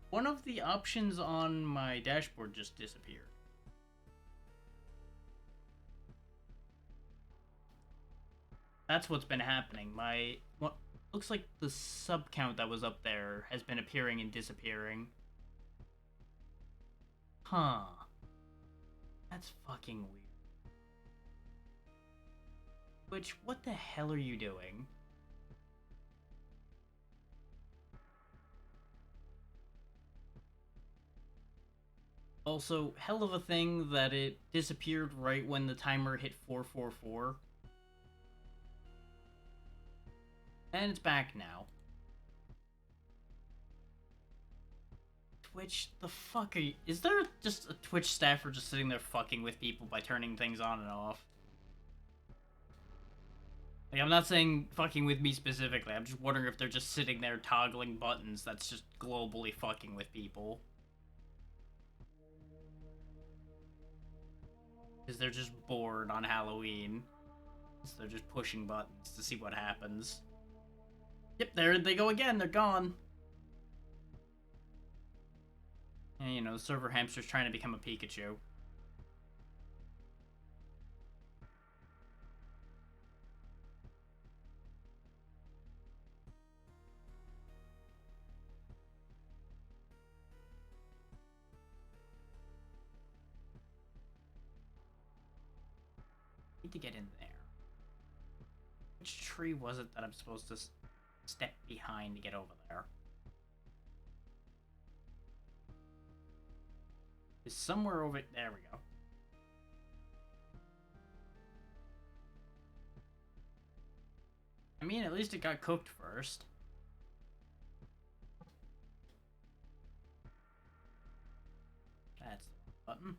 one of the options on my dashboard just disappeared. That's what's been happening. What looks like the sub count that was up there has been appearing and disappearing. Huh. That's fucking weird. Which, what the hell are you doing? Also, hell of a thing that it disappeared right when the timer hit 444. And it's back now. Twitch, the fuck are you? Is there just a Twitch staffer just sitting there fucking with people by turning things on and off? Like, I'm not saying fucking with me specifically, I'm just wondering if they're just sitting there toggling buttons that's just globally fucking with people. Because they're just bored on Halloween. So they're just pushing buttons to see what happens. Yep, there they go again, they're gone. And, you know, the server hamster's trying to become a Pikachu. Need to get in there. Which tree was it that I'm supposed to step behind to get over there? Is somewhere over... There we go. I mean, at least it got cooked first. That's the button.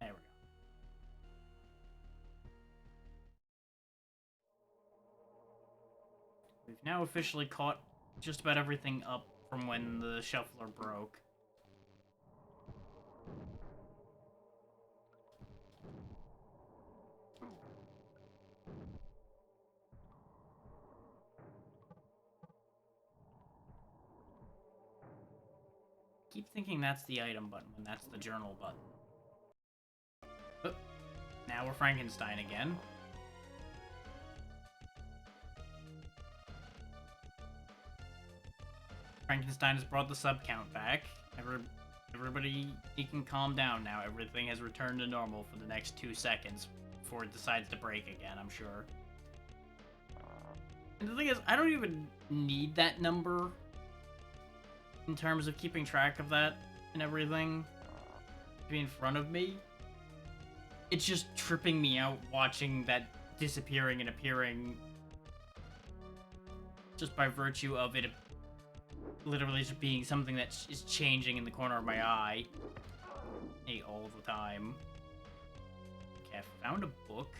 There we go. We've now officially caught just about everything up from when the shuffler broke. Keep thinking that's the item button when that's the journal button. Oh, now we're Frankenstein again. Frankenstein has brought the sub count back. Everybody, he can calm down now. Everything has returned to normal for the next 2 seconds before it decides to break again, I'm sure. And the thing is, I don't even need that number in terms of keeping track of that and everything to be in front of me. It's just tripping me out watching that disappearing and appearing just by virtue of it literally just being something that is changing in the corner of my eye all the time. Okay, I found a book.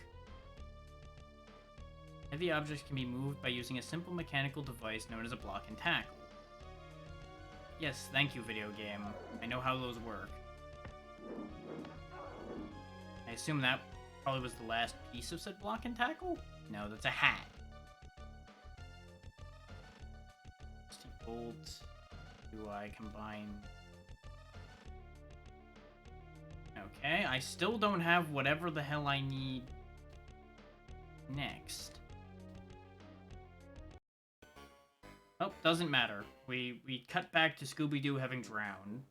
Heavy objects can be moved by using a simple mechanical device known as a block and tackle. Yes, thank you, video game. I know how those work. I assume that probably was the last piece of said block and tackle? No, that's a hat. Bolt. Do I combine? Okay, I still don't have whatever the hell I need next. Oh, doesn't matter. We cut back to Scooby-Doo having drowned.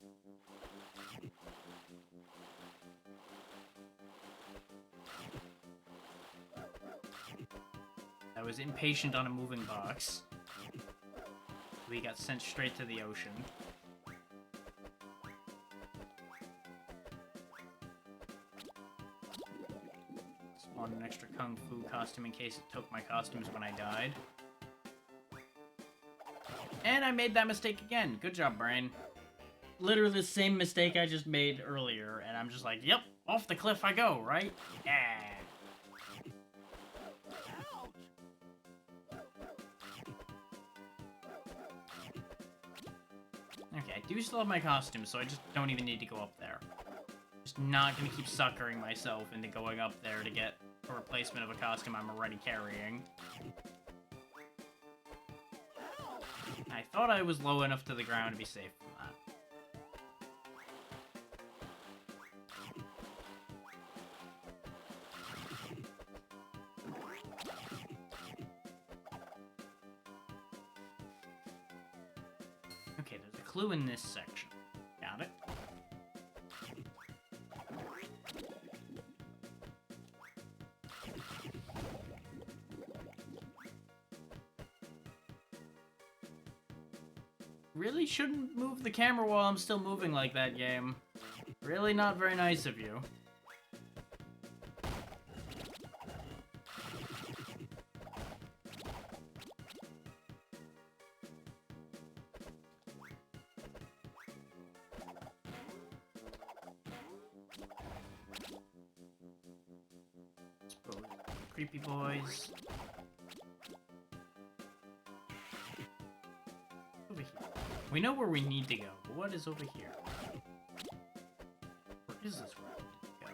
I was impatient on a moving box. We got sent straight to the ocean. Spawned an extra Kung Fu costume in case it took my costumes when I died. And I made that mistake again. Good job, brain. Literally the same mistake I just made earlier, and I'm just like, yep, off the cliff I go, right? Yeah. Okay, I do still have my costume, so I just don't even need to go up there. Just not gonna keep suckering myself into going up there to get a replacement of a costume I'm already carrying. I thought I was low enough to the ground to be safe from that. Okay, there's a clue in this section. Got it. Really shouldn't move the camera while I'm still moving like that, game. Really not very nice of you. Creepy boys. Over here. We know where we need to go, but what is over here? Where is this where I need to go?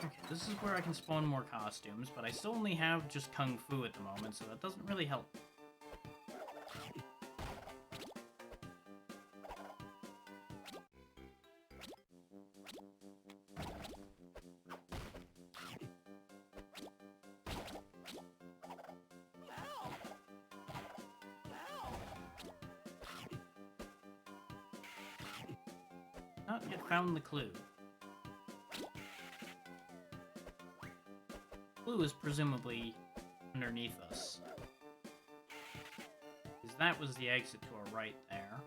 Okay, this is where I can spawn more costumes, but I still only have just Kung Fu at the moment, so that doesn't really help. Not yet found the clue. Clue is presumably underneath us. Because that was the exit to our right there.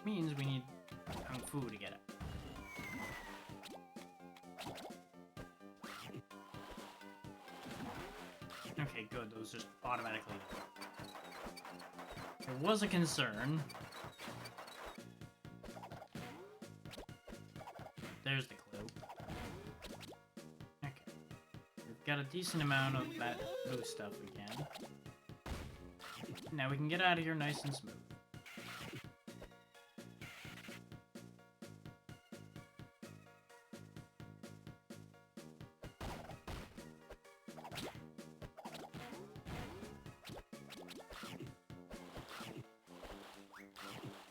Means we need Kung Fu to get it. Okay, good. Those just automatically... There was a concern. There's the clue. Okay. We've got a decent amount of that blue stuff again. Now we can get out of here nice and smooth.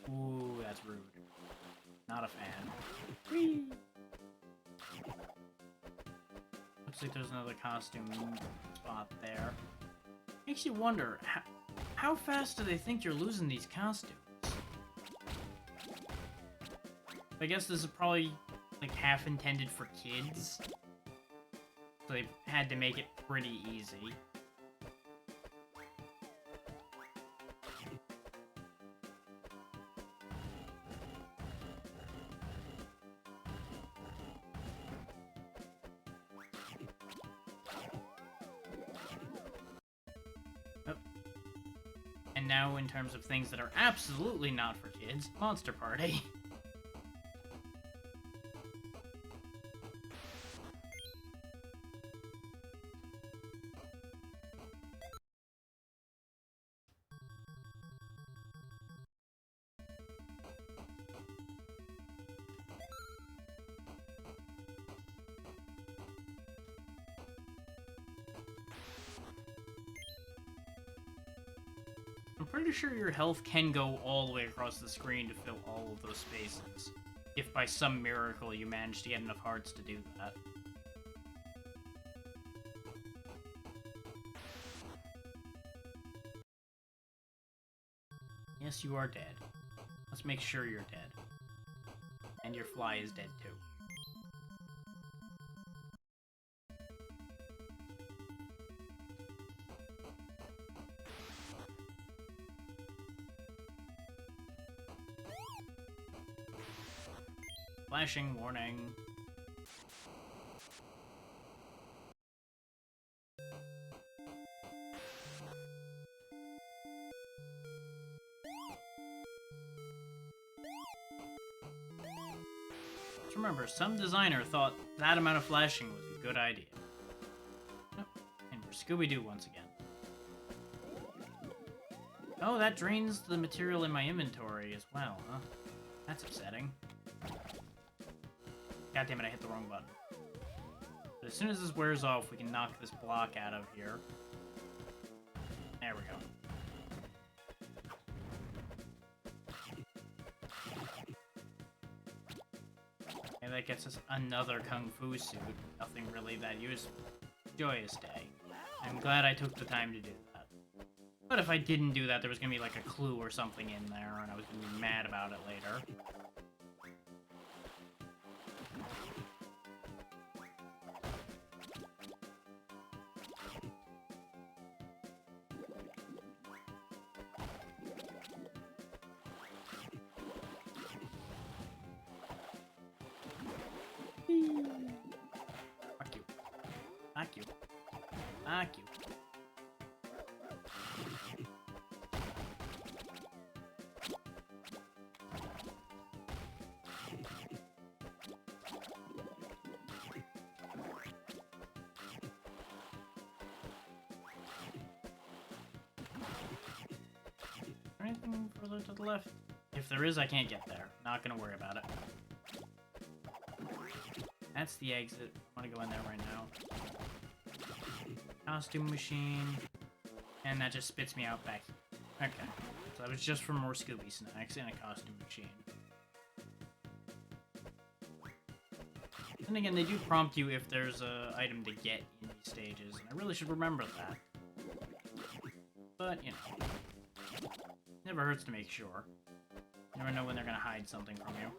Ooh, that's rude. Not a fan. Whee! Looks like there's another costume spot there. Makes you wonder, how fast do they think you're losing these costumes? I guess this is probably, like, half intended for kids. So they had to make it pretty easy. And now, in terms of things that are absolutely not for kids, Monster Party. I'm pretty sure your health can go all the way across the screen to fill all of those spaces, if by some miracle you manage to get enough hearts to do that. Yes, you are dead. Let's make sure you're dead. And your fly is dead too. Flashing warning. Just remember, some designer thought that amount of flashing was a good idea. Oh, and we're Scooby-Doo once again. Oh, that drains the material in my inventory as well, huh? That's upsetting. God damn it, I hit the wrong button. But as soon as this wears off, we can knock this block out of here. There we go. And that gets us another Kung Fu suit. Nothing really that useful. Joyous day. I'm glad I took the time to do that. But if I didn't do that, there was gonna be like a clue or something in there, and I was gonna be mad about it later. Thank you. Anything further to the left? If there is, I can't get there. Not gonna worry about it. That's the exit. I'm gonna go in there right now. Costume machine. And that just spits me out back here. Okay. So that was just for more Scooby snacks and a costume machine. Then again, they do prompt you if there's a item to get in these stages, and I really should remember that. But, you know. Never hurts to make sure. You never know when they're gonna hide something from you.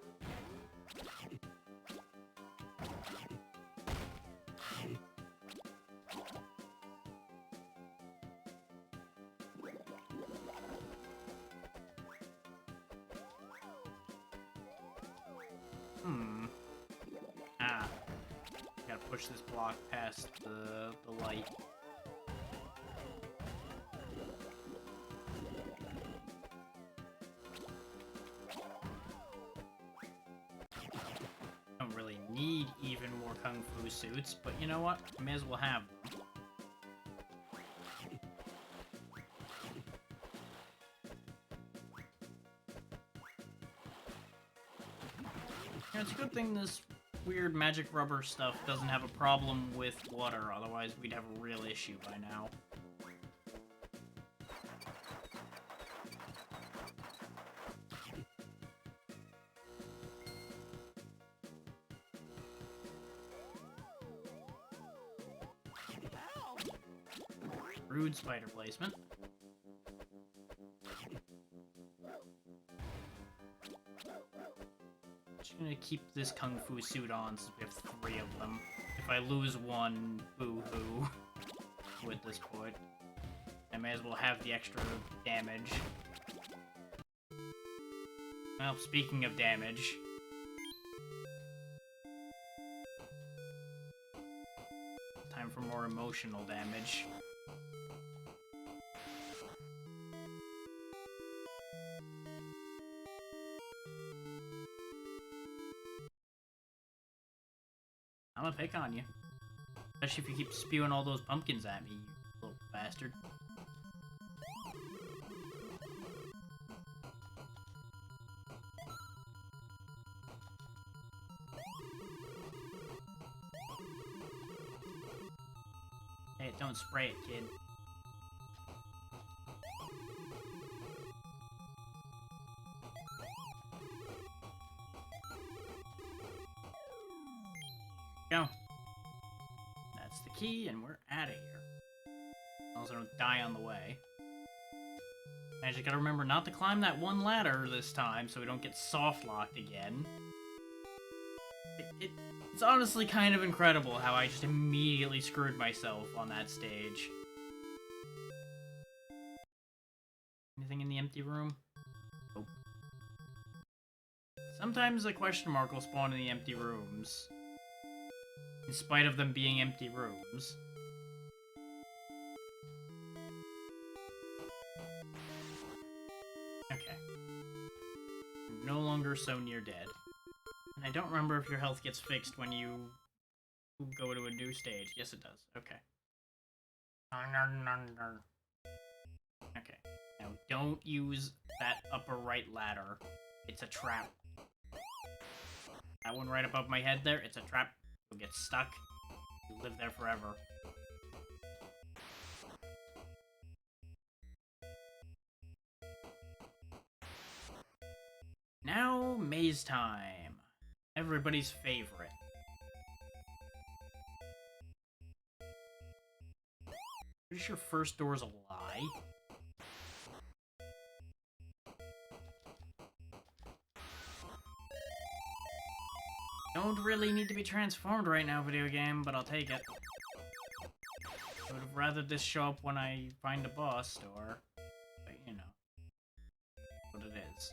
Gotta push this block past the light. Don't really need even more Kung Fu suits, but you know what? I may as well have them. Yeah, it's a good thing this weird magic rubber stuff doesn't have a problem with water, otherwise we'd have a real issue by now. Rude spider placement. Just gonna keep this Kung Fu suit on since we have 3 of them. If I lose one, boo-hoo. At this point. I may as well have the extra damage. Well, speaking of damage... time for more emotional damage. I'm gonna pick on you. Especially if you keep spewing all those pumpkins at me, you little bastard. Hey, don't spray it, kid. Go. That's the key, and we're out of here. Also, don't die on the way. I just gotta remember not to climb that one ladder this time, so we don't get soft-locked again. It's honestly kind of incredible how I just immediately screwed myself on that stage. Anything in the empty room? Nope. Sometimes a question mark will spawn in the empty rooms. In spite of them being empty rooms. Okay. I'm no longer so near dead. And I don't remember if your health gets fixed when you go to a new stage. Yes, it does. Okay. Okay. Now, don't use that upper right ladder. It's a trap. That one right above my head there, it's a trap. You'll get stuck. You'll live there forever. Now, maze time. Everybody's favorite. Pretty sure first door's a lie. Don't really need to be transformed right now, video game, but I'll take it. I would have rather this show up when I find a boss door. But, you know. What it is.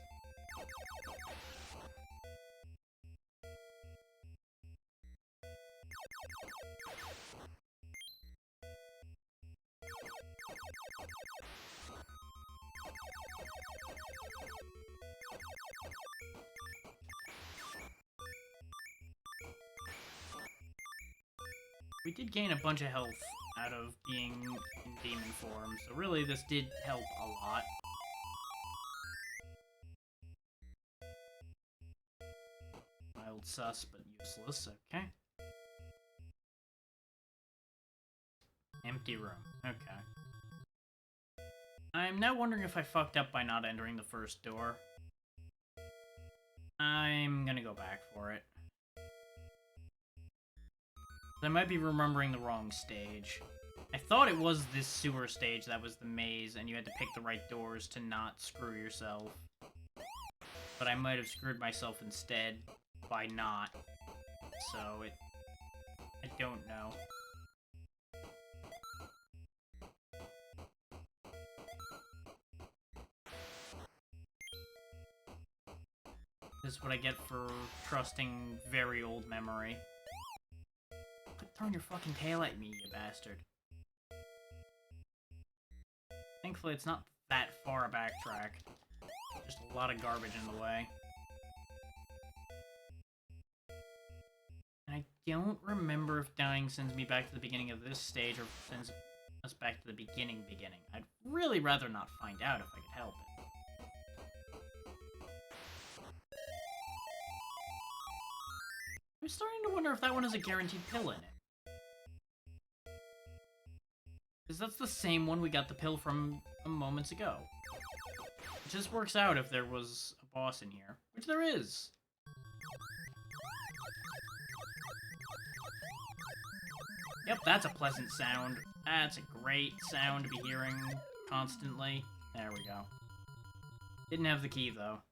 We did gain a bunch of health out of being in demon form, so really this did help a lot. Mild sus, but useless, okay. Empty room, okay. I'm now wondering if I fucked up by not entering the first door. I'm gonna go back for it. I might be remembering the wrong stage. I thought it was this sewer stage that was the maze, and you had to pick the right doors to not screw yourself. But I might have screwed myself instead by not. So I don't know. This is what I get for trusting very old memory. Quit throwing your fucking tail at me, you bastard. Thankfully, it's not that far a backtrack. Just a lot of garbage in the way. And I don't remember if dying sends me back to the beginning of this stage or sends us back to the beginning. I'd really rather not find out if I could help it. I'm starting to wonder if that one has a guaranteed pill in it. Because that's the same one we got the pill from moments ago. It just works out if there was a boss in here. Which there is! Yep, that's a pleasant sound. That's a great sound to be hearing constantly. There we go. Didn't have the key, though.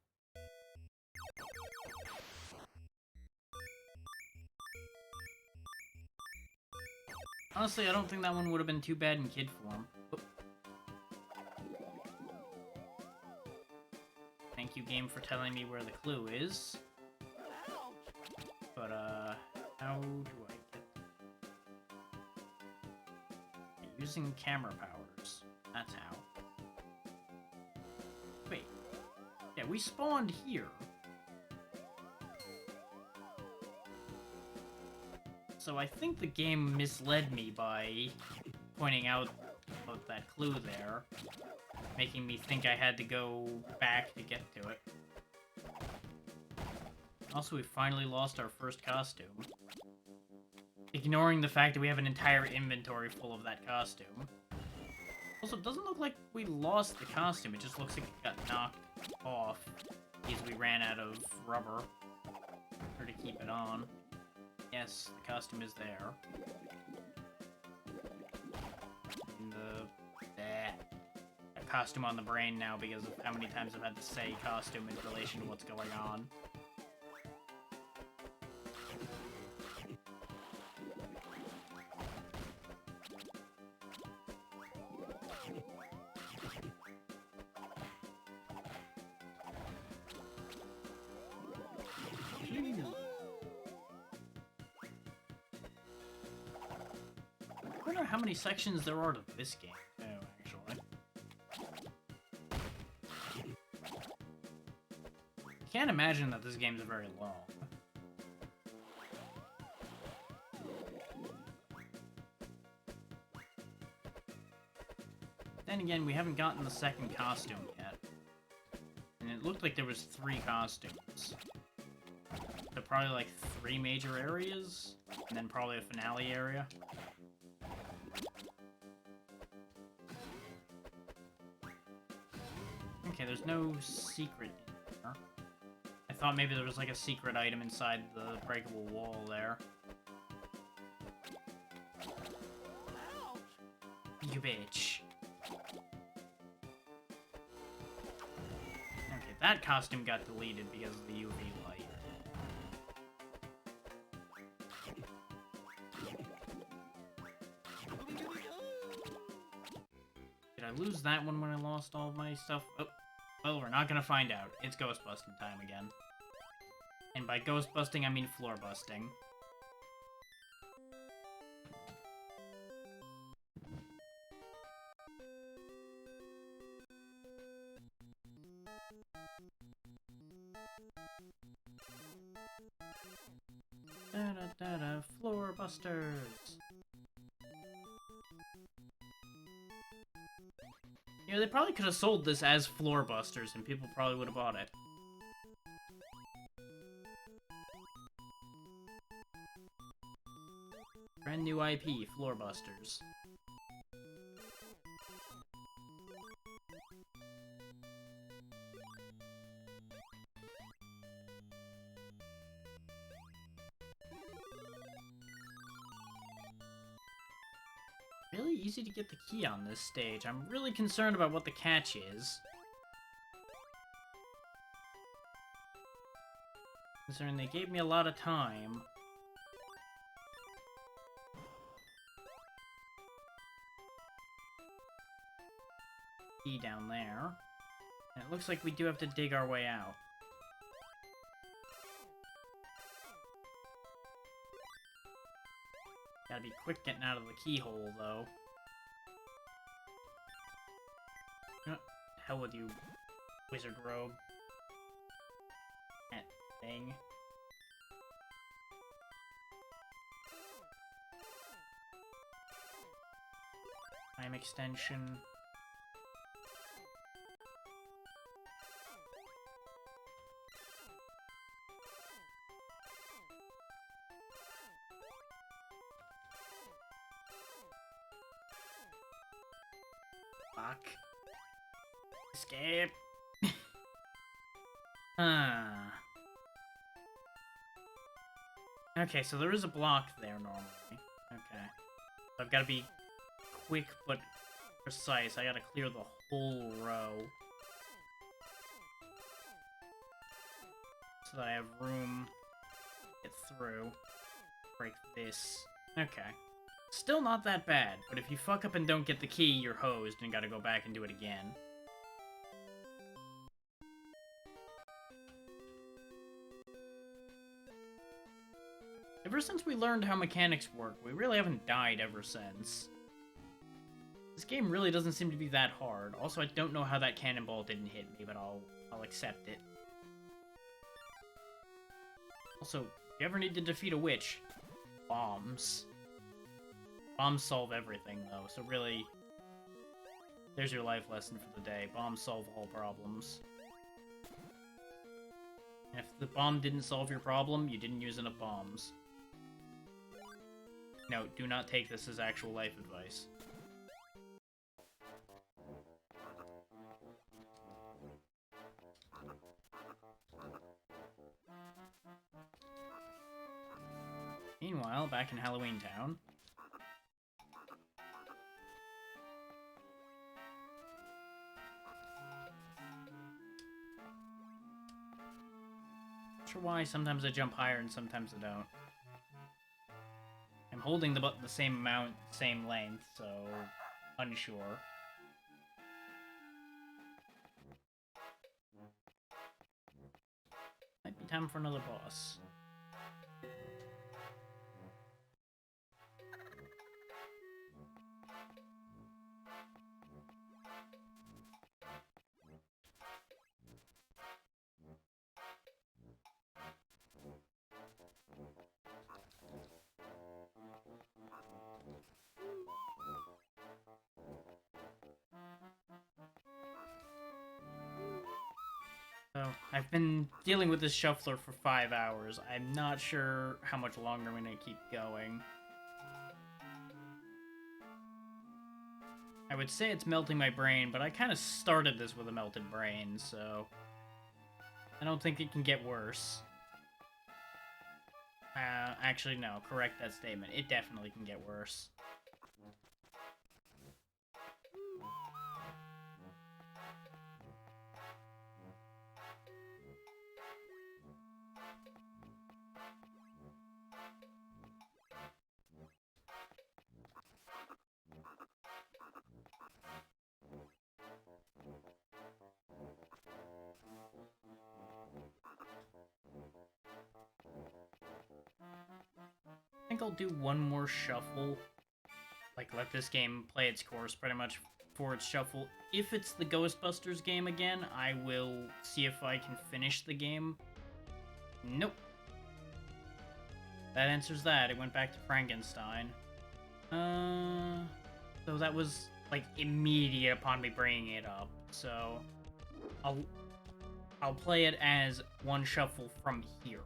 Honestly, I don't think that one would have been too bad in kid form. Oop. Thank you, game, for telling me where the clue is. But, how do I get... Using camera powers. That's how. Wait. Yeah, we spawned here. So I think the game misled me by pointing out about that clue there, making me think I had to go back to get to it. Also, we finally lost our first costume. Ignoring the fact that we have an entire inventory full of that costume. Also, it doesn't look like we lost the costume, it just looks like it got knocked off because we ran out of rubber or to keep it on. Yes, the costume is there. And a costume on the brain now because of how many times I've had to say costume in relation to what's going on. I wonder how many sections there are to this game, too, actually. I can't imagine that this game's very long. Then again, we haven't gotten the second costume yet. And it looked like there was 3 costumes. So probably like 3 major areas, and then probably a finale area. Okay, there's no secret in there. I thought maybe there was like a secret item inside the breakable wall there. You bitch. Okay, that costume got deleted because of the UV light. Did I lose that one when I lost all of my stuff? Oh. Well, we're not gonna find out. It's ghost busting time again. And by ghost busting, I mean floor busting. Da-da-da-da, floor busters! You know, they probably could have sold this as Floor Busters, and people probably would have bought it. Brand new IP, Floor Busters. Really easy to get the key on this stage. I'm really concerned about what the catch is. Considering they gave me a lot of time. Key down there. And it looks like we do have to dig our way out. Gotta be quick getting out of the keyhole, though. Hell with you, wizard robe. That thing. Time extension. Fuck. Escape. Okay, so there is a block there normally. Okay. So I've got to be quick but precise. I got to clear the whole row. So that I have room to get through. Break this. Okay. Still not that bad, but if you fuck up and don't get the key, you're hosed and gotta go back and do it again. Ever since we learned how mechanics work, we really haven't died ever since. This game really doesn't seem to be that hard. Also, I don't know how that cannonball didn't hit me, but I'll accept it. Also, if you ever need to defeat a witch, bombs. Bombs solve everything, though, so really, there's your life lesson for the day. Bombs solve all problems. And if the bomb didn't solve your problem, you didn't use enough bombs. No, do not take this as actual life advice. Meanwhile, back in Halloween Town. Not sure why sometimes I jump higher and sometimes I don't. I'm holding the button the same amount, same length, so unsure. Might be time for another boss. So, I've been dealing with this shuffler for 5 hours. I'm not sure how much longer I'm going to keep going. I would say it's melting my brain, but I kind of started this with a melted brain, so I don't think it can get worse. Actually, no. Correct that statement. It definitely can get worse. I think I'll do one more shuffle. Like, let this game play its course pretty much for its shuffle. If it's the Ghostbusters game again, I will see if I can finish the game. Nope. That answers that. It went back to Frankenstein. So that was like immediate upon me bringing it up. So I'll play it as one shuffle from here.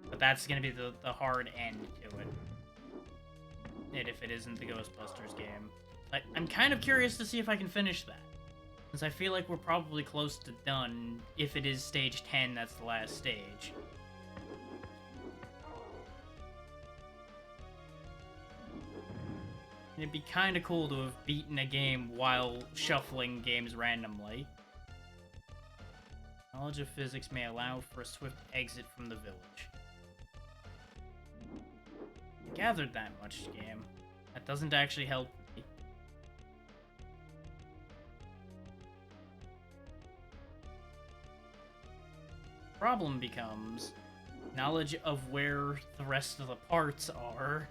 But that's gonna be the hard end to it. And if it isn't the Ghostbusters game. I'm kind of curious to see if I can finish that. Since I feel like we're probably close to done. If it is stage 10, that's the last stage. And it'd be kind of cool to have beaten a game while shuffling games randomly. Knowledge of physics may allow for a swift exit from the village. I gathered that much, game. That doesn't actually help me. Problem becomes knowledge of where the rest of the parts are.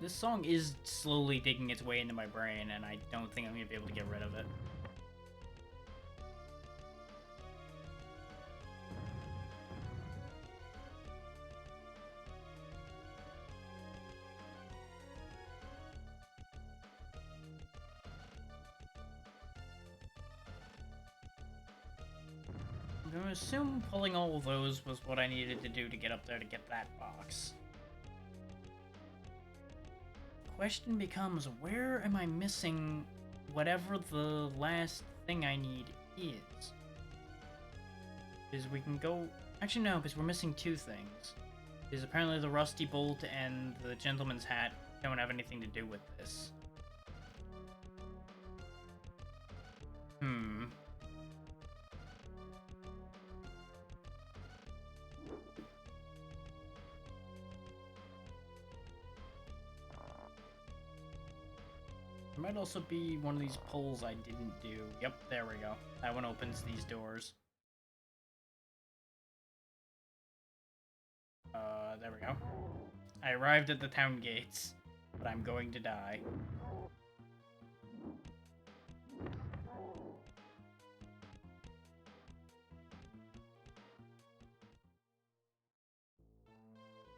This song is slowly digging its way into my brain, and I don't think I'm going to be able to get rid of it. I'm going to assume pulling all of those was what I needed to do to get up there to get that box. Question becomes, where am I missing whatever the last thing I need is? Because we can go... Actually, no, because we're missing two things. Because apparently the Rusty Bolt and the Gentleman's Hat don't have anything to do with this. There might also be one of these pulls I didn't do. Yep, there we go. That one opens these doors. There we go. I arrived at the town gates, but I'm going to die.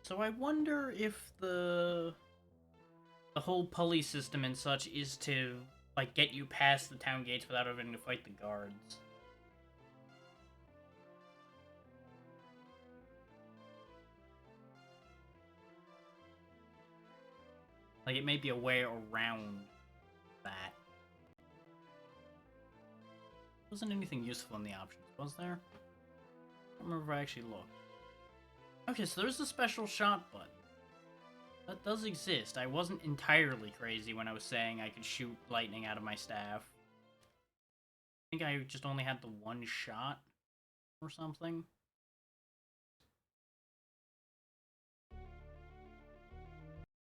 So I wonder if the whole pulley system and such is to, like, get you past the town gates without having to fight the guards. Like, it may be a way around that. Wasn't anything useful in the options, was there? I don't remember if I actually looked. Okay, so there's a special shot button. That does exist. I wasn't entirely crazy when I was saying I could shoot lightning out of my staff. I think I just only had the one shot or something.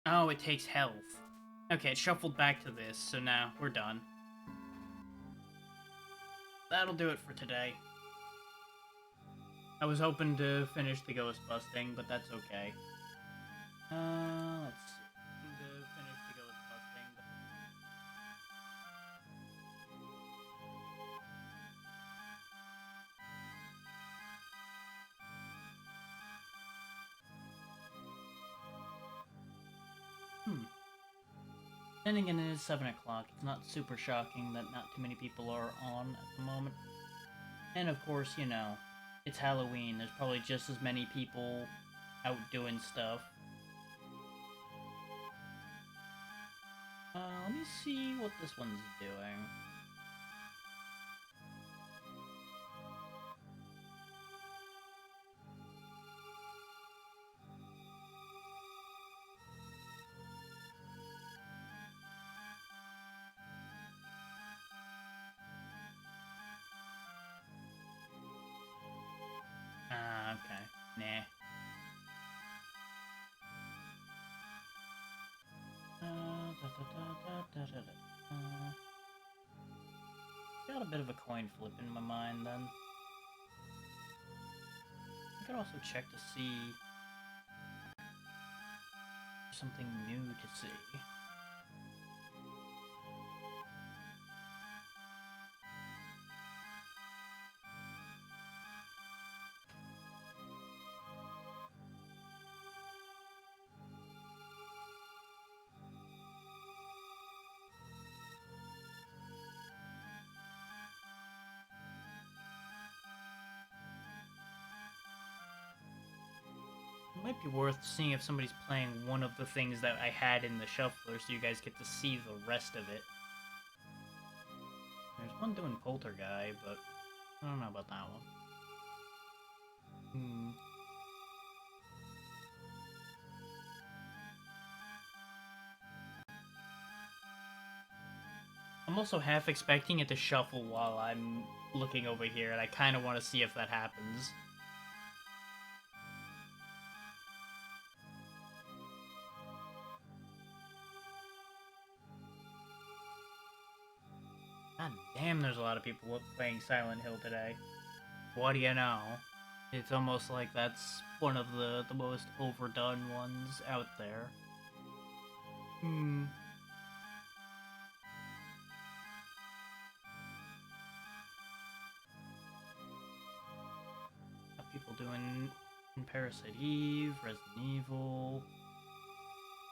Oh, it takes health. Okay, it shuffled back to this, so now we're done. That'll do it for today. I was hoping to finish the ghost busting, but that's okay. Let's see. To finish the ghost busting. Then again, it is 7 o'clock. It's not super shocking that not too many people are on at the moment. And of course, you know, it's Halloween. There's probably just as many people out doing stuff. Let me see what this one's doing. Okay. Nah. Got a bit of a coin flip in my mind then. I could also check to see something new to see. Might be worth seeing if somebody's playing one of the things that I had in the shuffler so you guys get to see the rest of it. There's one doing Poltergeist, but I don't know about that one. I'm also half expecting it to shuffle while I'm looking over here, and I kind of want to see if that happens. God damn, there's a lot of people playing Silent Hill today. What do you know? It's almost like that's one of the most overdone ones out there. Got people doing Parasite Eve, Resident Evil,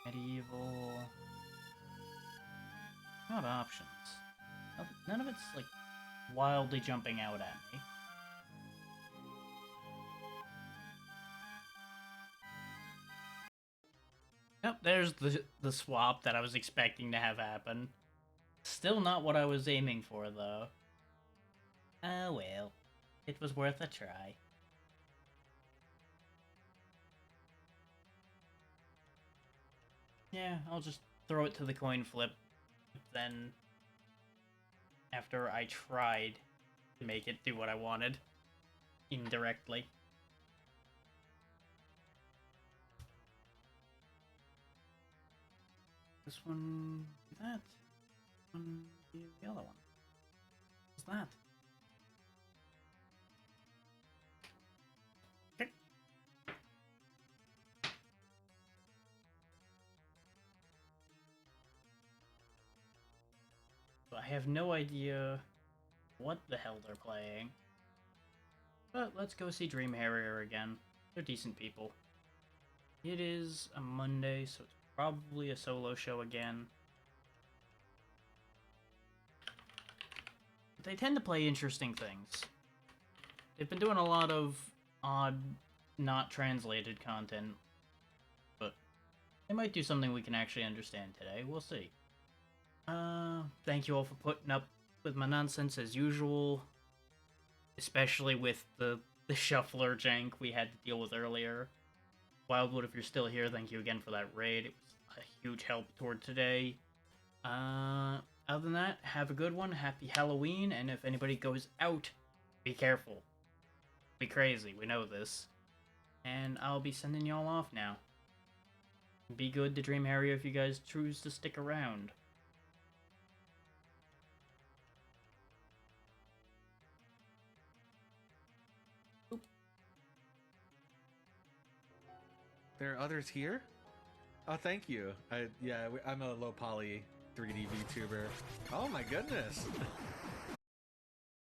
Medieval. Not options. None of it's, like, wildly jumping out at me. Yep, there's the swap that I was expecting to have happen. Still not what I was aiming for, though. Oh well. It was worth a try. Yeah, I'll just throw it to the coin flip, then after I tried to make it do what I wanted, indirectly. This one, that one, the other one. What's that? Okay. I have no idea what the hell they're playing. But let's go see Dream Harrier again. They're decent people. It is a Monday, so it's probably a solo show again. But they tend to play interesting things. They've been doing a lot of odd, not translated content. But they might do something we can actually understand today. We'll see. Thank you all for putting up with my nonsense as usual. Especially with the shuffler jank we had to deal with earlier. Wildwood, if you're still here, thank you again for that raid. It was a huge help toward today. Other than that, have a good one. Happy Halloween, and if anybody goes out, be careful. Be crazy, we know this. And I'll be sending y'all off now. Be good to Dream Harrier if you guys choose to stick around. There are others here? Oh, thank you. I'm a low poly 3D VTuber. Oh my goodness.